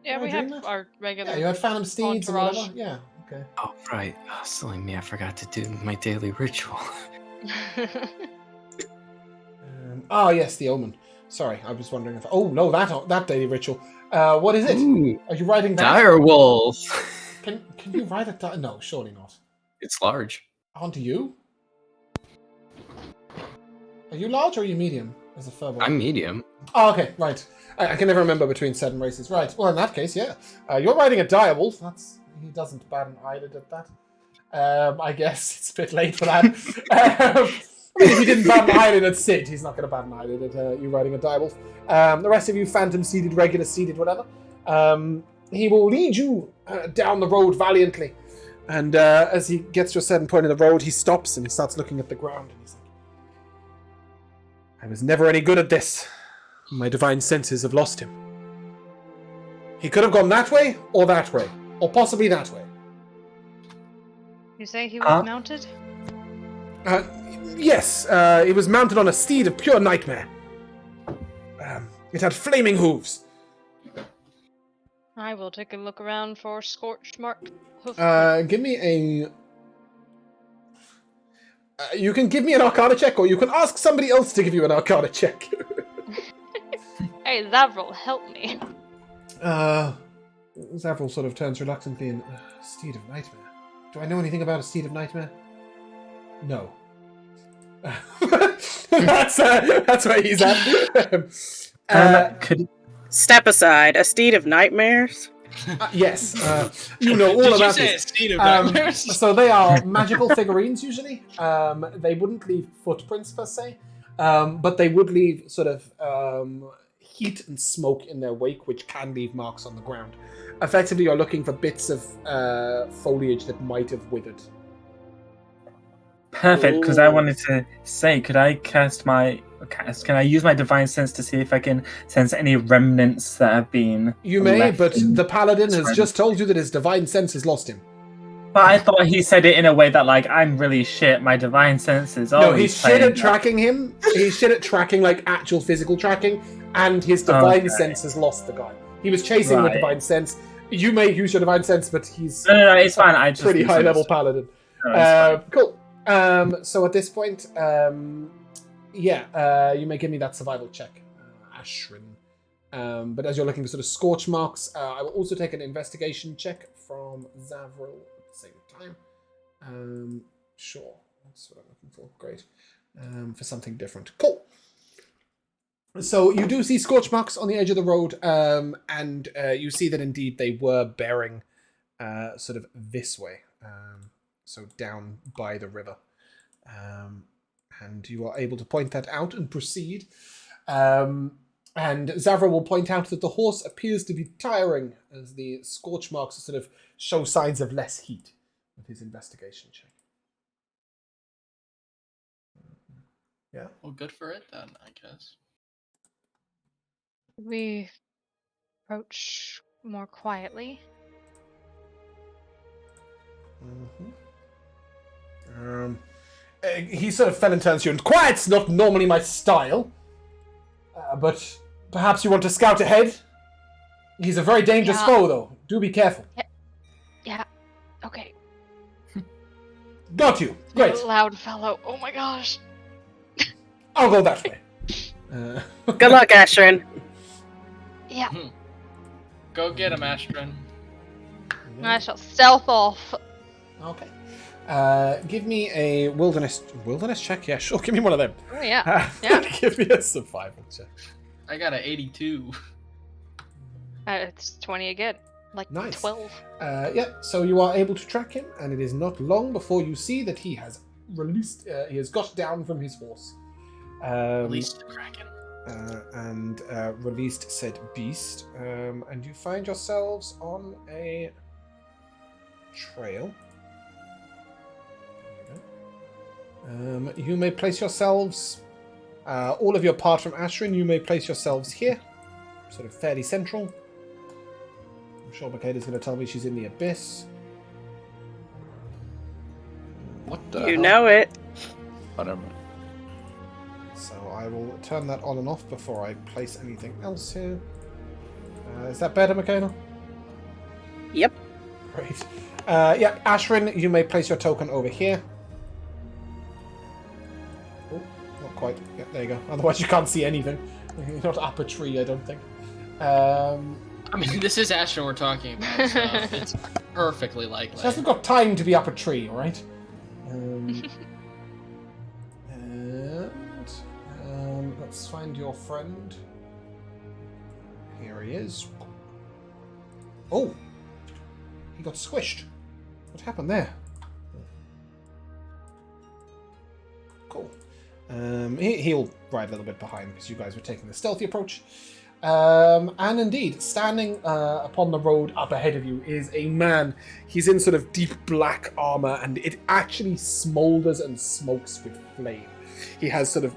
Yeah, Am I we doing have that? our regular. Yeah, you had Phantom Steeds and entourage. whatever. Yeah, okay. Oh, right. Oh, silly me. I forgot to do my daily ritual. Yes, the Omen. Sorry, I was wondering if... Oh, no, that daily ritual. What is it? Ooh, Are you riding that? direwolf. Can you ride a No, surely not. It's large. Onto you? Are you large or are you medium as a furbolg? I'm medium. Oh, okay, right. I can never remember between certain races. Right, well, in that case, yeah. You're riding a direwolf. He doesn't bat an eyelid at that. I guess it's a bit late for that. I mean, if he didn't bat an eyelid at Sid, he's not going to bat an eyelid at you riding a direwolf. The rest of you, phantom seated, regular seated, whatever. He will lead you down the road valiantly. And as he gets to a certain point in the road, he stops and he starts looking at the ground. And he's like, I was never any good at this. My divine senses have lost him. He could have gone that way, or possibly that way. You say he was mounted? Yes, it was mounted on a steed of pure nightmare. It had flaming hooves. I will take a look around for scorched mark hoof. Give me a... you can give me an Arcana check, or you can ask somebody else to give you an Arcana check. Hey, Zavril, help me. Zavril sort of turns reluctantly and... Steed of Nightmare? Do I know anything about a Steed of Nightmare? No. that's where he's at. Step aside. A steed of nightmares? Yes. You know all Did about you say this. a steed of nightmares? So they are magical figurines usually. They wouldn't leave footprints per se, but they would leave sort of heat and smoke in their wake, which can leave marks on the ground. Effectively, you're looking for bits of foliage that might have withered. Perfect, because I wanted to say, can I use my divine sense to see if I can sense any remnants that have been You may, left but in the paladin has Sogravia? just told you that his divine sense has lost him. But I thought he said it in a way that, like, I'm really shit, my divine senses. No, he's shit at tracking him. He's shit at tracking, like, actual physical tracking, and his divine sense has lost the guy. He was chasing with divine sense. You may use your divine sense, but he's No, it's fine. I just pretty high level paladin. No, Cool. So at this point, you may give me that survival check, Ashrin. But as you're looking for sort of scorch marks, I will also take an investigation check from Zavril at the same time. Sure, that's what I'm looking for. Great. For something different. Cool. So you do see scorch marks on the edge of the road, and you see that indeed they were bearing sort of this way, so down by the river. And you are able to point that out and proceed. And Zavra will point out that the horse appears to be tiring as the scorch marks sort of show signs of less heat with his investigation check. Yeah. Well, good for it then, I guess. We approach more quietly. He sort of fell and turns to you, and quiet's not normally my style, but perhaps you want to scout ahead? He's a very dangerous foe, though. Do be careful. Yeah. Okay. Got you. Great. Loud fellow. Oh my gosh. I'll go that way. Good luck, Ashrin. Yeah. Go get him, Astrid. I shall stealth off. Okay. Give me a wilderness check. Yeah, sure. Give me one of them. Oh yeah. Yeah. Give me a survival check. I got an 82. It's 20 again. Like Nice. 12. Yeah. So you are able to track him, and it is not long before you see that he has released. He has got down from his horse. Released the Kraken. And released said beast. And you find yourselves on a trail. You may place yourselves, all of you apart from Ashrin, you may place yourselves here, sort of fairly central. I'm sure Makaida's going to tell me she's in the abyss. What the You hell? know it. Whatever. So I will turn that on and off before I place anything else here. Is that better, Makaida? Yep. Great. Yeah, Ashrin, you may place your token over here. Oh, not quite. Yeah, there you go. Otherwise you can't see anything. You're not up a tree, I don't think. I mean, this is Astrid we're talking about, so it's perfectly likely. She hasn't got time to be up a tree, alright? Let's find your friend. Here he is. Oh! He got squished. What happened there? Cool. He'll ride a little bit behind because you guys were taking the stealthy approach. And indeed, standing upon the road up ahead of you is a man. He's in sort of deep black armor, and it actually smolders and smokes with flame. He has sort of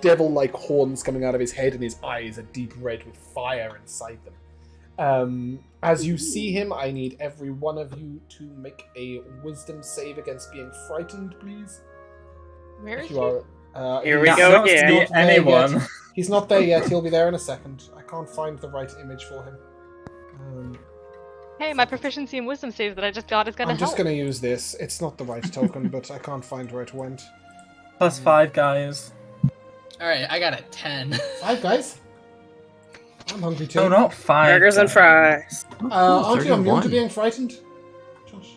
devil-like horns coming out of his head, and his eyes are deep red with fire inside them. As you see him, I need every one of you to make a wisdom save against being frightened, please. Where is If he? you are, Here we he's go not again. there Anyone. yet. He's not there yet. He'll be there in a second. I can't find the right image for him. Hey, my proficiency in wisdom saves that I just got is gonna I'm help. just going to use this. It's not the right token, but I can't find where it went. +5, guys. Alright, I got a 10. 5 guys. I'm hungry too. No, not 5. Burgers and fries. Aren't you immune to 31. being frightened, Josh?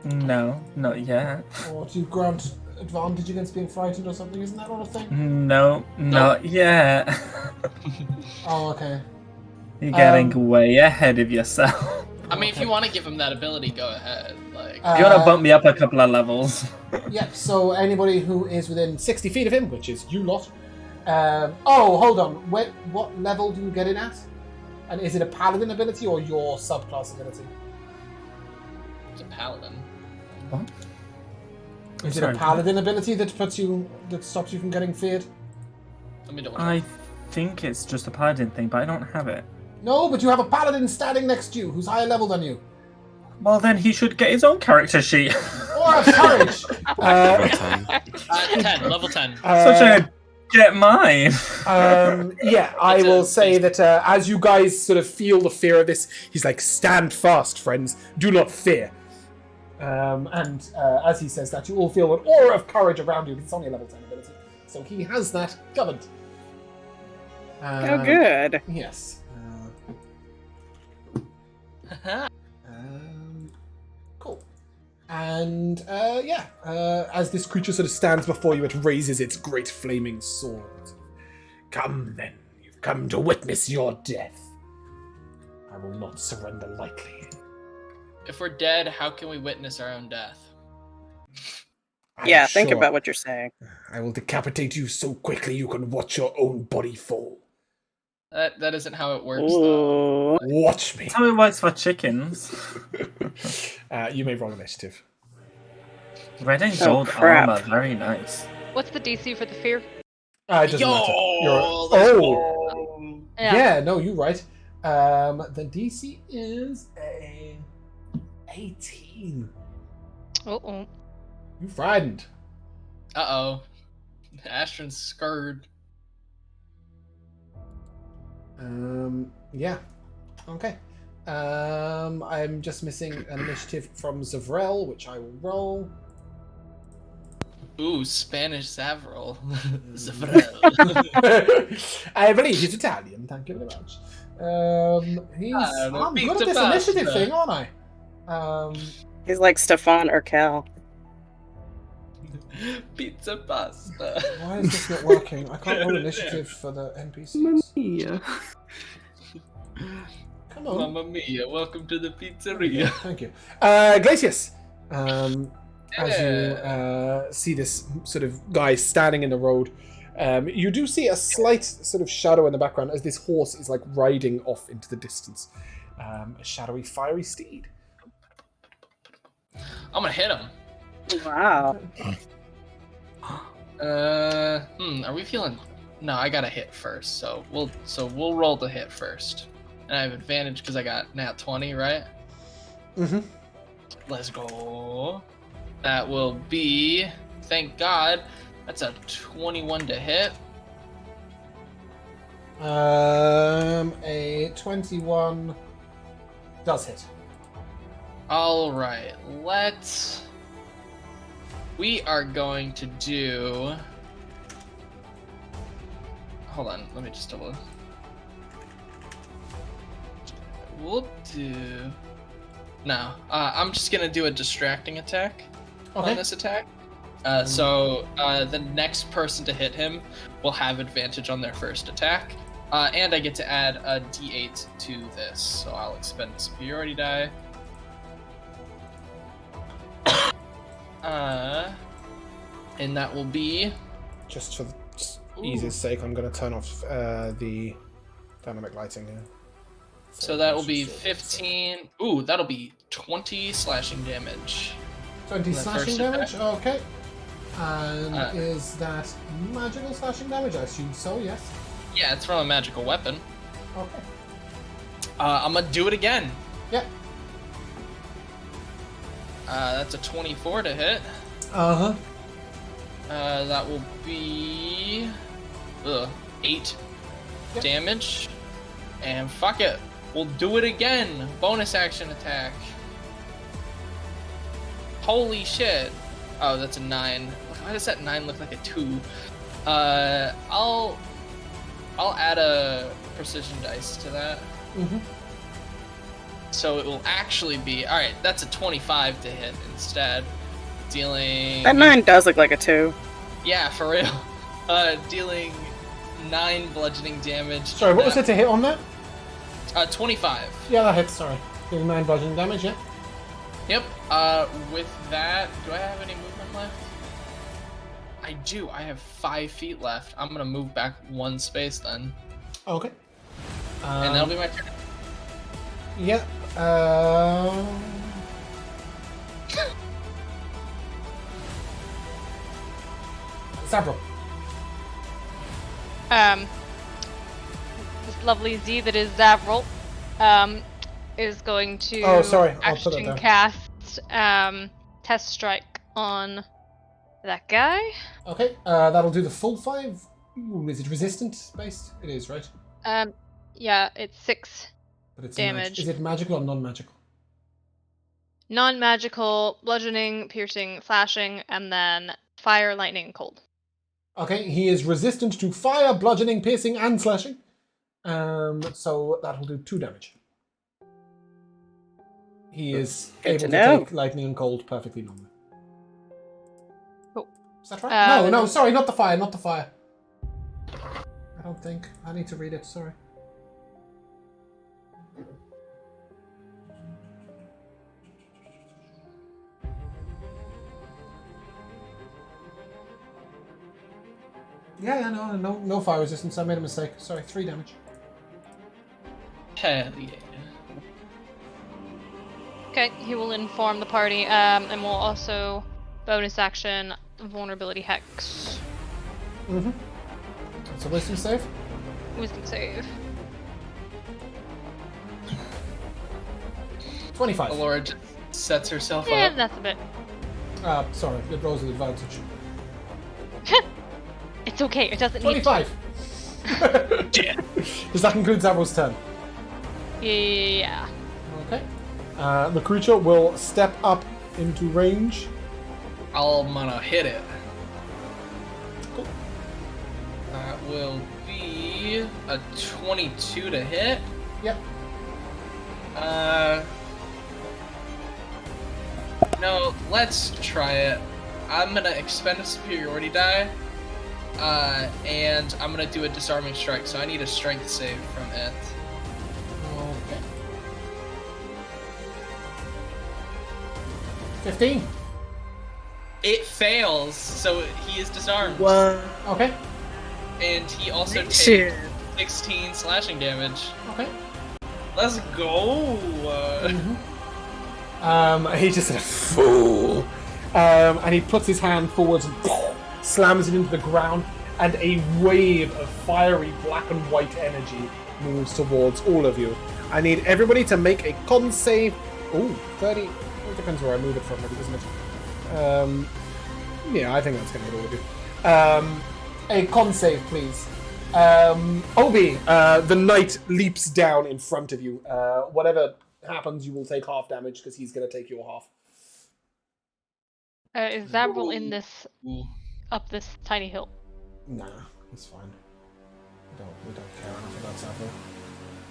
No, not yet. Or do you grant advantage against being frightened or something? Isn't that not a thing? No, not yet. Oh, okay. You're getting way ahead of yourself. I mean, if you want to give him that ability, go ahead. Like, If you want to bump me up a couple of levels. Yep, so anybody who is within 60 feet of him, which is you lot. Oh, hold on. What level do you get in at? And is it a paladin ability or your subclass ability? it's a paladin. What? Is it Sorry. a paladin ability that stops you from getting feared? Let me double check. I think it's just a paladin thing, but I don't have it. No, but you have a paladin standing next to you who's higher level than you. Well, then he should get his own character sheet. Or have courage. Level 10. 10, level 10. Such a get mine. Yeah, I It's a- will say that as you guys sort of feel the fear of this, he's like, stand fast, friends. Do not fear. And as he says that, you all feel an aura of courage around you. It's only a level 10 ability. So he has that covered. Oh, good. Yes. Cool. And as this creature sort of stands before you, it raises its great flaming sword. Come then, you've come to witness your death. I will not surrender lightly. If we're dead, how can we witness our own death? I'm Yeah, think sure about what you're saying. I will decapitate you so quickly you can watch your own body fall. That isn't how it works, though. Ooh. Watch me. That's how it works for chickens. You may roll initiative. Red and Oh, gold crap. armor, very nice. What's the DC for the fear? It doesn't matter. Let's Oh! go. Yeah, no, you're right. The DC is a 18. Oh. You frightened. Uh-oh. Astron's scared. Yeah. Okay. I'm just missing an initiative from Zavrel, which I will roll. Ooh, Spanish Zavrel. I believe he's Italian. Thank you very much. I'm good at this initiative thing, aren't I? He's like Stefan or Cal. Pizza pasta. Why is this not working? I can't roll initiative for the NPCs. Yeah. Come on. Mamma mia, welcome to the pizzeria. Thank you. Glacius, as you see this sort of guy standing in the road, you do see a slight sort of shadow in the background as this horse is like riding off into the distance. A shadowy, fiery steed. I'm gonna hit him. Wow. Are we feeling? No, I gotta hit first. So we'll roll the hit first, and I have advantage because I got nat 20, right? Mm-hmm. Let's go. That will be, thank God, that's a 21 to hit. A 21 does hit. All right, we are going to do. Hold on, let me just double. We'll do. No, I'm just gonna do a distracting attack on this attack. So the next person to hit him will have advantage on their first attack, and I get to add a D8 to this. So I'll expend superiority die. And that will be. Just for ease's sake, I'm going to turn off the dynamic lighting here. So that will be 15. Ooh, that'll be 20 slashing damage. 20 slashing first damage? attack. Okay. And is that magical slashing damage? I assume so, yes. Yeah, it's from a magical weapon. Okay. I'm gonna do it again. Yep. That's a 24 to hit. Uh-huh. That will be 8 damage. And fuck it, we'll do it again. Bonus action attack. Holy shit. Oh, that's a 9. Why does that 9 look like a 2? I'll add a precision dice to that. Mm-hmm. So it will actually be, all right, that's a 25 to hit instead. Dealing. That 9 does look like a 2. Yeah, for real. Dealing 9 bludgeoning damage. Sorry, what was it to hit on that? 25. Yeah, that hits, sorry. Doing 9 bludgeoning damage, yeah? Yep. With that, do I have any movement left? I do. I have 5 feet left. I'm gonna move back 1 space then. Okay. And that'll be my turn. Yeah. Several. This lovely Z that is Zavril, is going to I'll put it action down. cast test strike on that guy. Okay, that'll do the full 5. Ooh, is it resistant based? It is, right? Yeah, it's 6 But it's damage. Is it magical or non-magical? Non-magical, bludgeoning, piercing, slashing, and then fire, lightning, cold. Okay, he is resistant to fire, bludgeoning, piercing, and slashing. So that will do 2 damage. He is Good able to to know. take lightning and cold perfectly normally. Cool. Is that right? No, Um, sorry, not the fire, not the fire. I don't think. I need to read it, sorry. Yeah, no fire resistance. I made a mistake. Sorry, 3 damage. Hell yeah. Okay, he will inform the party, and will also bonus action vulnerability hex. Mm-hmm. It's a wisdom save. Wisdom save. 25. Alora just sets herself Yeah, up. that's a bit. Sorry, it rolls with advantage. It's okay. It doesn't need. 25. Does that conclude Zavro's turn? Yeah. Okay. The creature will step up into range. I'm gonna hit it. Cool. That will be a 22 to hit. Yep. No, let's try it. I'm gonna expend a superiority die, and I'm gonna do a disarming strike, so I need a strength save from it. Okay. 15. It fails, so he is disarmed. What? Okay. And he also takes Shit. 16 slashing damage. Okay. Let's go! He's just a fool. And he puts his hand forwards and slams it into the ground, and a wave of fiery black and white energy moves towards all of you. I need everybody to make a con save. Ooh, 30. It depends where I move it from, maybe, doesn't it? Yeah, I think that's going to hit all of you. A con save, please. Obi, the knight leaps down in front of you. Whatever happens, you will take half damage because he's going to take your half. Is Zabril in this Ooh. up this tiny hill? Nah, it's fine. We don't care enough about Zappo.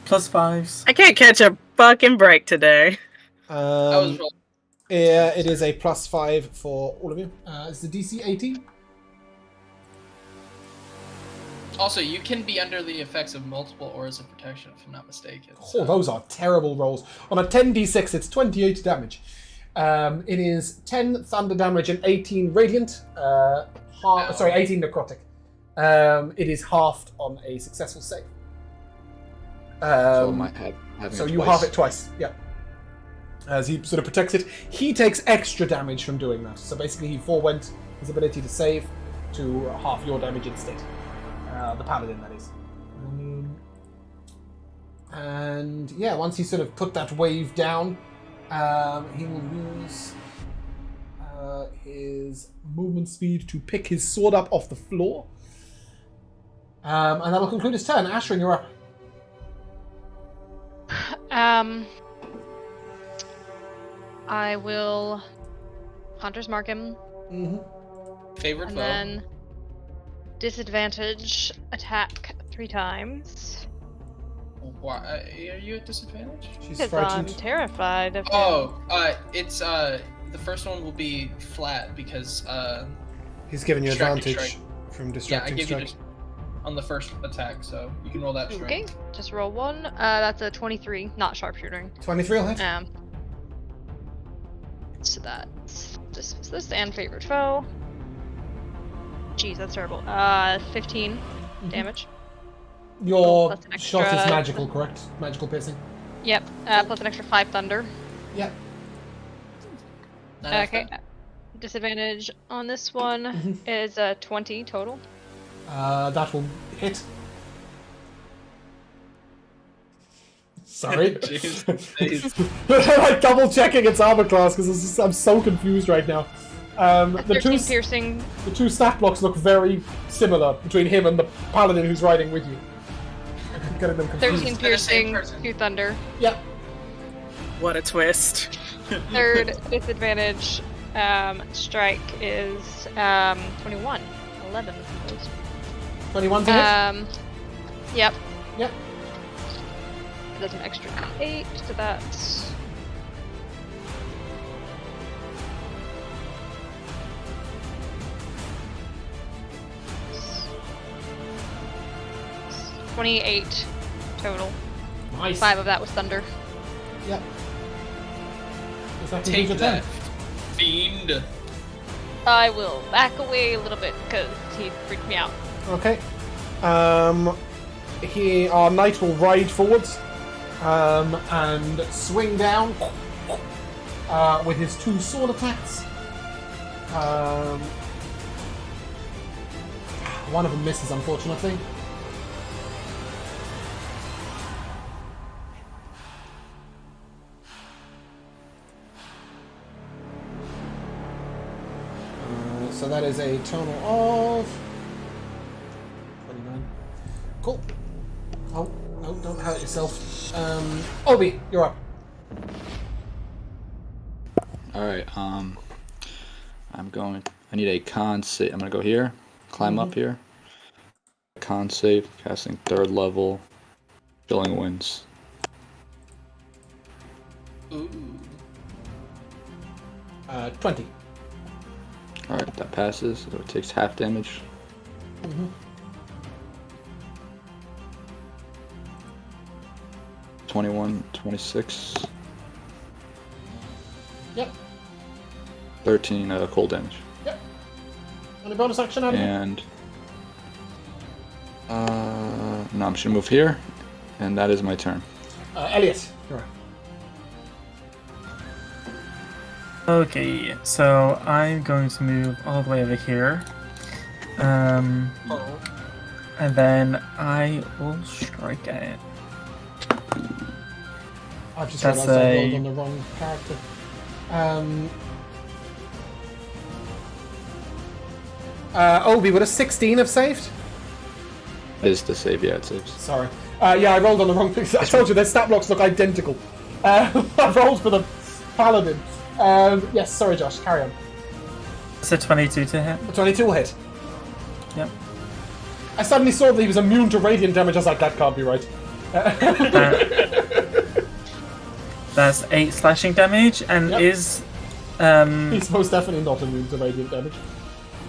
+5s. I can't catch a fucking break today. I was rolling. Yeah, it is a +5 for all of you. Is the DC 18? Also, you can be under the effects of multiple auras of protection, if I'm not mistaken. Oh, those are terrible rolls. On a 10d6, it's 28 damage. It is 10 thunder damage and 18 radiant. 18 necrotic. It is halved on a successful save. So I might have having So it you twice. halve it twice, yeah. As he sort of protects it. He takes extra damage from doing that. So basically he forewent his ability to save to half your damage instead. The paladin, that is. And yeah, once he sort of put that wave down, he will use his movement speed to pick his sword up off the floor. And that will conclude his turn. Ashrin, you're up. I will Hunter's Mark him, Favorite and foe. then disadvantage attack 3 times. Why are you at disadvantage? She's Because I'm frightened. terrified of him. Oh, it's the first one will be flat because He's giving you Distracting advantage from yeah, I distracting give you strike. just on the first attack, so you can roll that strength. Okay, just roll 1. That's a 23, not sharpshooting. 23 will hit. So that's this and favorite foe. Jeez, that's terrible. 15 damage. Your plus an shot is extra- magical, correct? Magical piercing. Yep. Plus an extra 5 thunder. Yep. Okay. Disadvantage on this one is 20 total. That will hit. Sorry. Jeez. I'm like double checking its armor class because I'm so confused right now. The 13 two piercing. the 2 stat blocks look very similar between him and the paladin who's riding with you. I'm getting them confused. 13 They're the same piercing, person. 2 thunder. Yep. What a twist. Third disadvantage strike is 21. 11. 21 to hit. Yep. Yep. there's an extra 8, so that's... $28 total. Nice. 5 of that was thunder. Yep. Is that Take your that, turn? fiend. I will back away a little bit because he freaked me out. Okay. Our knight will ride forwards and swing down with his 2 sword attacks. One of them misses, unfortunately. So that is a total of 29. Cool. Oh, no, don't hurt yourself. Obi, you're up. Alright, I need a con save. I'm gonna go here, climb up here. Con save, casting 3rd level, Chilling Winds. Ooh. 20. Alright, that passes, so it takes half damage. 21, 26. Yep. 13 cold damage. Yep. Any bonus action out of it? And no, I'm just gonna move here, and that is my turn. Elliot, you're up. Okay, so I'm going to move all the way over here. And then I will strike at it. I've just That's realised I a- rolled on the wrong character. Obi, would a 16 have saved? It is the save, yeah, it saves. Sorry. Yeah, I rolled on the wrong thing. I told you their stat blocks look identical. I rolled for the paladin. Yes, sorry, Josh, carry on. It's a 22 to hit. A 22 will hit. Yep. I suddenly saw that he was immune to radiant damage. I was like, that can't be right. That's 8 slashing damage, and Yep. is He's most definitely not immune to radiant damage.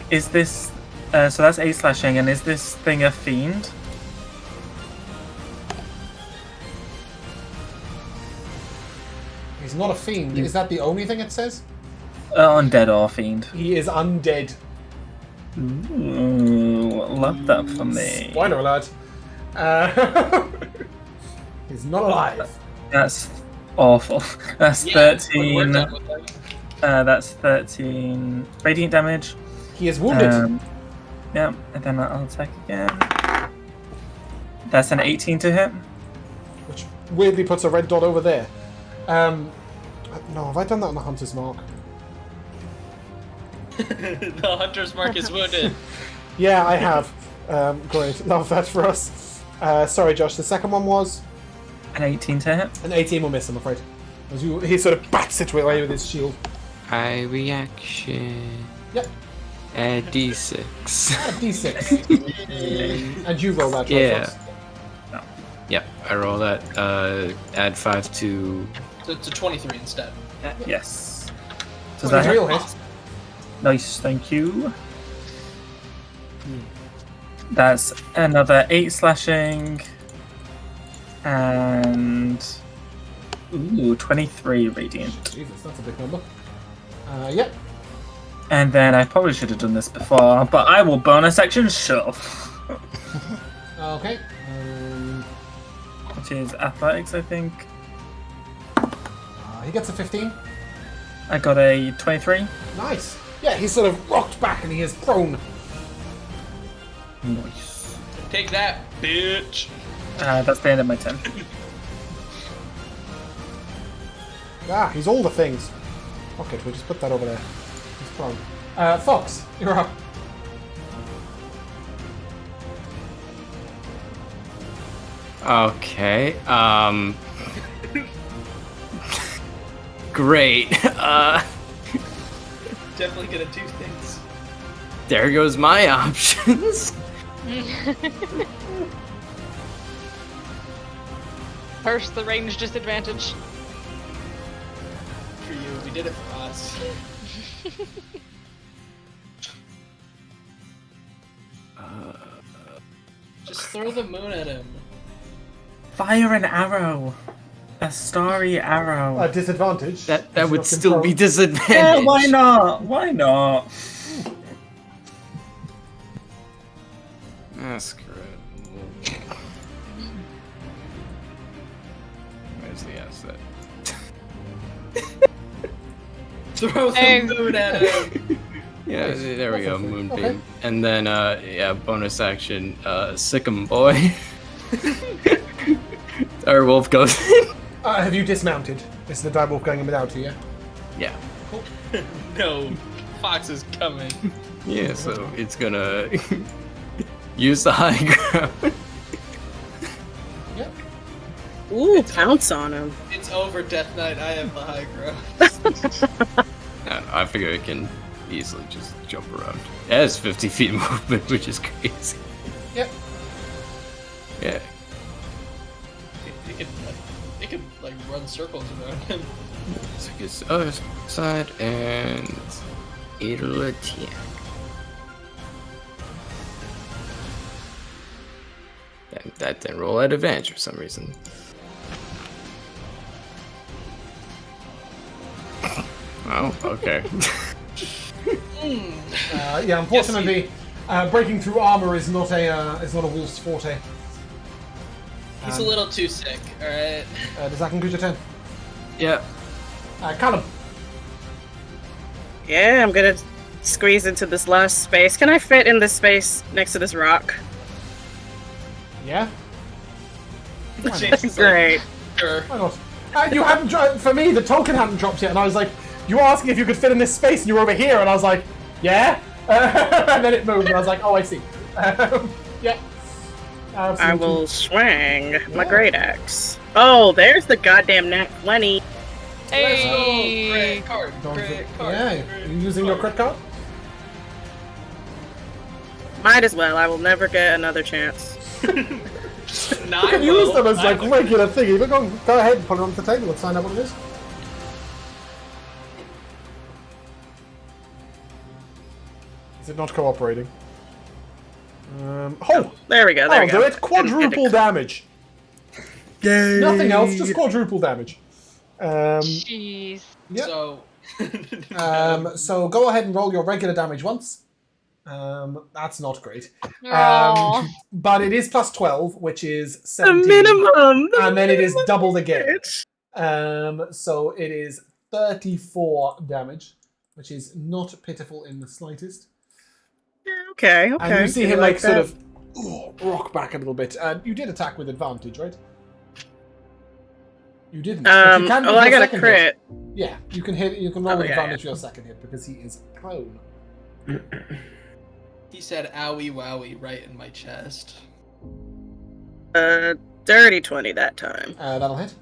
this so that's 8 slashing, and is this thing a fiend? He's not a fiend. Is that the only thing it says? Undead or fiend? He is undead. Ooh, love that for me. Spoiler alert. He's not alive. That's awful. That's Yeah, 13. we're done with that. That's 13 radiant damage. He is wounded. Yeah, and then I'll attack again. That's an 18 to hit. Which weirdly puts a red dot over there. No, have I done that on the hunter's mark? The hunter's mark is wounded. Yeah, I have. Great. Love that for us. Sorry, Josh. The second one was An 18 to hit. an 18 will miss, I'm afraid. He sort of bats it away with his shield. High reaction. Yep. Add D6. A D6. And you roll that, right, Yeah. Fox? Yep, I roll that. Add 5 to. So it's a 23 instead. Yes. Does that 23 hit? will hit. Nice, thank you. That's another 8 slashing. And. Ooh, 23 radiant. Jesus, that's a big number. Yep. And then I probably should have done this before, but I will bonus action shove. Okay. Which is athletics, I think. He gets a 15. I got a 23. Nice. Yeah, he's sort of rocked back and he is prone. Nice. Take that, bitch. That's the end of my turn. Ah, he's all the things. Okay, we'll just put that over there. He's prone. Fox, you're up. Okay. Great. Definitely gonna do things. There goes my options. curse the range disadvantage. For you, we did it for us. Just throw the moon at him. Fire an arrow. A starry arrow. Disadvantage. That would still be Yeah, disadvantage. why not? Why not? Ah, screw it. Where's the asset? Throw the Hey. moon at him. Yeah, there we go, Moonbeam. Okay. And then, yeah, bonus action, Sick 'em boy. Our wolf goes in. Have you dismounted? Is the direwolf going in without you, yeah? Yeah. No, Fox is coming. Yeah, so it's gonna use the high ground. Ooh, pounce on him. It's over, Death Knight. I have the high ground. I figure it can easily just jump around. It has 50 feet movement, which is crazy. Yep. Yeah. It could like run circles around him. So it gets the other side and it'll attack. That didn't roll at advantage for some reason. Oh, okay. Yeah, unfortunately, breaking through armor is not a wolf's forte. He's a little too sick. All right. Does that conclude your turn? Yeah. Callum. Yeah, I'm gonna squeeze into this last space. Can I fit in this space next to this rock? Yeah. James is like, Great. sure. Why not? You hadn't for me. The token hadn't dropped yet, and I was like, "You were asking if you could fit in this space, and you were over here," and I was like, "Yeah." And then it moved, and I was like, "Oh, I see." Yeah. Absolutely. I will swing my great axe. Oh, there's the goddamn nat 20. Let's go. Hey. Great card. Don't Great for- card. yeah, great you using your crit card? Might as well. I will never get another chance. Nah, You I can use will. them as I like will. regular thingy, but go ahead and put it on the table. Let's find out what it is. Is it not cooperating? There we go. There I'll we go. do it. Quadruple damage. Yay! Nothing else, just quadruple damage. Jeez. Yep. So, So go ahead and roll your regular damage once. That's not great. Aw. But it is plus 12, which is The 17. minimum. And then it is doubled again. Bitch. So it is 34 damage, which is not pitiful in the slightest. Okay. Okay. And you see I him like sort that. of rock back a little bit. And you did attack with advantage, right? You didn't. but you can with I your got a second crit. hit. Yeah, you can hit. You can roll Oh, with yeah, advantage for your second hit because he is prone. he said "owie wowie" right in my chest. Dirty 20 that time. That'll hit.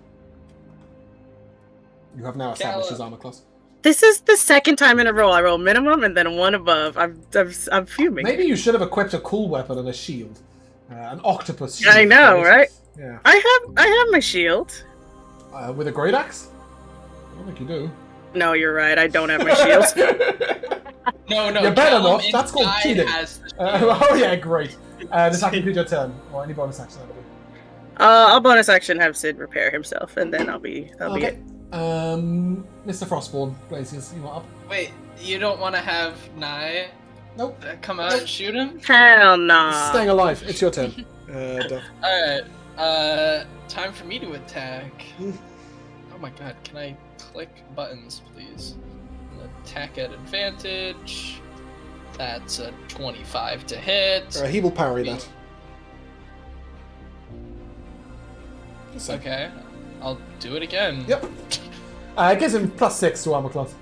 You have now established Callum. his armor class. This is the second time in a row I roll minimum and then one above. I'm fuming. Maybe you should have equipped a cool weapon and a shield, an octopus shield. I know, right? Yeah. I have my shield. With a great axe? I don't think you do. No, you're right. I don't have my shield. No, You better Callum not. That's called inside cheating. has the shield. Oh yeah, great. Does that conclude your turn, or any bonus action? That'll be. I'll bonus action have Sid repair himself, and then I'll be Okay. it. Mr. Frostborn, Glacius, you want up? Wait, you don't want to have Nye Nope. come out and shoot him? Hell nah. Staying alive. It's your turn. Duff. Alright, time for me to attack. Oh my god, can I click buttons, please? Attack at advantage. That's a 25 to hit. He will parry that. Just so. Okay, I'll do it again. Yep. It gives him +6 to armor class.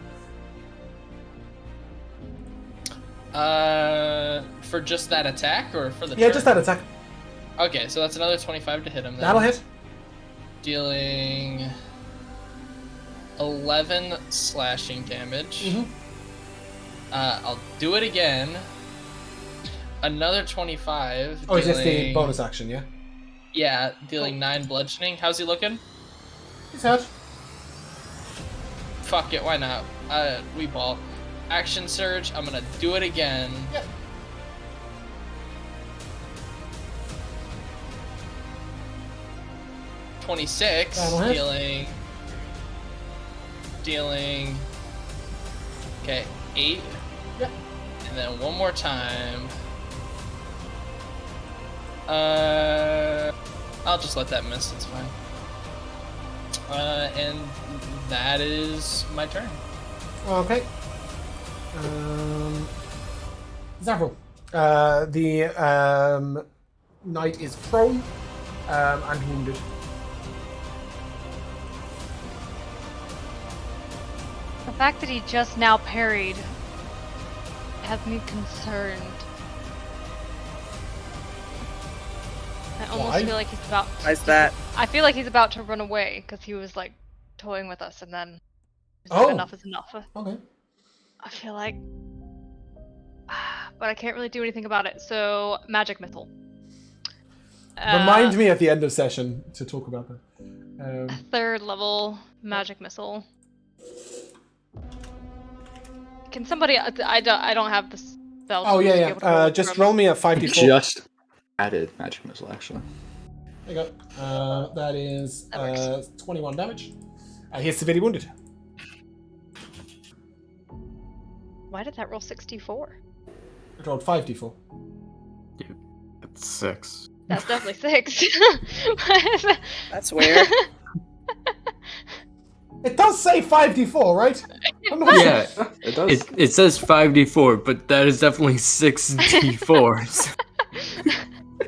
For just that attack or for the Yeah, turn? just that attack. Okay, so that's another 25 to hit him then. That'll hit. Dealing 11 slashing damage. Mhm. I'll do it again. Another 25. Oh, it's just the dealing- bonus action, yeah? Yeah, dealing 9 bludgeoning. How's he looking? He's hurt. Fuck it, why not? We ball. Action surge. I'm gonna do it again. Yep. $26, That'll hit. dealing. Okay, 8. Yep. And then one more time. I'll just let that miss. It's fine. And that is my turn. Okay. Zavril. The knight is prone and wounded. The fact that he just now parried has me concerned. I almost Why? feel like he's about. Why's that? I feel like he's about to run away because he was like toying with us, and then he's Oh. like, enough is enough. Okay. I feel like, but I can't really do anything about it. So magic missile. Remind me at the end of session to talk about that. 3rd level magic missile. Can somebody? I don't have the spell. Oh to be yeah, able to roll yeah. it Just from- roll me a 5d4. Just added magic missile, actually. There you go. That is That works. 21 damage. He's severely wounded. Why did that roll 64? It rolled 5d4. It's 6. That's definitely 6. That's weird. It does say 5d4, right? I'm not Yeah, It does. it says 5d4, but that is definitely 6d4s.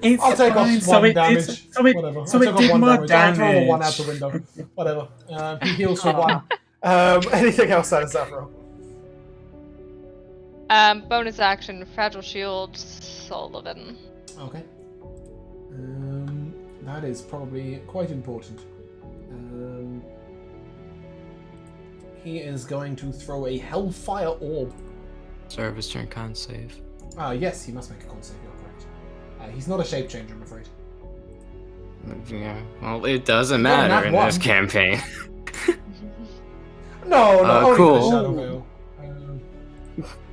It's I'll take fine. off 1 damage. Whatever. So I'll it take off did 1 more damage. I'll throw a 1 out damage. the window. Whatever. He heals for 1. Anything else out of Zavril? Bonus action, fragile shield, Sullivan. Okay. That is probably quite important. He is going to throw a Hellfire Orb. Service turn con save. Yes, he must make a con save, you're correct. He's not a shape changer, I'm afraid. Yeah, well, it doesn't Well, matter not in one. this campaign. No, only cool. for the Shadow Veil.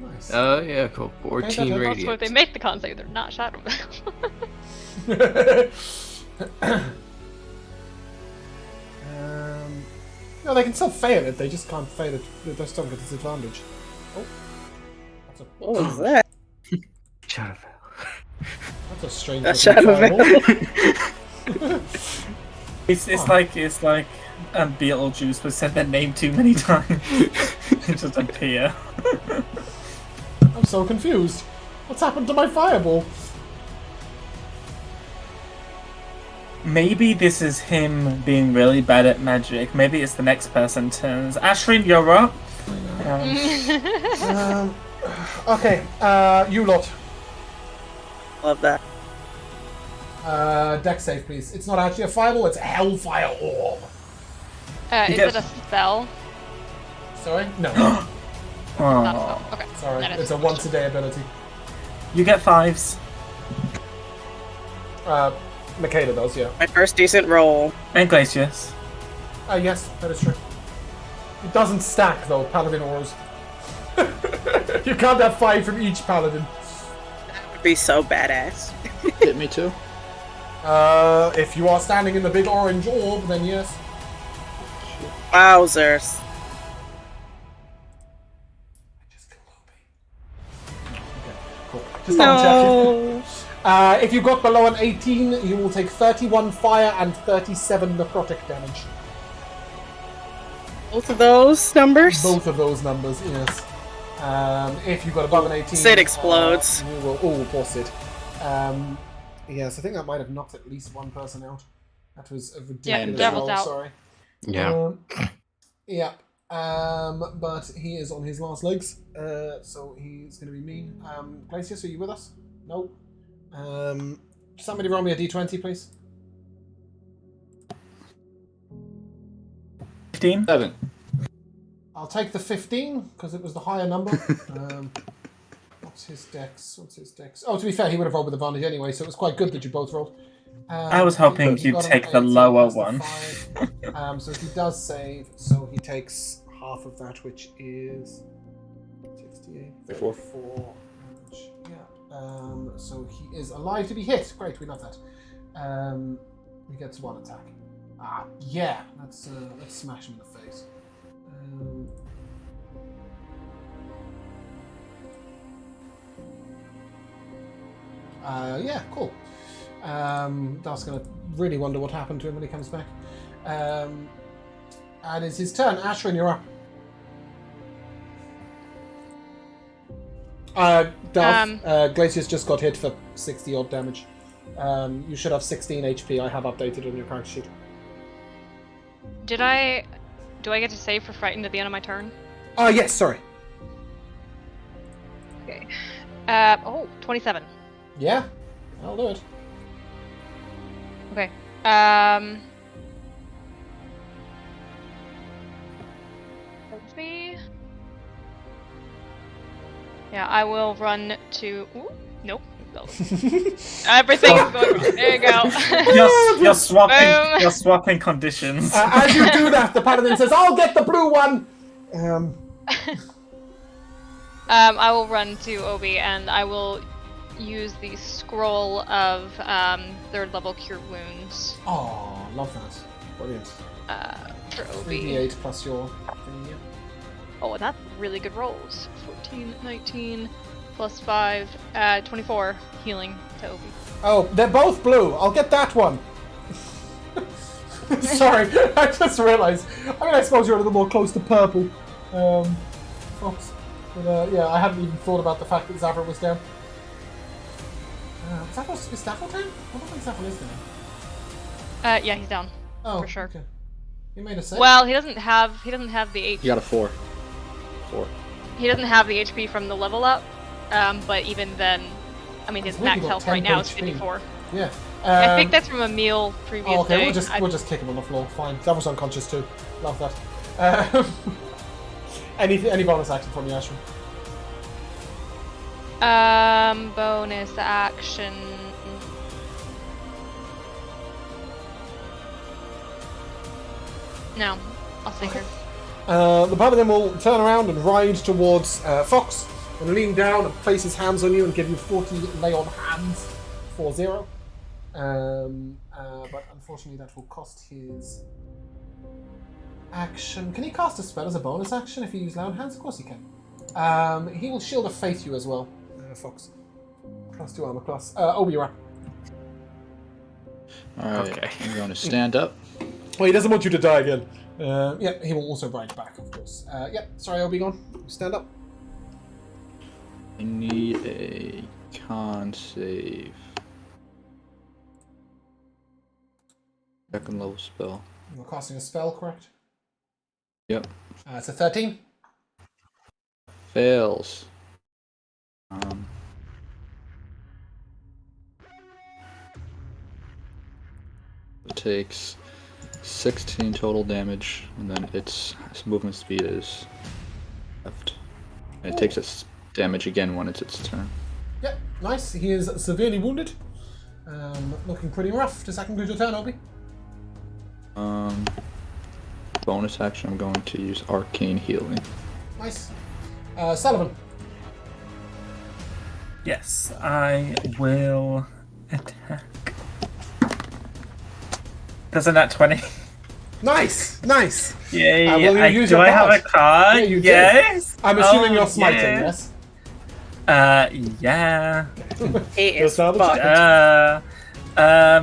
Nice. Yeah, cool. 14 that's Also, if radiant. they make the con save, they're not shadow. No, they can still fail it, they just can't fail it. They just don't get disadvantage. Oh. That's a, What was that? that's a strange A looking Shadow fireball. It's like Beetlejuice was said their name too many times. It just appear. I'm so confused. What's happened to my fireball? Maybe this is him being really bad at magic. Maybe it's the next person turns. Ashrin, you're up. Okay, you lot. Love that. Dex save, please. It's not actually a fireball, it's a Hellfire Orb. Is get- it a spell? Sorry? No. Not a Oh. spell. Okay. Sorry, That is it's a once a day ability. You get 5s. Makeda does, yeah. My first decent roll. And Glacius. Yes, that is true. It doesn't stack, though, Paladin Ores. You can't have 5 from each Paladin. That would be so badass. Hit me too. If you are standing in the big orange orb, then yes. Wowzers. Just okay, cool. Just double checking. No. If you got below an 18, you will take 31 fire and 37 necrotic damage. Both of those numbers? Both of those numbers, yes. If you got above an 18, Sid explodes. You will, poor Sid. Yes, I think that might have knocked at least one person out. That was a ridiculous Devil's roll, out. sorry. Yeah. Yeah. But he is on his last legs, so he's going to be mean. Glacius, are you with us? No. Somebody roll me a d20, please. 15. 7. I'll take the 15 because it was the higher number. What's his dex? Oh, to be fair, he would have rolled with advantage anyway, so it was quite good that you both rolled. I was hoping he you'd got an take the 18 lower plus the one. 5. So he does save, so he takes half of that, which is 68, 34. 34. Yeah. So he is alive to be hit. Great, we love that. He gets 1 attack. Yeah. Let's smash him in the face. Yeah, cool. Darth's gonna really wonder what happened to him when he comes back. And it's his turn. Ashwin, you're up. Darth, Glacier's just got hit for 60 odd damage. You should have 16 HP. I have updated on your character sheet. Do I get to save for frightened at the end of my turn? Yes, sorry. Okay. 27. Yeah, I'll do it. Okay. Let's see. Yeah, I will run to. Ooh, nope. Everything is going. There you go. You're swapping. Boom. You're swapping conditions. As you do that, the paladin says, "I'll get the blue one." I will run to Obi and I will use the scroll of 3rd level cure wounds. Oh, love that. Brilliant. For Obi. 3d8 plus your thing, yeah. Oh, and that's really good rolls. 14, 19, plus 5, 24 healing to Obi. Oh, they're both blue. I'll get that one. Sorry, I just realised. I mean, I suppose you're a little more close to purple. Fox. But, yeah, I hadn't even thought about the fact that Zavra was down. Is Staffel down? I don't think Staffel is down. Yeah, he's down. Oh, for sure. Okay. He made a save. Well, he doesn't have the HP. You got a 4. 4. He doesn't have the HP from the level up. But even then, I mean, his He's really max got health 10 right now is HP. 54. Yeah. I think that's from a meal previous Oh, okay, day. we'll just kick him on the floor. Fine. That was unconscious too. Love that. Any bonus action from you, Ashwin? Bonus action. No, I'll save her. The paladin will turn around and ride towards Fox and lean down and place his hands on you and give you 40 lay on hands 4-0. But unfortunately, that will cost his action. Can he cast a spell as a bonus action if you use loud hands? Of course he can. He will shield of faith you as well, Fox. +2 armor class. Obi, you're up. Alright, Okay. I'm going to stand up. Well, he doesn't want you to die again. Yeah, he will also ride back, of course. Yeah, sorry, Obi, gone. Stand up. I need a con save. 2nd level spell. You're casting a spell, correct? Yep. It's a 13. Fails. It takes 16 total damage, and then its movement speed is left. And it takes its damage again when it's its turn. Yep, nice. He is severely wounded. Looking pretty rough. Does that conclude your turn, Obi? Bonus action, I'm going to use Arcane Healing. Nice. Sullivan. Yes, I will attack. There's a nat 20. Nice, nice. Yay! will you use your do I have a card? card? Yeah, you do. Yes. I'm assuming Oh, you're smiting, yeah. yes? Yeah. He is That's not fucked.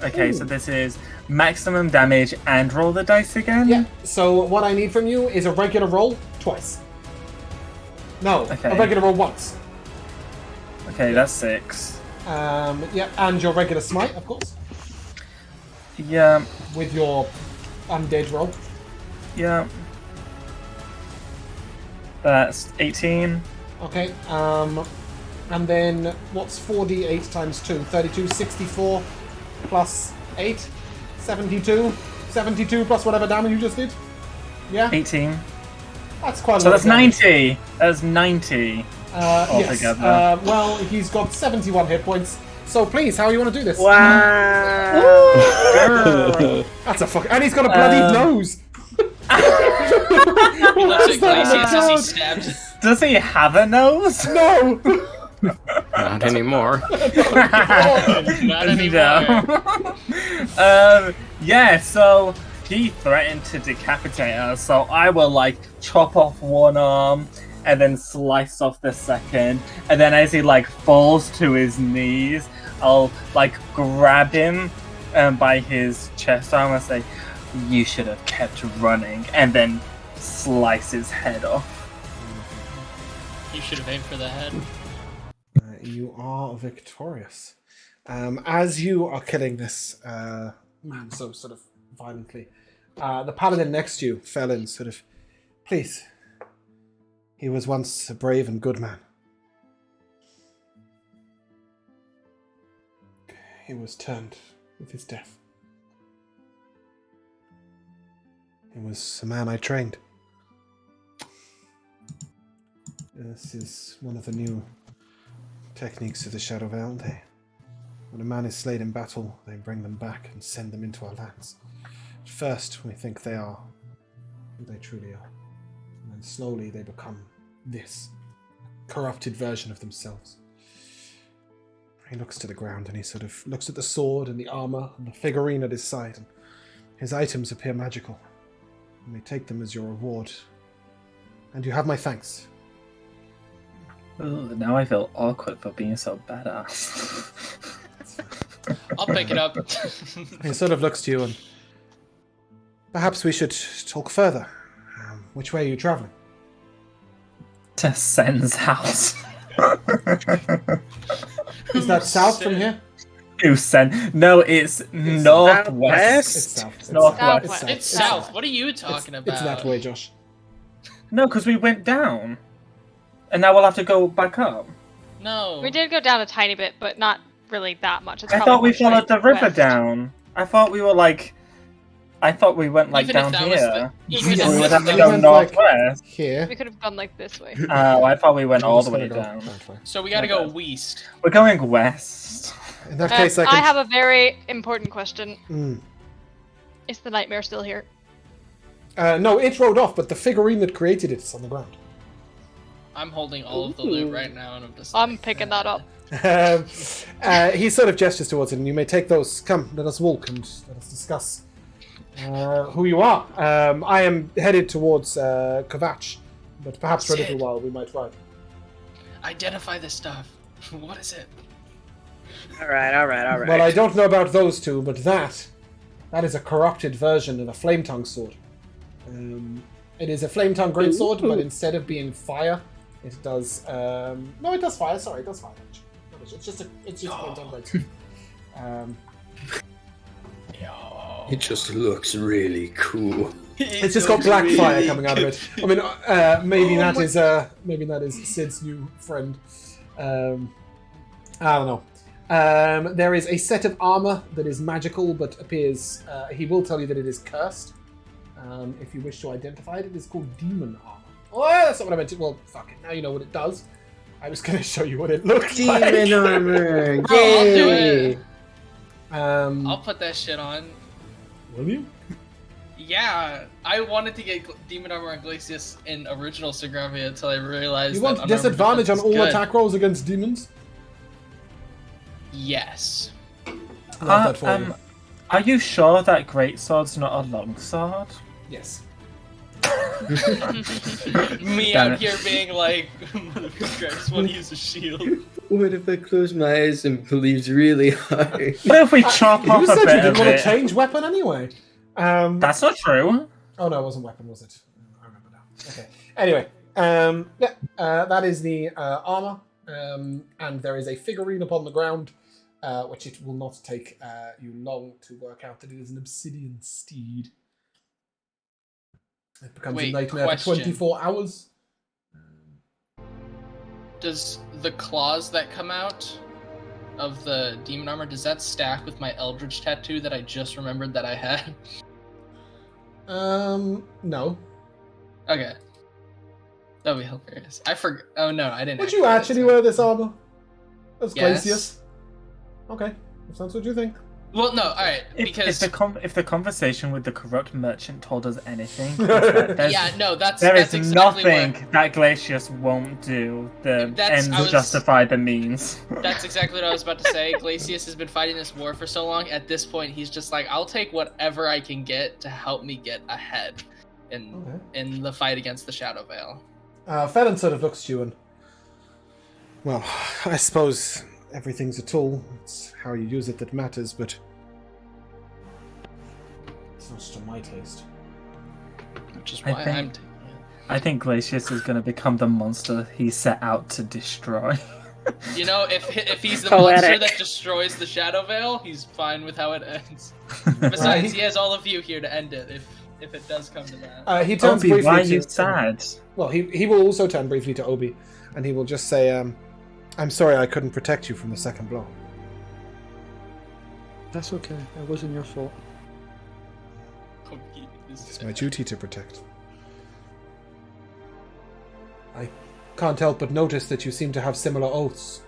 Okay, so this is maximum damage and roll the dice again? Yeah, so what I need from you is a regular roll twice. No, Okay. a regular roll once. Okay, that's 6. Yeah, and your regular smite, of course, Yeah, with your undead roll. yeah. That's 18. Okay, and then what's 4d8 times 2? 32, 64 plus 8, 72. 72 plus whatever damage you just did. Yeah, 18. that's quite a So lot. that's of damage. 90. That's 90. Yes. altogether. Well, he's got 71 hit points. So please, how you want to do this? Wow. That's a fuck. And he's got a bloody nose. He looks at Glacius as he Oh, stabs. Does he have a nose? no. Not anymore. Not anymore. Yeah, so he threatened to decapitate us, so I will like chop off one arm and then slice off the second, and then as he like falls to his knees, I'll like grab him by his chest arm and say, "You should have kept running," and then slice his head off. You should have aimed for the head. You are victorious. As you are killing this man so sort of violently, the paladin next to you fell in, sort of, please. He was once a brave and good man. He was turned with his death. He was a man I trained. This is one of the new techniques of the Shadowhunters. When a man is slain in battle, they bring them back and send them into our lands. At first, we think they are who they truly are. And then slowly they become this corrupted version of themselves. He looks to the ground and he sort of looks at the sword and the armor and the figurine at his side, and his items appear magical. You may take them as your reward. And you have my thanks. Ooh, now I feel awkward for being so badass. I'll pick it up. He sort of looks to you and... Perhaps we should talk further. Which way are you traveling? To Sen's house. Is that south from here? To Sen? No, it's northwest. It's south. It's northwest. Southwest. It's south. What are you talking about? It's that way, Josh. No, because we went down. And now we'll have to go back up. No. We did go down a tiny bit, but not really that much. It's I probably thought we more followed the river west. down. I thought we were like... I thought we went like Even if down that was here. even if we would that have to was go like- northwest. Here. We could have gone like this way. Oh, I thought we went all the I'm way just gonna down. go that way. So we gotta go west. We're going west. In that case, I can... I have a very important question. Mm. Is the nightmare still here? No, it rode off, but the figurine that created it is on the ground. I'm holding all of the loot right now, and I'm just. I'm picking that up. He sort of gestures towards it, and you may take those. Come, let us walk and let us discuss who you are. I am headed towards Kovach, but perhaps for a little while we might ride. Identify this stuff. What is it? All right. Well, I don't know about those two, but that is a corrupted version of a flame tongue sword. It is a flame tongue greatsword, but instead of being fire, it does. No, it does fire. Sorry, it does fire damage. It's just a flame tongue greatsword. It just looks really cool. It's just got black fire coming out of it. I mean, maybe that is Sid's new friend. I don't know. There is a set of armor that is magical, but appears. He will tell you that it is cursed. If you wish to identify it, it is called demon armor. Oh, that's not what I meant to. Well, fuck it. Now you know what it does. I was going to show you what it looks like. Demon armor! Bro, I'll do Yay! it. I'll put that shit on. Will you? Yeah, I wanted to get Demon Armor and Glacius in original Sogravia until I realized You that want unarmored disadvantage on defense is all good. attack rolls against demons? Yes. Love that for you. Are you sure that greatsword's not a longsword? Yes. Me Damn out it. here being like, motherfucker, I just want to use a shield. What if I close my eyes and believes really hard? What if we chop off You a said you bit didn't of want to it? change weapon anyway. That's not true. Oh no, it wasn't weapon, was it? I remember now. Okay. Anyway, that is the armor, and there is a figurine upon the ground, which it will not take you long to work out that it is an obsidian steed. It becomes Wait, a nightmare question. for 24 hours. Does the claws that come out of the demon armor, does that stack with my Eldritch tattoo that I just remembered that I had? No. Okay. That'd be hilarious. I forgot. Oh no, I didn't. Would you actually wear this armor? As Yes. Glacius? Okay, if that's what you think. Well, no, all right, If because if the conversation with the corrupt merchant told us anything, is that there is exactly nothing that Glacius won't do. The ends justify the means. That's exactly what I was about to say. Glacius has been fighting this war for so long. At this point, he's just like, I'll take whatever I can get to help me get ahead in the fight against the Shadow Veil. Felon sort of looks at you and, well, I suppose everything's a tool. It's how you use it that matters, but it's not to my taste. Which is why I'm taking it. I think Glacius is going to become the monster he set out to destroy. You know, if he's the monster that destroys the Shadow Veil, he's fine with how it ends. Besides, he has all of you here to end it if it does come to that. He turns Obi, briefly why are to... you sad? Well, he will also turn briefly to Obi, and he will just say, I'm sorry I couldn't protect you from the second blow. That's okay. It wasn't your fault. It's my duty to protect. I can't help but notice that you seem to have similar oaths.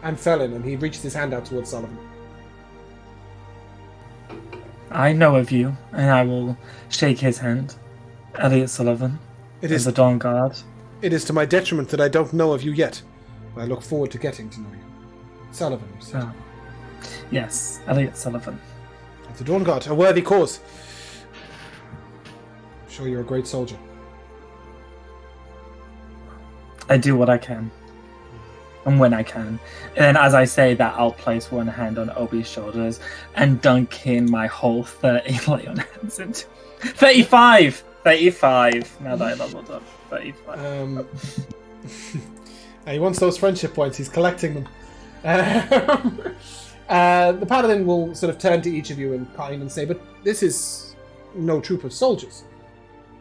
I'm Felon, and he reached his hand out towards Sullivan. I know of you, and I will shake his hand. Elliot Sullivan, of the Dawn Guard. It is to my detriment that I don't know of you yet, but I look forward to getting to know you. Sullivan, you said. Oh. Yes, Elliot Sullivan. Of the Dawn Guard, a worthy cause. I'm sure you're a great soldier. I do what I can. And when I can. And then as I say that, I'll place one hand on Obi's shoulders and dunk in my whole 30 lay on hands into 35! 35! Now that I leveled up. 35. He wants those friendship points. He's collecting them. The paladin will sort of turn to each of you in kind and say, but this is no troop of soldiers.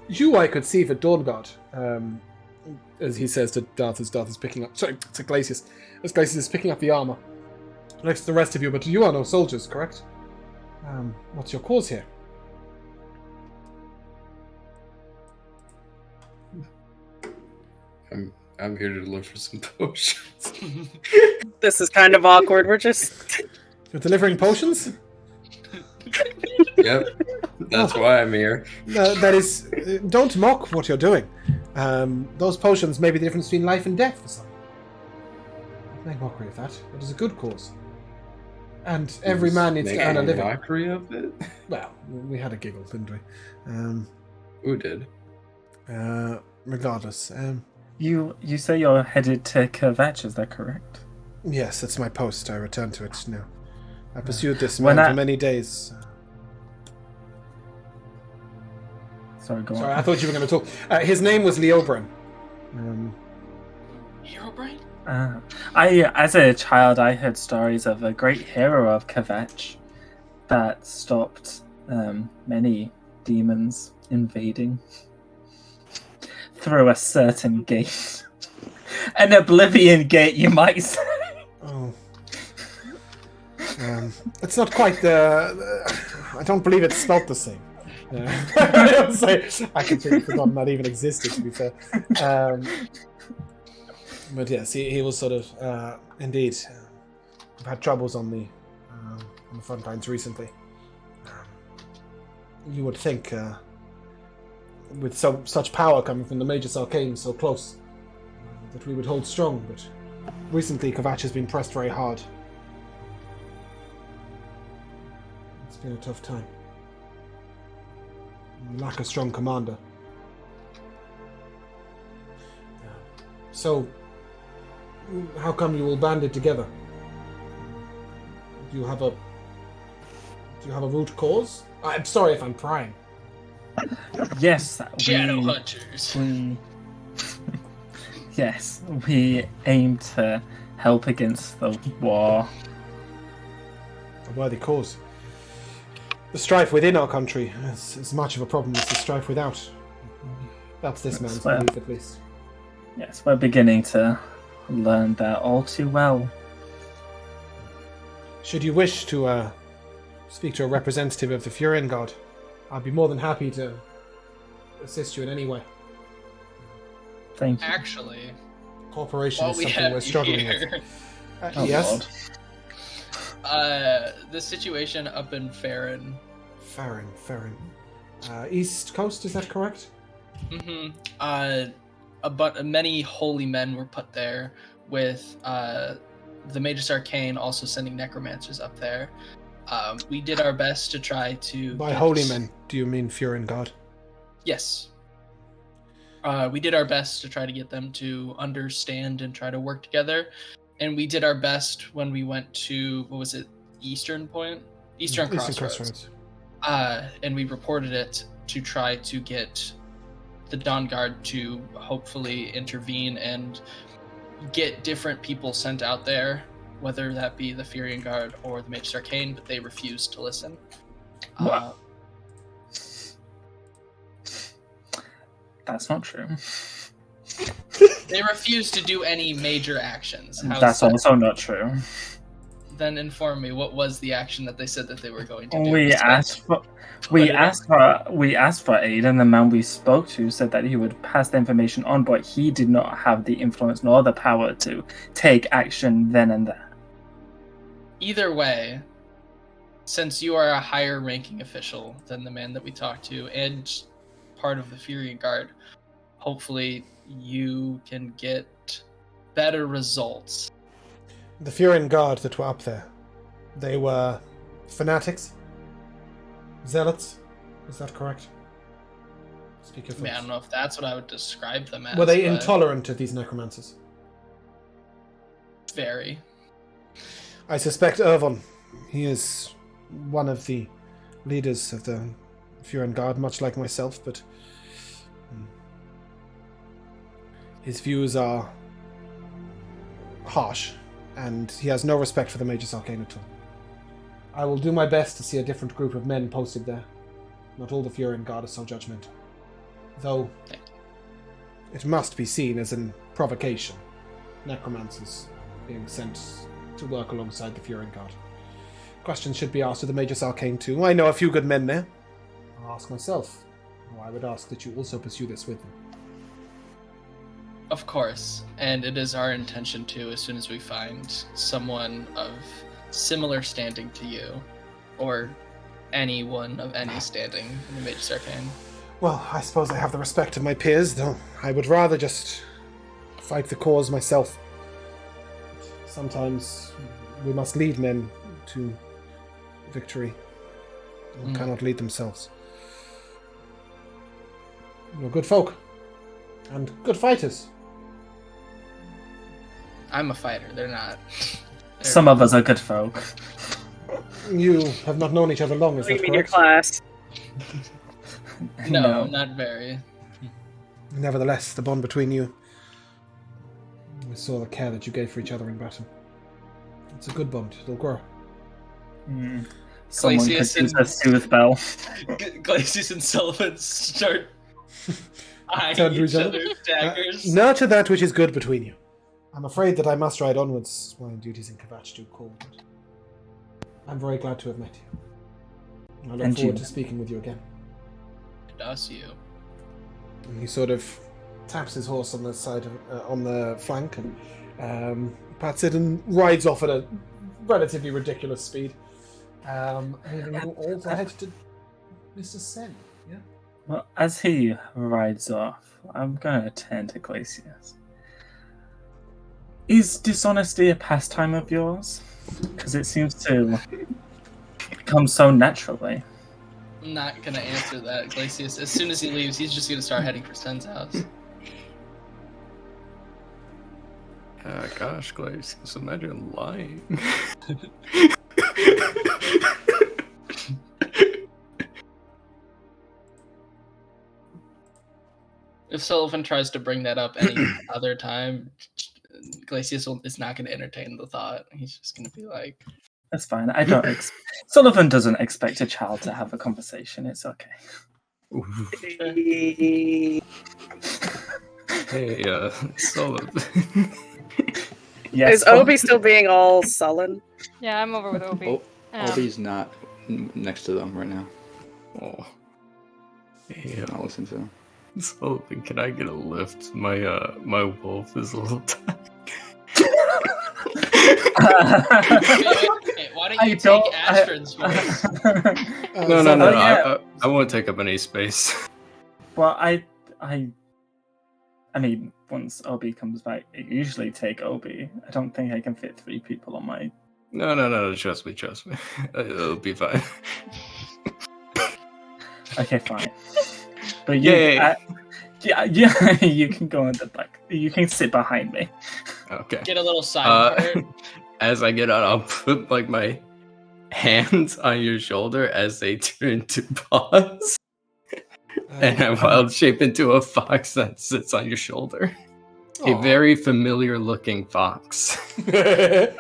You I could see for Dawn Guard. As he says to Darth as Darth is picking up... Sorry, to Glacius. As Glacius is picking up the armor. Next to the rest of you, but you are no soldiers, correct? What's your cause here? I'm here to look for some potions. This is kind of awkward. We're just... You're delivering potions? Yep. That's why I'm here. That is... don't mock what you're doing. Those potions may be the difference between life and death for some. Don't make mockery of that. It is a good cause. And every man needs to earn a living. Mockery of it? Well, we had a giggle, didn't we? Who did? Regardless. You say you're headed to Kvatch, is that correct? Yes, that's my post. I return to it now. I pursued this man for many days. Sorry, go on. Sorry, I thought you were going to talk. His name was Leobrin. Herobrine? As a child, I heard stories of a great hero of Kvatch that stopped many demons invading through a certain gate. An oblivion gate, you might say. Oh. It's not quite the... I don't believe it's spelt the same. I completely forgotten that even existed, to be fair. But yes, he was sort of... indeed. I've had troubles on the front lines recently. You would think... with such power coming from the Magus Arcane so close, that we would hold strong, but recently Kvatch has been pressed very hard. It's been a tough time. We lack a strong commander. So, how come you all banded together? Do you have a root cause? I'm sorry if I'm prying. Yes, Shadowhunters. Yes, we aim to help against the war. A worthy cause. The strife within our country is as much of a problem as the strife without. That's this man's belief, at least. Yes, we're beginning to learn that all too well. Should you wish to speak to a representative of the Furion Guard, I'd be more than happy to assist you in any way. Thank you. Actually, Cooperation is we something have we're struggling here. with. Oh, Yes? Lord. The situation up in Farron. Farron. East Coast, is that correct? Mm-hmm. But many holy men were put there, with the Magus Arcane also sending necromancers up there. We did our best to try to... By holy men, do you mean Furin God? Yes. We did our best to try to get them to understand and try to work together. And we did our best when we went to, what was it, Eastern Crossroads. And we reported it to try to get the Dawn Guard to hopefully intervene and get different people sent out there, whether that be the Furion Guard or the Magus Arcane, but they refused to listen. That's not true. They refused to do any major actions. That's also not true. Then inform me, what was the action that they said that they were going to do? We asked for aid, and the man we spoke to said that he would pass the information on, but he did not have the influence nor the power to take action then and there. Either way, since you are a higher ranking official than the man that we talked to and part of the Furion Guard, hopefully you can get better results. The Furion Guard that were up there, they were fanatics? Zealots? Is that correct? Speak your I mean, I don't know if that's what I would describe them as. Were they but intolerant to these necromancers? Very. I suspect Irvon. He is one of the leaders of the Furion Guard, much like myself, but his views are harsh, and he has no respect for the Magus Arcane at all. I will do my best to see a different group of men posted there. Not all the Furion Guard are so judgmental. Though, it must be seen as an provocation. Necromancers being sent to work alongside the Furion Guard. Questions should be asked of the Magus Arcane too. I know a few good men there. I'll ask myself. Or I would ask that you also pursue this with them. Of course, and it is our intention to, as soon as we find someone of similar standing to you, or anyone of any standing in the Magus Arcane. Well, I suppose I have the respect of my peers, though I would rather just fight the cause myself. Sometimes we must lead men to victory, and cannot lead themselves. You're good folk, and good fighters. I'm a fighter, they're not. Some of us are good folk. You have not known each other long, is that You mean your correct? class? No, not very. Nevertheless, the bond between you... I saw the care that you gave for each other in battle. It's a good bond. It'll grow. Someone could Glacius use and- a soothe bell. Glacius and Sullivan start eyeing Turn to each each other. other's daggers. Nurture that which is good between you. I'm afraid that I must ride onwards. My duties in Kvatch do call. But I'm very glad to have met you. I look And forward you. to speaking with you again. Does you? And he sort of taps his horse on the side of, on the flank and pats it and rides off at a relatively ridiculous speed. Leaving you all to head to Mr. Sen. Yeah. Well, as he rides off, I'm going to turn to Glacius. Is dishonesty a pastime of yours? Because it seems to come so naturally. I'm not gonna answer that, Glacius. As soon as he leaves, he's just gonna start heading for Sen's house. Gosh, Glacius, imagine lying. If Sullivan tries to bring that up any other time, Glacius is not gonna entertain the thought. He's just gonna be like, That's fine. I don't. Sullivan doesn't expect a child to have a conversation. It's okay. Hey, Sullivan. Yes. Is Obi still being all sullen? Yeah, I'm over with Obi. Oh, Um, Obi's not next to them right now. Oh. Hey, I'll listen to him. Sullivan, can I get a lift? My wolf is a little tired. hey, watch Why don't you take Astrid's voice? No. I won't take up any space. Well, I mean, once Obi comes back, I usually take Obi. I don't think I can fit 3 people on my... No, trust me. It'll be fine. Okay, fine. But you, yeah, you can go in the back. You can sit behind me. Okay. Get a little side part. As I get out, I'll put like my hands on your shoulder as they turn to paws. And I wild shape into a fox that sits on your shoulder. A very familiar looking fox. Wait,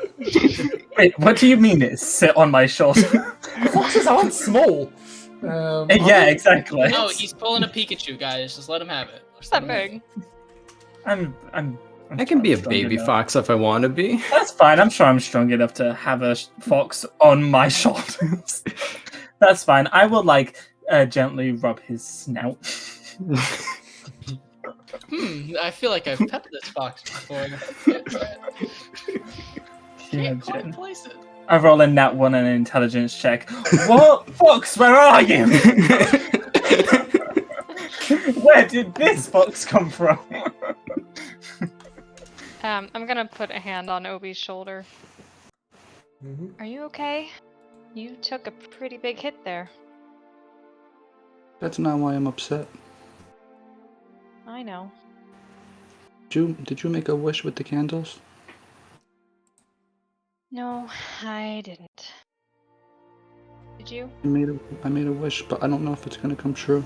what do you mean it sit on my shoulder? Foxes aren't small. Yeah, exactly. No, he's pulling a Pikachu, guys. Just let him have it. What's that big? I can be a baby fox if I want to be. That's fine. I'm sure I'm strong enough to have a fox on my shoulders. That's fine. I will gently rub his snout. I feel like I've pet this fox before. Can't quite place it. I roll a nat 1 and an intelligence check. What? Fox, where are you? Where did this fox come from? I'm gonna put a hand on Obi's shoulder. Are you okay? You took a pretty big hit there. That's not why I'm upset. I know. Did you make a wish with the candles? No, I didn't. Did you? I made a wish, but I don't know if it's gonna come true.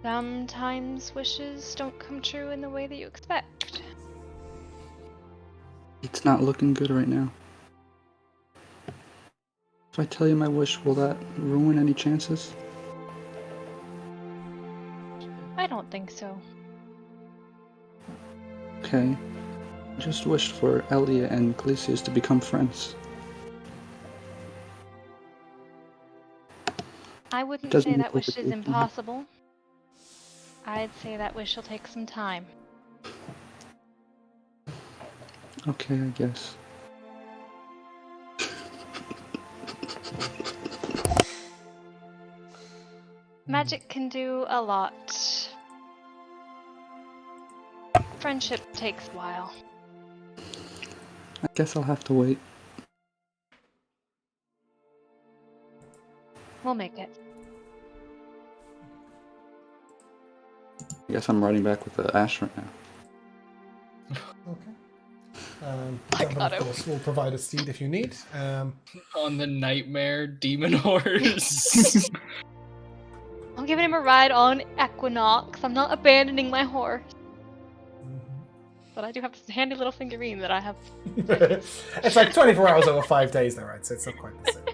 Sometimes wishes don't come true in the way that you expect. It's not looking good right now. If I tell you my wish, will that ruin any chances? I don't think so. Okay. I just wished for Elia and Glacius to become friends. I wouldn't Doesn't say look that wish like is it. impossible. I'd say that wish will take some time. Okay, I guess. Magic can do a lot. Friendship takes a while. I guess I'll have to wait. We'll make it. I guess I'm riding back with the Ash right now. Okay. Of course, we'll provide a steed if you need. On the nightmare demon horse. I'm giving him a ride on Equinox. I'm not abandoning my horse. But I do have this handy little figurine that I have. It's like 24 hours over 5 days, though, right? So it's not quite the same.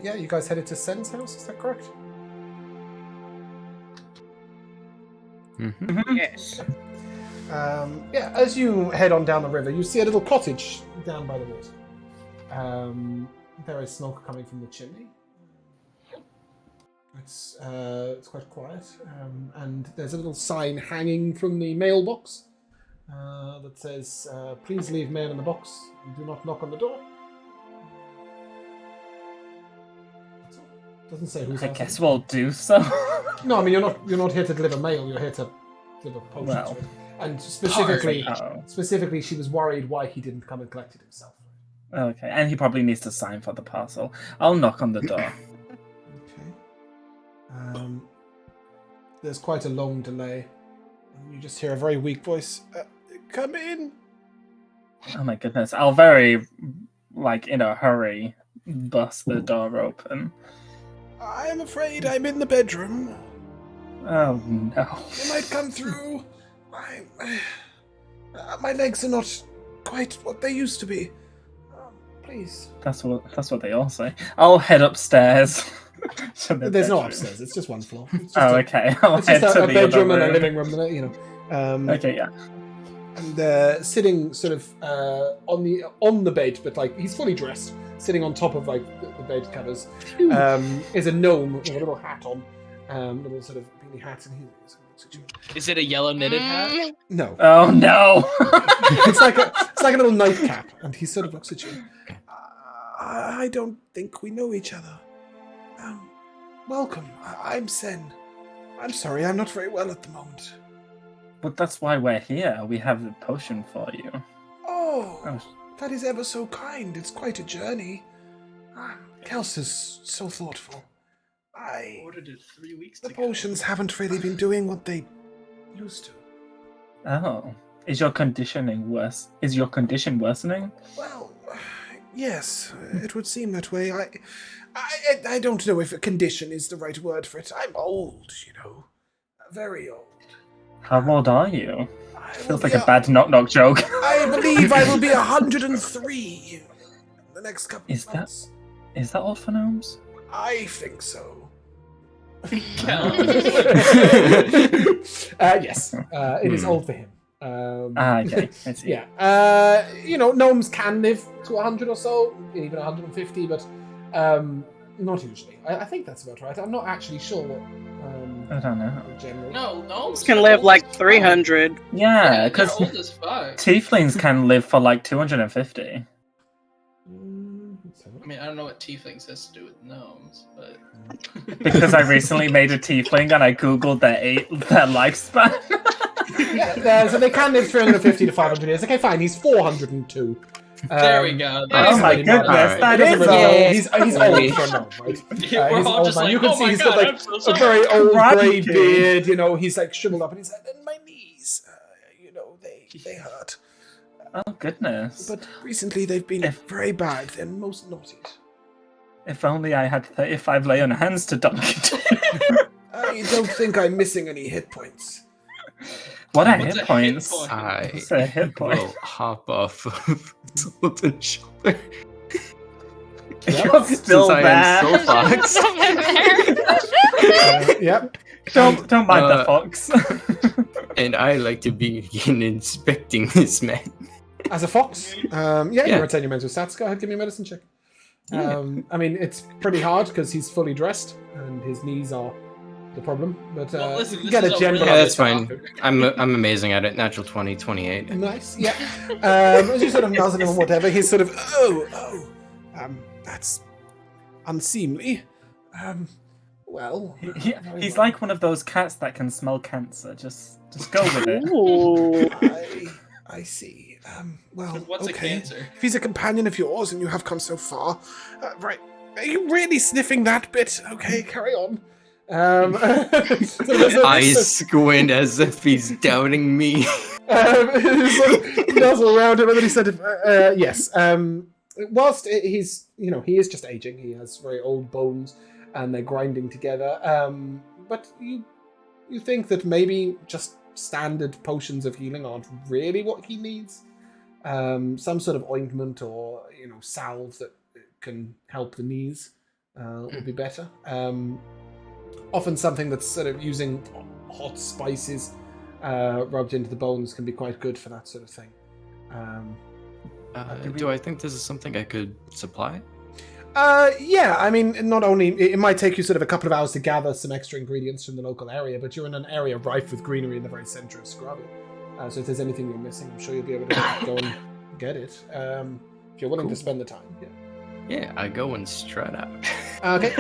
Yeah, you guys headed to Sen's house, is that correct? Yes. Yeah, as you head on down the river, you see a little cottage down by the water. There is smoke coming from the chimney. It's quite quiet, and there's a little sign hanging from the mailbox that says, "Please leave mail in the box and do not knock on the door." That's all. Doesn't say who's. I guess we'll do so. No, I mean you're not here to deliver mail. You're here to deliver potions. Well, Right? And specifically, Uh-oh. she was worried why he didn't come and collect it himself. Okay, and he probably needs to sign for the parcel. I'll knock on the door. Okay. There's quite a long delay. You just hear a very weak voice. Come in. Oh my goodness. I'll very, in a hurry, bust the door open. I'm afraid I'm in the bedroom. Oh no. You might come through. My legs are not quite what they used to be. Please. That's what they all say. I'll head upstairs. to the There's no bedroom. upstairs. It's just one floor. It's just Okay. I'll it's head just to a the bedroom other and a room. living room. Okay, yeah. And sitting sort of on the bed, but he's fully dressed, sitting on top of the bed covers, is a gnome with a little hat on, little sort of beanie hats, and he sort of looks at you. Is it a yellow knitted hat? No, Oh no! it's like a little nightcap, and he sort of looks at you. I don't think we know each other. Welcome. I'm Sen. I'm sorry, I'm not very well at the moment. But that's why we're here. We have the potion for you. Oh, that is ever so kind. It's quite a journey. Kels is so thoughtful. I ordered it 3 weeks The ago. potions haven't really been doing what they used to. Oh. Is your condition worsening? Well, yes, it would seem that way. I don't know if a condition is the right word for it. I'm old, very old. How old are you? I will Feels like be a bad knock-knock joke. I believe I will be 103 in the next couple of months. Is that old for gnomes? I think so. Yes, it is old for him. Okay, I see. Yeah. Gnomes can live to 100 or so, even 150, but not usually. I think that's about right. I'm not actually sure what. I don't know. Generally. No, Gnomes can live like 300. Yeah, because they're old as fuck. tieflings can live for like 250. I mean, I don't know what tieflings has to do with gnomes, but Because I recently made a tiefling and I googled their lifespan. So they can live 350 to 500 years. Okay, fine. He's 402. there we go. Oh my goodness, that It doesn't is really it. matter. He's old for a gnome, right? We're He's all old just man. like, You can oh see my he's God, got I'm so a sorry. very old grey Crunchy. beard. He's like shriveled up, and he's like, and my knees, they hurt. Oh goodness. But recently they've been very bad. They're most naughty. If only I had 35 lay on hands to dunk it. I don't think I'm missing any hit points. What are What's hit a points? hit point? I What's a hit point? will hop off of Sultan's shoulder. You're still Since I there. am so fox. Yep. Don't mind the fox. And I like to begin inspecting this man. As a fox, Yeah. you retain your mental stats. Go ahead, give me a medicine check. I mean, it's pretty hard because he's fully dressed and his knees are the problem. But Well, listen, you this get is a a general. really Yeah, that's good fine. I'm amazing at it. Natural 20, 28. Nice, yeah. As you sort of nuzzle him and whatever, he's sort of, that's unseemly. Well, He's like one of those cats that can smell cancer. Just go with it. Ooh. I see. Well, What's a okay. cancer? If he's a companion of yours and you have come so far, right? Are you really sniffing that bit? Okay, carry on. I squint as if he's doubting me. Nuzzle around him, and then he said, "Yes." Whilst he's, he is just aging. He has very old bones, and they're grinding together. But you think that maybe just standard potions of healing aren't really what he needs. Some sort of ointment or salve that can help the knees would be better. Often something that's sort of using hot spices rubbed into the bones can be quite good for that sort of thing. Do I think this is something I could supply? Yeah, I mean, not only it might take you sort of a couple of hours to gather some extra ingredients from the local area, but you're in an area rife with greenery in the very center of Sogravia. So if there's anything you're missing, I'm sure you'll be able to go and get it. If you're willing to spend the time. Yeah, I go and strut out. Okay.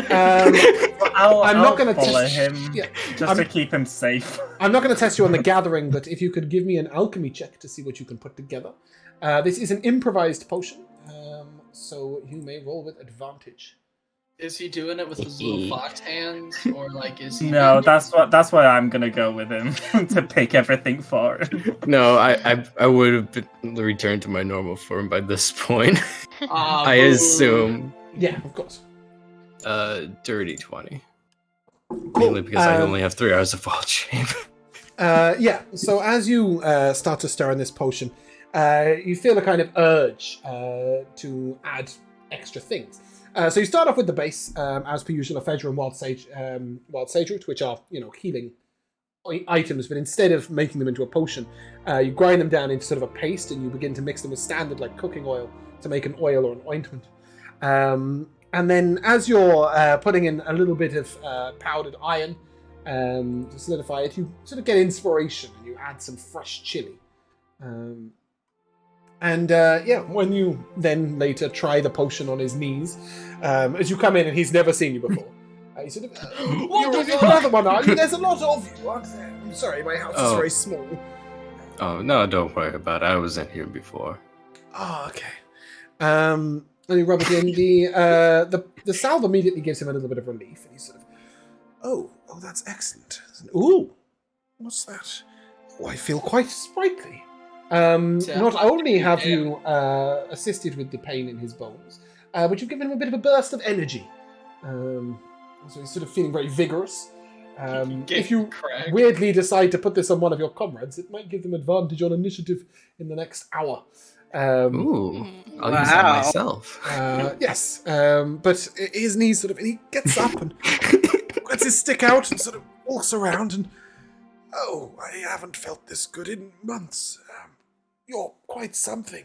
I'm not gonna follow test- him yeah, just to keep him safe. I'm not going to test you on the gathering, but if you could give me an alchemy check to see what you can put together. This is an improvised potion, so you may roll with advantage. Is he doing it with his little fox hands, or like is he? No, that's why I'm gonna go with him to pick everything for him. No, I would have returned to my normal form by this point. I boo. assume. Yeah, of course. Dirty 20. Cool. Mainly because I only have 3 hours of wild shape. Yeah, so as you start to stir in this potion, you feel a kind of urge to add extra things. So you start off with the base, as per usual, ephedra and wild sage root, which are, healing items, but instead of making them into a potion, you grind them down into sort of a paste, and you begin to mix them with standard, like cooking oil, to make an oil or an ointment. And then as you're putting in a little bit of powdered iron, to solidify it, you sort of get inspiration and you add some fresh chili. When you then later try the potion on his knees, as you come in and he's never seen you before, you sort of, you're another one, are you? There's a lot of you, aren't there? I'm sorry, my house is very small. Oh, no, don't worry about it. I was in here before. Oh, okay. And you rub it in. The salve immediately gives him a little bit of relief, and he's sort of, oh, that's excellent. Ooh, what's that? Oh, I feel quite sprightly. Not only have you assisted with the pain in his bones, but you've given him a bit of a burst of energy. So he's sort of feeling very vigorous. If you weirdly decide to put this on one of your comrades, it might give them advantage on initiative in the next hour. Ooh, I'll use that myself. Yes, but his knees sort of, and he gets up and lets his stick out and sort of walks around and, oh, I haven't felt this good in months. You're quite something.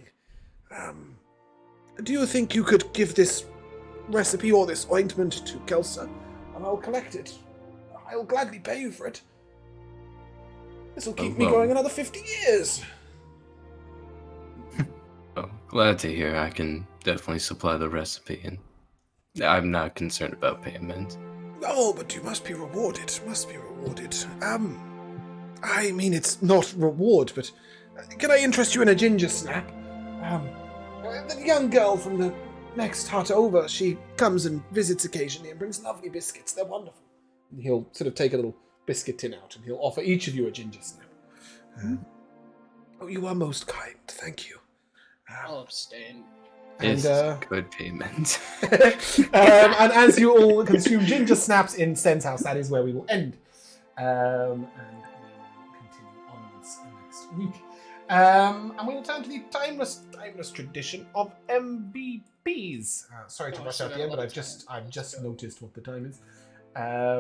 Do you think you could give this recipe or this ointment to Kelsa, and I'll collect it? I'll gladly pay you for it. This will keep me going another 50 years. Oh, glad to hear. I can definitely supply the recipe, and I'm not concerned about payment. Oh, but you must be rewarded. I mean, it's not reward, but can I interest you in a ginger snap? The young girl from the next hut over, she comes and visits occasionally and brings lovely biscuits. They're wonderful. And he'll sort of take a little biscuit tin out and he'll offer each of you a ginger snap. Oh, you are most kind. Thank you. I'll abstain. This is good payment. And as you all consume ginger snaps in Sen's house, that is where we will end. And we will continue onwards next week. And we will turn to the timeless tradition of MVPs. Sorry to rush out the end, but I've just noticed what the time is. I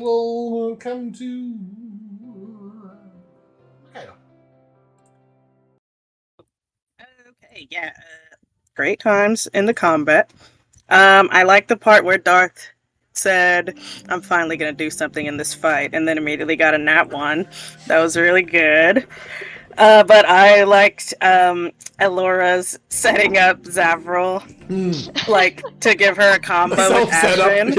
will come to Michaela. Okay, yeah. Great times in the combat. I like the part where Darth said, I'm finally going to do something in this fight, and then immediately got a nat 1. That was really good. But I liked Elora's setting up Zavril, to give her a combo with Ashen.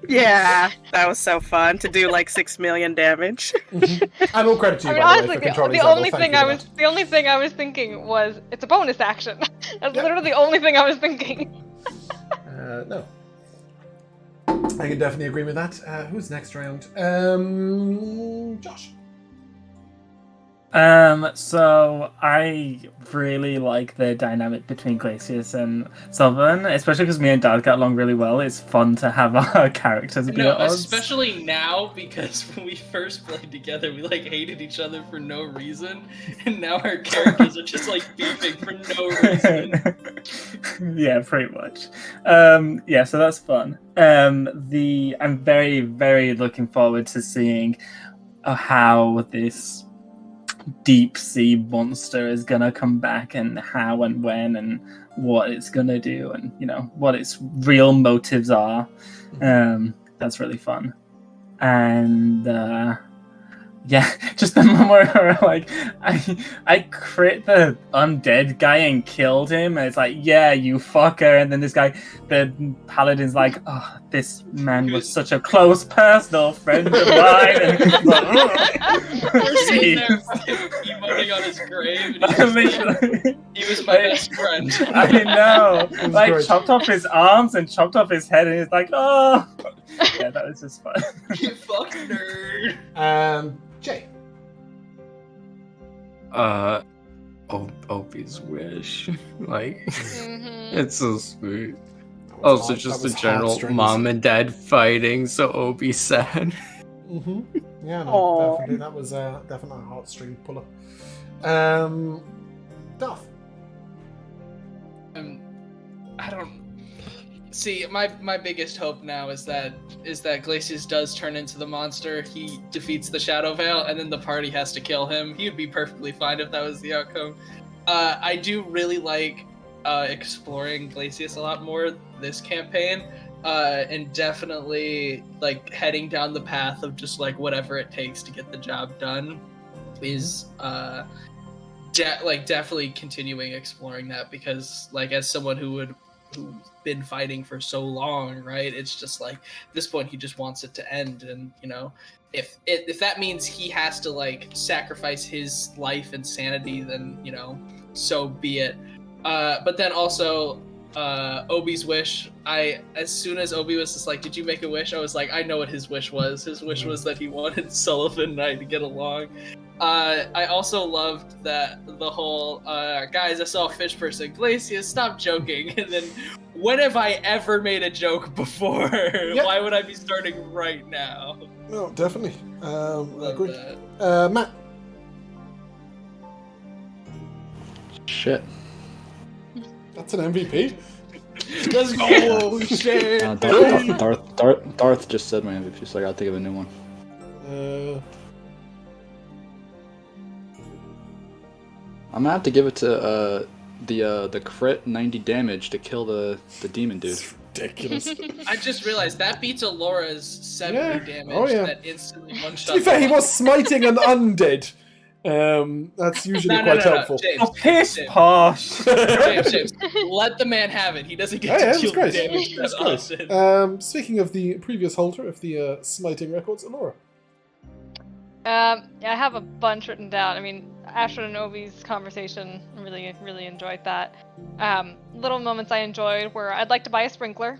Yeah, that was so fun to do 6 million damage. And all credit to you, by honestly, the way, for controlling the only thing I was thinking was it's a bonus action. That's literally the only thing I was thinking. No. I can definitely agree with that. Who's next round? Josh. So I really like the dynamic between Glacius and Sylvan, especially because me and Dad get along really well. It's fun to have our characters be at odds. Especially now, because when we first played together, we hated each other for no reason, and now our characters are just beefing for no reason. Yeah, pretty much. So that's fun. I'm very, very looking forward to seeing how this deep sea monster is gonna come back, and how and when and what it's gonna do, and what its real motives are. That's really fun. And just the moment where I crit the undead guy and killed him, and it's yeah, you fucker. And then this guy, the paladin's oh, this man was such a close personal friend of mine. And We're sitting there emoting on his grave, and he was my best friend. I know. Chopped off his arms and chopped off his head, and he's oh. Yeah, that was just fun. You fucking nerd. Jay. Opie's wish. It's so sweet. Also, just the general mom and dad fighting, so Opie's sad. Yeah, no, definitely. That was definitely a heartstring puller. Duff. I don't see. My biggest hope now is that Glacius does turn into the monster. He defeats the Shadow Veil, and then the party has to kill him. He would be perfectly fine if that was the outcome. I do really like exploring Glacius a lot more this campaign, and definitely like heading down the path of just like whatever it takes to get the job done is definitely continuing exploring that, because like as someone who's been fighting for so long, right, it's just like at this point he just wants it to end, and you know, if that means he has to like sacrifice his life and sanity, then you know, so be it. But then also Obi's wish, as soon as Obi was just like, did you make a wish, I was like, I know what his wish was. His wish was that he wanted Sullivan and I to get along. I also loved that the whole guys, I saw a fish person, Glacius, stop joking. And then, when have I ever made a joke before? Yep. Why would I be starting right now? No, definitely. I agree. Matt. Shit. That's an MVP. Let's go! Shit! Darth just said my MVP, so I gotta think of a new one. I'm gonna have to give it to the crit 90 damage to kill the demon dude. It's ridiculous. I just realized that beats Alora's 70 damage. Oh, yeah. That instantly one-shot. To be fair, he was smiting an undead. That's usually quite helpful. James, Oh, piss posh. James, let the man have it. He doesn't get to kill great. damage. That's That's great. awesome. Speaking of the previous holder of the smiting records, Alora. Yeah, I have a bunch written down. I mean, Ashton and Obi's conversation, I really enjoyed that. Little moments I enjoyed were I'd like to buy a sprinkler.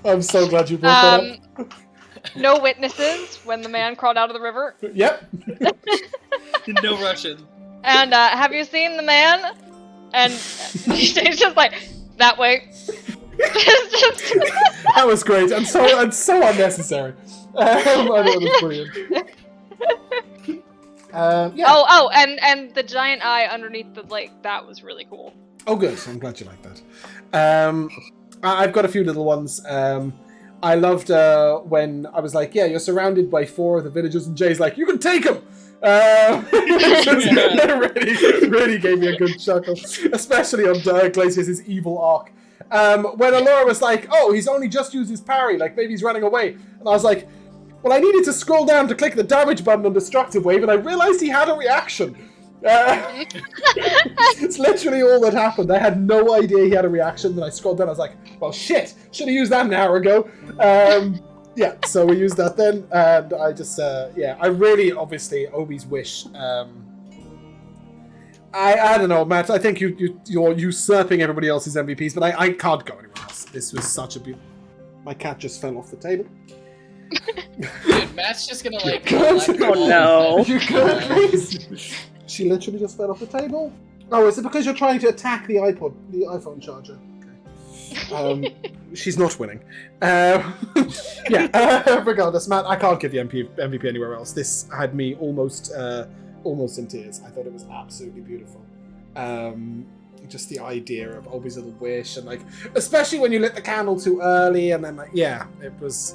I'm so glad you brought that up. No witnesses when the man crawled out of the river. Yep. No Russian. And have you seen the man? And he's just like, that way. That was great and so unnecessary. I thought it was brilliant. Yeah. Oh, and the giant eye underneath the lake, that was really cool. Oh, good. I'm glad you like that. I've got a few little ones. I loved when I was like, yeah, you're surrounded by 4 of the villagers, and Jay's like, you can take them! Really gave me a good chuckle, especially on Glacius' evil arc. When Alora was like, oh, he's only just used his parry, like maybe he's running away. And I was like, well, I needed to scroll down to click the damage button on Destructive Wave, and I realized he had a reaction. It's literally all that happened. I had no idea he had a reaction. Then I scrolled down. I was like, well, shit. Should have used that an hour ago. Yeah, so we used that then. And I just, I really, obviously, Obi's wish. I don't know, Matt. I think you're usurping everybody else's MVPs, but I can't go anywhere else. This was such a beautiful... My cat just fell off the table. Dude, Matt's just gonna like... Oh no. You good, please? She literally just fell off the table. Oh, is it because you're trying to attack the iPhone charger? Okay. She's not winning. Regardless, Matt, I can't give the MVP anywhere else. This had me almost in tears. I thought it was absolutely beautiful. Just the idea of Obi's little wish, and like, especially when you lit the candle too early, and then like, yeah, it was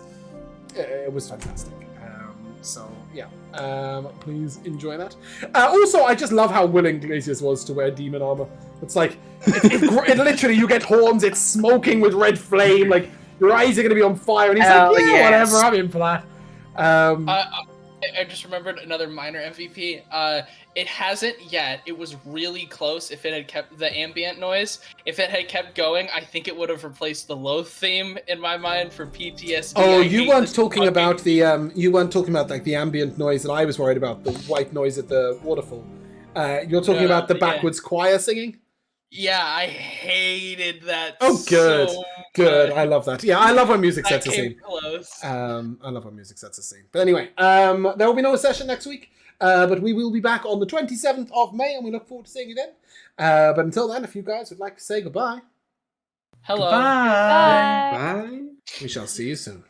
fantastic. So yeah, please enjoy that. Also, I just love how willing Glacius was to wear demon armor. It's like, it literally, you get horns, it's smoking with red flame, like your eyes are gonna be on fire, and he's like, yeah, yes. whatever, I'm in for that. I just remembered another minor MVP. It hasn't yet. It was really close. If it had kept the ambient noise, if it had kept going, I think it would have replaced the Loath theme in my mind for PTSD. Oh, you weren't talking about the you weren't talking about like the ambient noise that I was worried about, the white noise at the waterfall. You're talking about the backwards choir singing? Yeah, I hated that. Oh, good, so good. much. I love that. Yeah, I love when music sets a That came scene. close. I love when music sets a scene. But anyway, there will be no session next week, but we will be back on the 27th of May, and we look forward to seeing you then. But until then, if you guys would like to say goodbye, Hello. Bye. Bye. we shall see you soon.